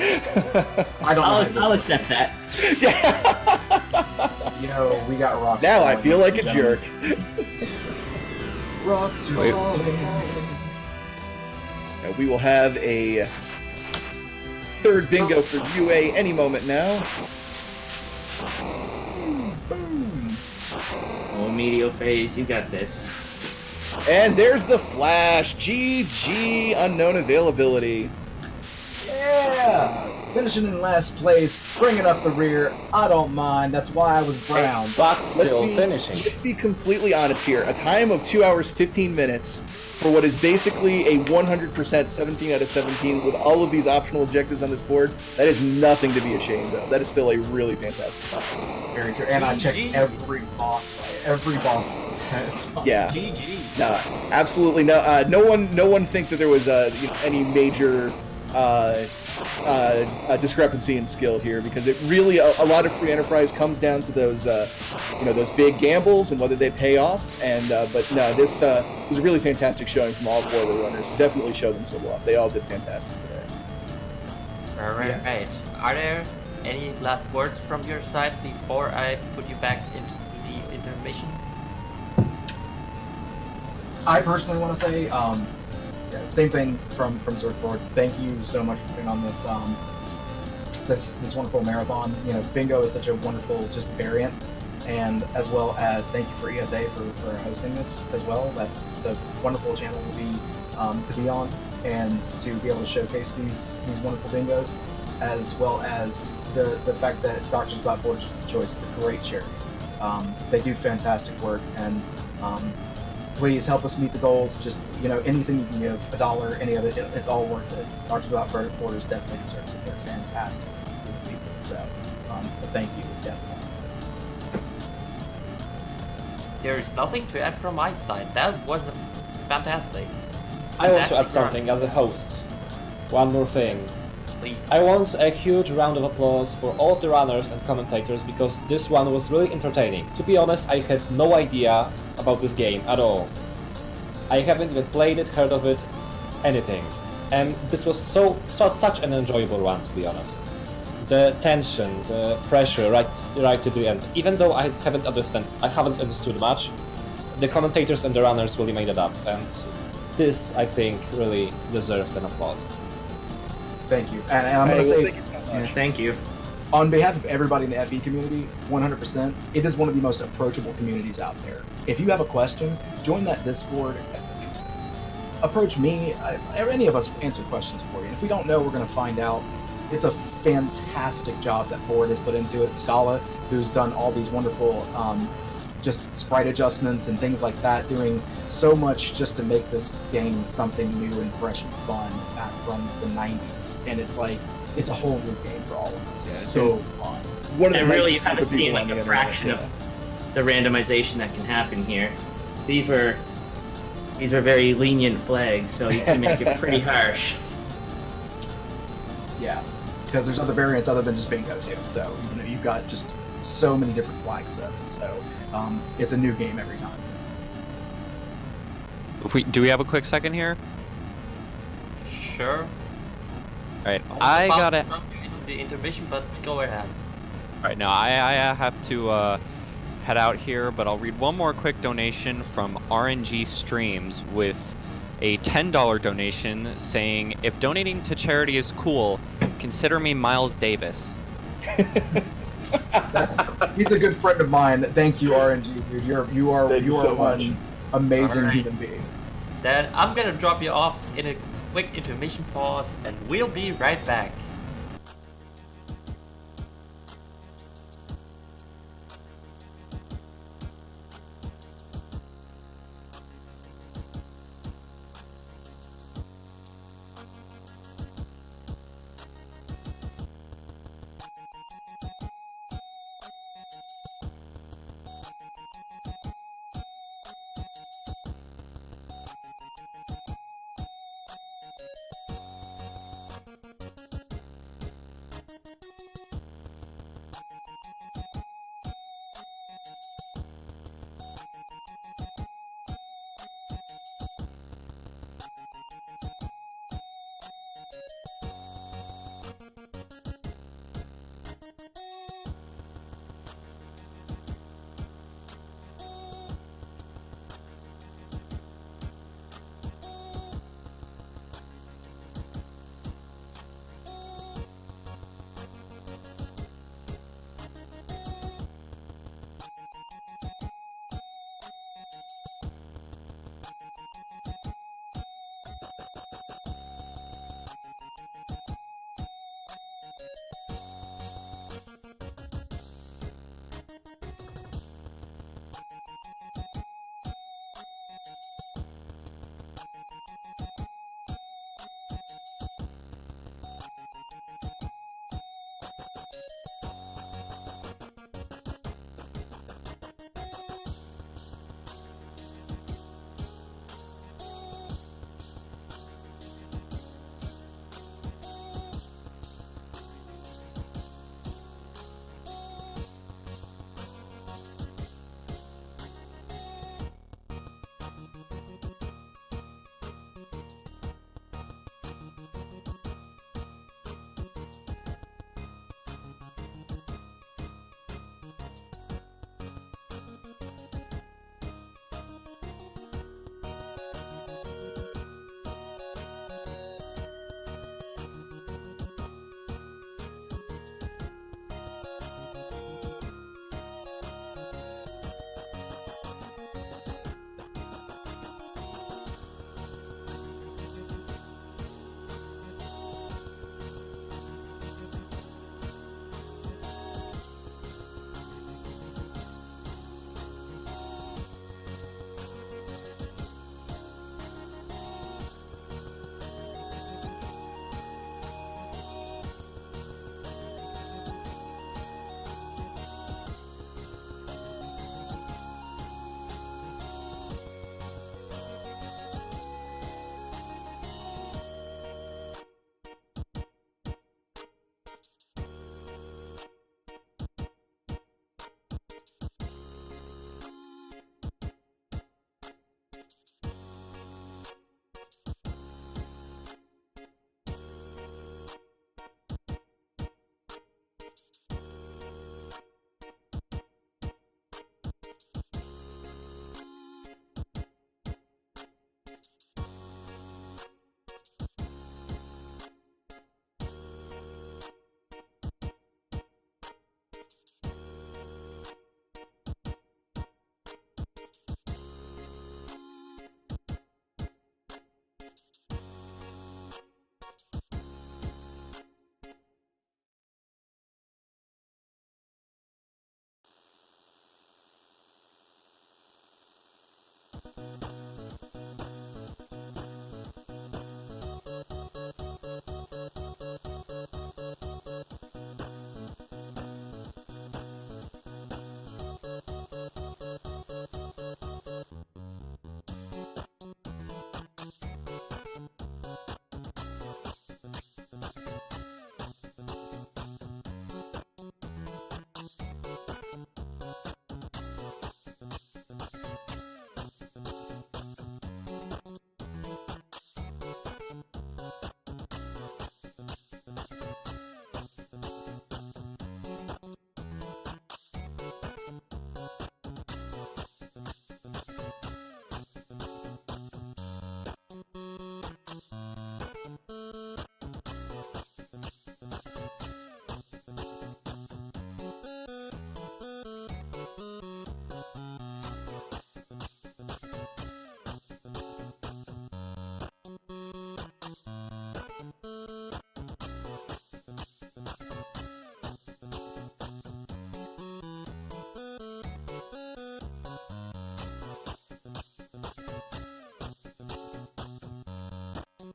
I don't know. I'll accept that. You know, we got rocks. Now I falling, feel like a ladies and jerk. gentlemen. Rocks are Wait. falling. We will have a third bingo for UA any moment now. Oh, Medio Phase, you got this. And there's the flash. GG, unknown availability. Yeah. finishing in last place, bringing up the rear. I don't mind. That's why I was brown. But still finishing. Let's be completely honest here. A time of 2 hours 15 minutes for what is basically a 100% 17 out of 17 with all of these optional objectives on this board, that is nothing to be ashamed of. That is still a really fantastic time. Very true. And I checked every boss fight. Every boss says. Yeah. GG. No, absolutely no. No one think that there was any major discrepancy in skill here, because it really a lot of free enterprise comes down to those those big gambles and whether they pay off. And but no, this was a really fantastic showing from all 4 of the runners. Definitely showed themselves off. They all did fantastic today. All right. Yes. Right. Are there any last words from your side before I put you back into the intermission? I personally want to say, same thing from Zerthboard. Thank you so much for putting on this this wonderful marathon. Bingo is such a wonderful just variant, and as well as thank you for ESA for hosting this as well. It's a wonderful channel to be on and to be able to showcase these wonderful bingos, as well as the fact that Doctors Without Borders is the choice. It's a great charity. They do fantastic work, and please help us meet the goals. Just anything you can give, $1, any of it, it's all worth it. Doctors Without Borders definitely deserves it. They're fantastic people. So, but thank you, definitely. There is nothing to add from my side. That was fantastic. I want to add Fantastic something run. as a host. One more thing. Please. I want a huge round of applause for all of the runners and commentators, because this one was really entertaining. To be honest, I had no idea about this game at all. I haven't even played it, heard of it, anything. And this was such an enjoyable run, to be honest. The tension, the pressure right to the end. Even though I haven't understood much, the commentators and the runners really made it up, and this, I think, really deserves an applause. Thank you. And I'm going to say, Thank you so much. Thank you. on behalf of everybody in the FE community, 100%, it is one of the most approachable communities out there. If you have a question, join that Discord. Approach me. Any of us will answer questions for you. And if we don't know, we're going to find out. It's a fantastic job that Board has put into it. Scala, who's done all these wonderful just sprite adjustments and things like that, doing so much just to make this game something new and fresh and fun back from the 90s. And it's like, it's a whole new game for all of us. It's so fun. One of the And really, you nicest group haven't of people seen on like the a internet, fraction yeah. of the randomization that can happen here. These were very lenient flags, so you can make it pretty harsh. Yeah, because there's other variants other than just bingo too. So you've got just so many different flag sets. So it's a new game every time. Do we have a quick second here? Sure. Alright, I I was gotta. about to into the intermission, but go ahead. Alright, now I have to head out here, but I'll read one more quick donation from RNG Streams with a $10 donation saying, "If donating to charity is cool, consider me Miles Davis." He's a good friend of mine. Thank you, RNG, dude. You are Thank you so one much. amazing Alright. human being. Then I'm gonna drop you off in a quick intermission pause, and we'll be right back.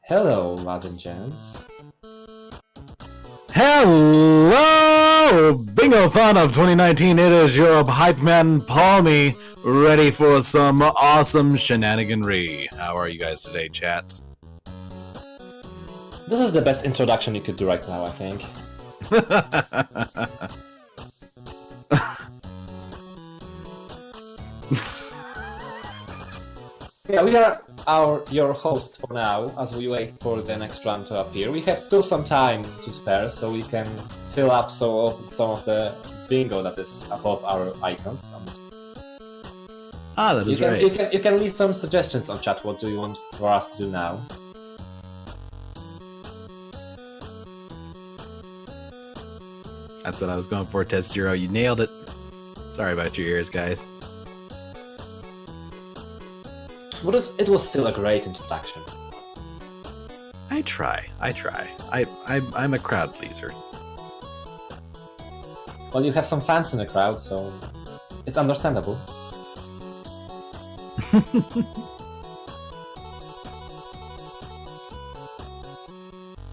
Hello, lads and gents. Hello, Bingothon of 2019. It is your hype man, Palmy, ready for some awesome shenaniganry. How are you guys today, chat? This is the best introduction you could do right now, I think. Yeah, we are your host for now, as we wait for the next round to appear. We have still some time to spare, so we can fill up some of the bingo that is above our icons. That is right. You can leave some suggestions on chat. What do you want for us to do now? That's what I was going for, Test Zero. You nailed it. Sorry about your ears, guys. It was still a great introduction. I try. I'm a crowd pleaser. Well, you have some fans in the crowd, so it's understandable.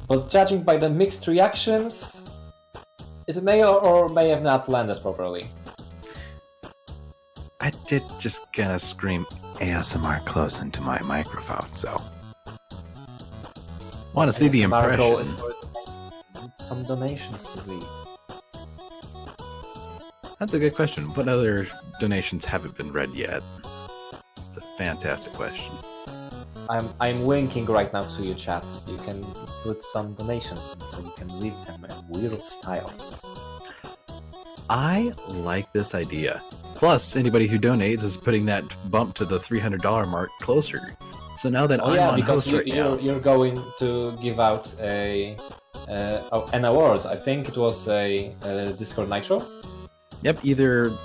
But judging by the mixed reactions, it may or may have not landed properly. I did just gonna scream ASMR close into my microphone, so want to see the Our goal impression. is for some donations to read. That's a good question. What other donations haven't been read yet? It's a fantastic question. I'm winking right now to you, chat. You can put some donations in so you can read them in weird styles. I like this idea. Plus, anybody who donates is putting that bump to the $300 mark closer. So now that I'm on because host right now, you're going to give out an award. I think it was a Discord Nitro. yep,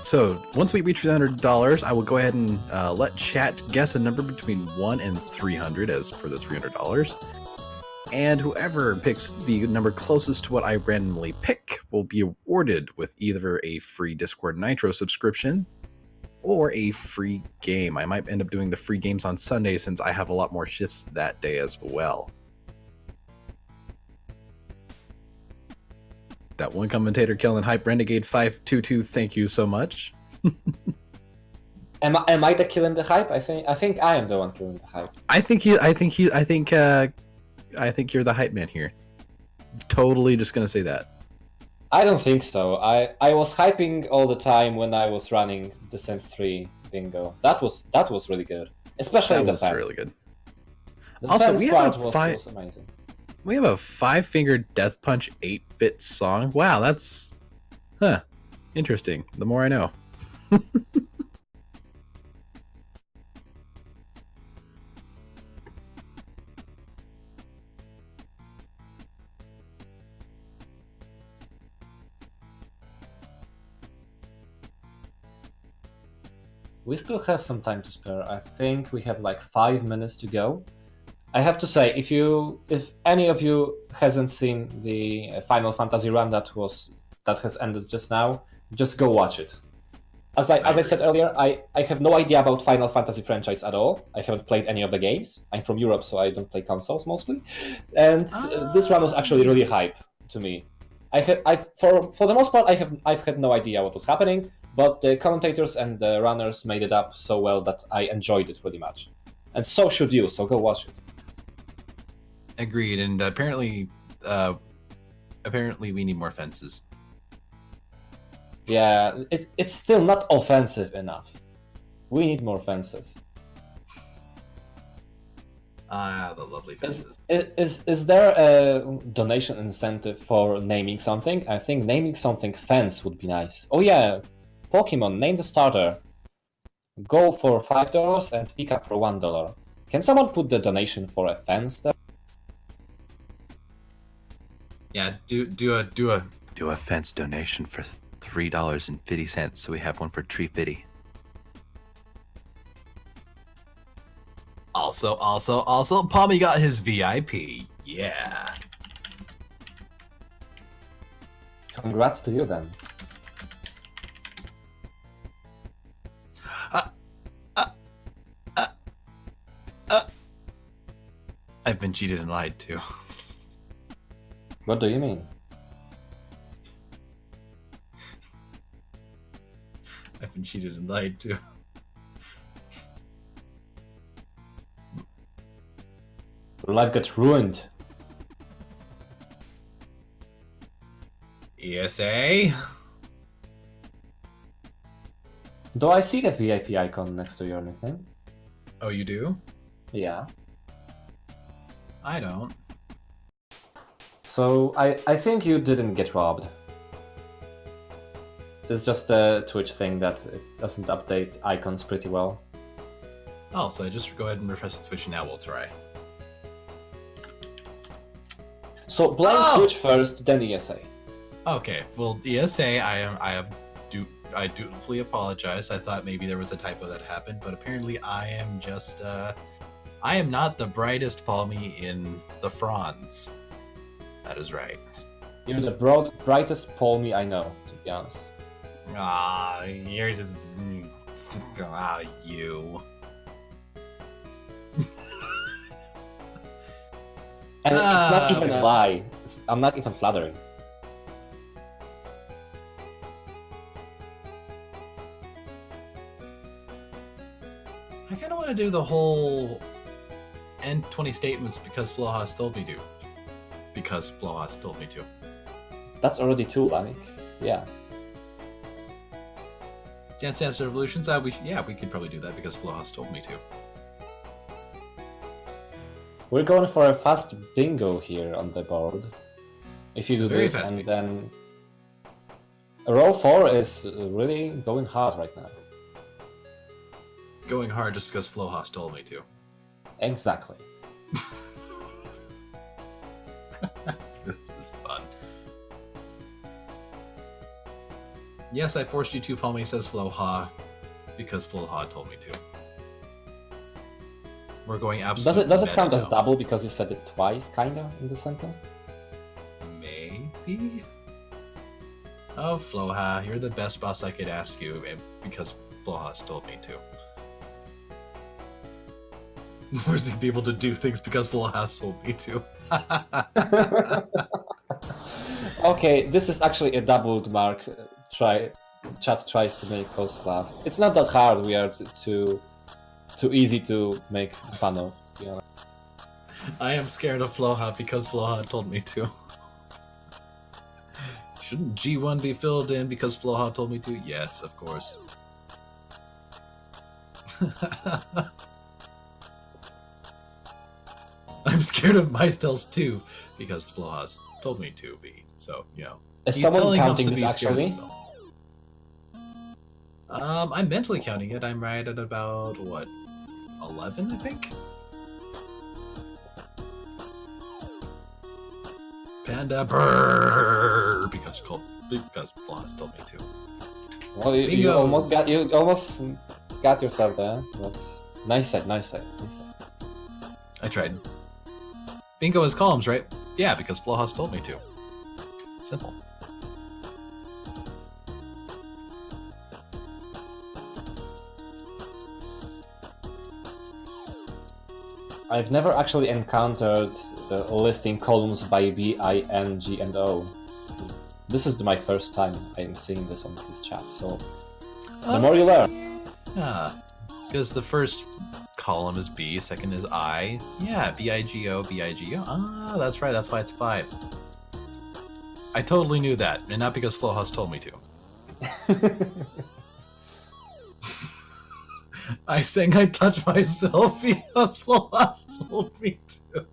so once we reach $300, I will go ahead and let chat guess a number between 1 and 300 as for the $300. And whoever picks the number closest to what I randomly pick will be awarded with either a free Discord Nitro subscription or a free game. I might end up doing the free games on Sunday since I have a lot more shifts that day as well. That one commentator killing Hype Renegade 522, thank you so much. Am I the killing the hype? I think I am the one killing the hype. I think you're the hype man here. Totally just gonna say that. I don't think so. I was hyping all the time when I was running the Sims 3 bingo. That was really good, especially That the was fans. really good. The Also, fans we have part a was amazing. We have a 5-finger Death Punch 8-bit song. Wow, that's interesting. The more I know. We still have some time to spare. I think we have like 5 minutes to go. I have to say, if any of you hasn't seen the Final Fantasy run that has ended just now, just go watch it. As I said earlier, I have no idea about Final Fantasy franchise at all. I haven't played any of the games. I'm from Europe, so I don't play consoles mostly. And this run was actually really hype to me. For the most part, I've had no idea what was happening, but the commentators and the runners made it up so well that I enjoyed it pretty much. And so should you, so go watch it. Agreed, and apparently we need more fences. Yeah, it's still not offensive enough. We need more fences. The lovely fences. Is there a donation incentive for naming something? I think naming something fence would be nice. Oh yeah, Pokemon, name the starter. Go for $5 and pick up for $1. Can someone put the donation for a fence there? Yeah, do a fence donation for $3.50 so we have one for Tree Fitty. Also, Palmy got his VIP. Yeah. Congrats to you then. I've been cheated and lied to. What do you mean? I've been cheated and lied to. Life got ruined. ESA? Do I see the VIP icon next to your nickname? Oh, you do? Yeah. I don't. So I think you didn't get robbed. It's just a Twitch thing that it doesn't update icons pretty well. Oh, so just go ahead and refresh the Twitch and now we'll try. So blame Twitch first, then ESA. Okay, well, ESA, I dutifully apologize. I thought maybe there was a typo that happened, but apparently I am just, I am not the brightest palmy in the fronds. That is right. You're the brightest palmy I know, to be honest. Ah, you're just... Ah, you. And it's not even a lie. I'm not even flattering. I kind of want to do the whole end 20 statements because Flohas told me to. Because Flohas told me to. That's already too like, yeah. Dance Dance Revolutions? We could probably do that because Flohas told me to. We're going for a fast bingo here on the board. If you do Very this fast and bingo. then... Row 4 is really going hard right now. Going hard just because Flohas told me to. Exactly. This is fun. Yes, I forced you to, Palmy, says Floha, because Floha told me to. We're going absolutely Does it count meta as now. double because you said it twice, kinda, in the sentence? Maybe? Oh, Floha, you're the best boss I could ask you, and because Floha's told me to. Where's he be able to do things because Floha's told me to? Okay, this is actually a doubled mark. Chat tries to make host laugh. It's not that hard. We are too easy to make fun of. To be honest. I am scared of Floha because Floha told me to. Shouldn't G1 be filled in because Floha told me to? Yes, of course. I'm scared of Mystels too because Floha's told me to be. So, you know. Is he's someone telling him counting to this be scared of actually? himself. I'm mentally counting it. I'm right at about, what, 11, I think? Panda brrr, because Floha's told me to. Well, you Bingo. almost got yourself there. That's nice side. I tried. Bingo is columns, right? Yeah, because Floha's told me to. Simple. I've never actually encountered listing columns by B, I, N, G, and O. This is my first time I'm seeing this on this chat, so the more you learn. Yeah, because the first column is B, second is I. Yeah, B-I-G-O, B-I-G-O. Ah, that's right, that's why it's 5. I totally knew that, and not because Floha's told me to. I sang I touch myself because Floha's told me to.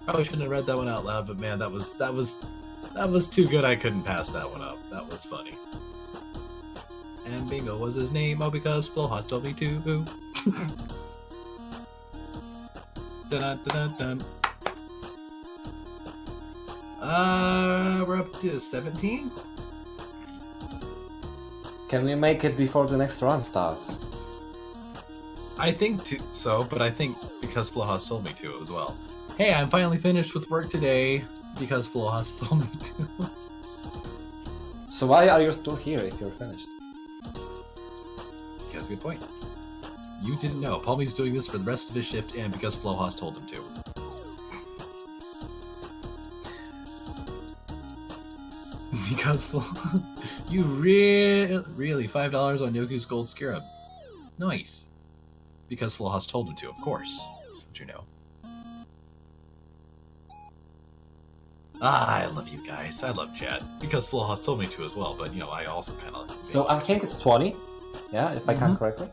Probably shouldn't have read that one out loud, but man, that was too good. I couldn't pass that one up. That was funny. And Bingo was his name, oh, because Floha told me to. Dun dun dun dun. We're up to 17? Can we make it before the next run starts? I think so, but I think because Floha's told me to as well. Hey, I'm finally finished with work today because Floha's told me to. So why are you still here if you're finished? a good point. You didn't know. Palmy's doing this for the rest of his shift, and because Flowhouse told him to. Because you really $5 on Yoku's Gold Scarab. Nice. Because Flowhouse told him to, of course. Don't you know? I love you guys. I love chat. Because Flowhouse told me to as well, but I also kind of. So I think it's 20. Yeah, if I count correctly.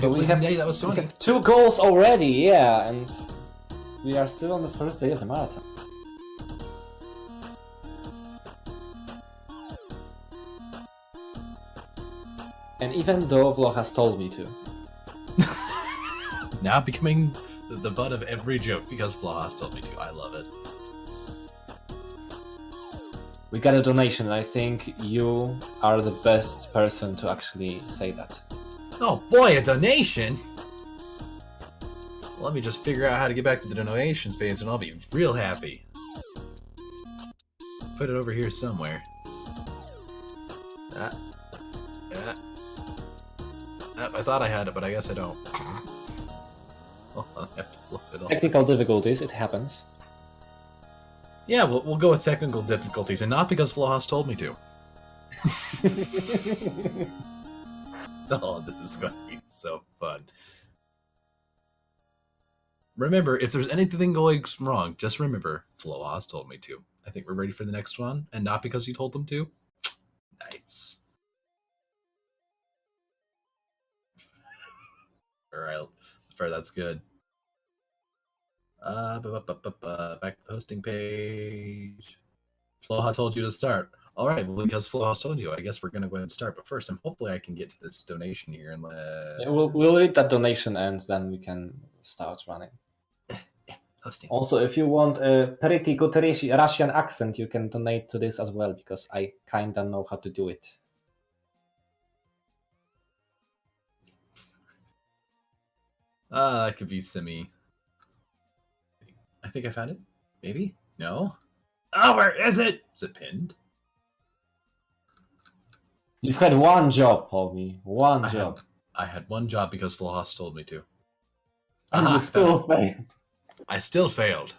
So we have that was 20. We have 2 goals already, yeah, and we are still on the first day of the marathon. And even though Vlog has told me to. Now becoming the butt of every joke because Flowhouse told me to. I love it. We got a donation, and I think you are the best person to actually say that. Oh boy, a donation! Let me just figure out how to get back to the donations page and I'll be real happy. Put it over here somewhere. I thought I had it, but I guess I don't. I'll have to look it up. Technical difficulties, it happens. Yeah, we'll go with technical difficulties, and not because Flowhouse told me to. Oh, this is going to be so fun. Remember, if there's anything going wrong, just remember, Flowhouse told me to. I think we're ready for the next one, and not because you told them to. Nice. Alright, that's good. Back to the hosting page. Flowhouse told you to start. Alright, well, because Flowhouse told you, I guess we're going to go ahead and start. But first, and hopefully I can get to this donation here. And yeah, we'll read that donation and then we can start running. Hosting. Also, if you want a pretty good Russian accent, you can donate to this as well, because I kinda know how to do it. That could be semi. I think I found it. Maybe? No? Oh, where is it? Is it pinned? You've had one job, Paulie. One job. I had one job because Flowhouse told me to. And you still failed. I still failed.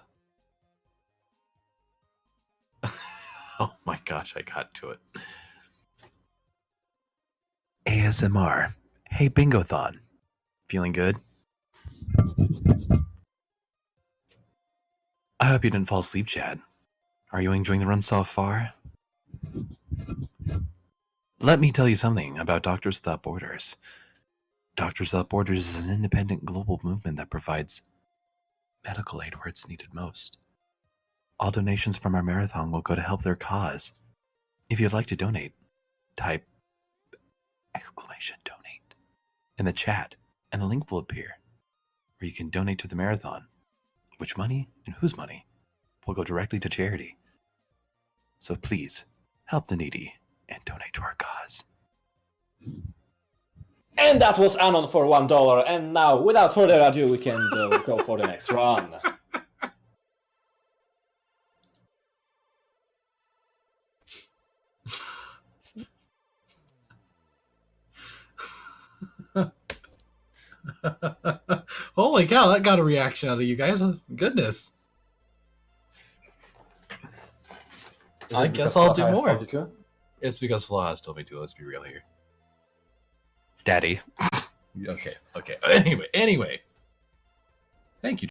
Oh my gosh, I got to it. ASMR. Hey, Bingothon. Feeling good? I hope you didn't fall asleep, Chad. Are you enjoying the run so far? Let me tell you something about Doctors Without Borders. Doctors Without Borders is an independent global movement that provides medical aid where it's needed most. All donations from our marathon will go to help their cause. If you'd like to donate, type !donate in the chat and a link will appear where you can donate to the marathon. Which money and whose money will go directly to charity. So please, help the needy and donate to our cause. And that was Anon for $1, and now, without further ado, we can go for the next run. Holy cow, that got a reaction out of you guys. Goodness. I guess I'll do more. It's because Flowhouse told me to. Let's be real here. Daddy. Okay. Anyway. Thank you.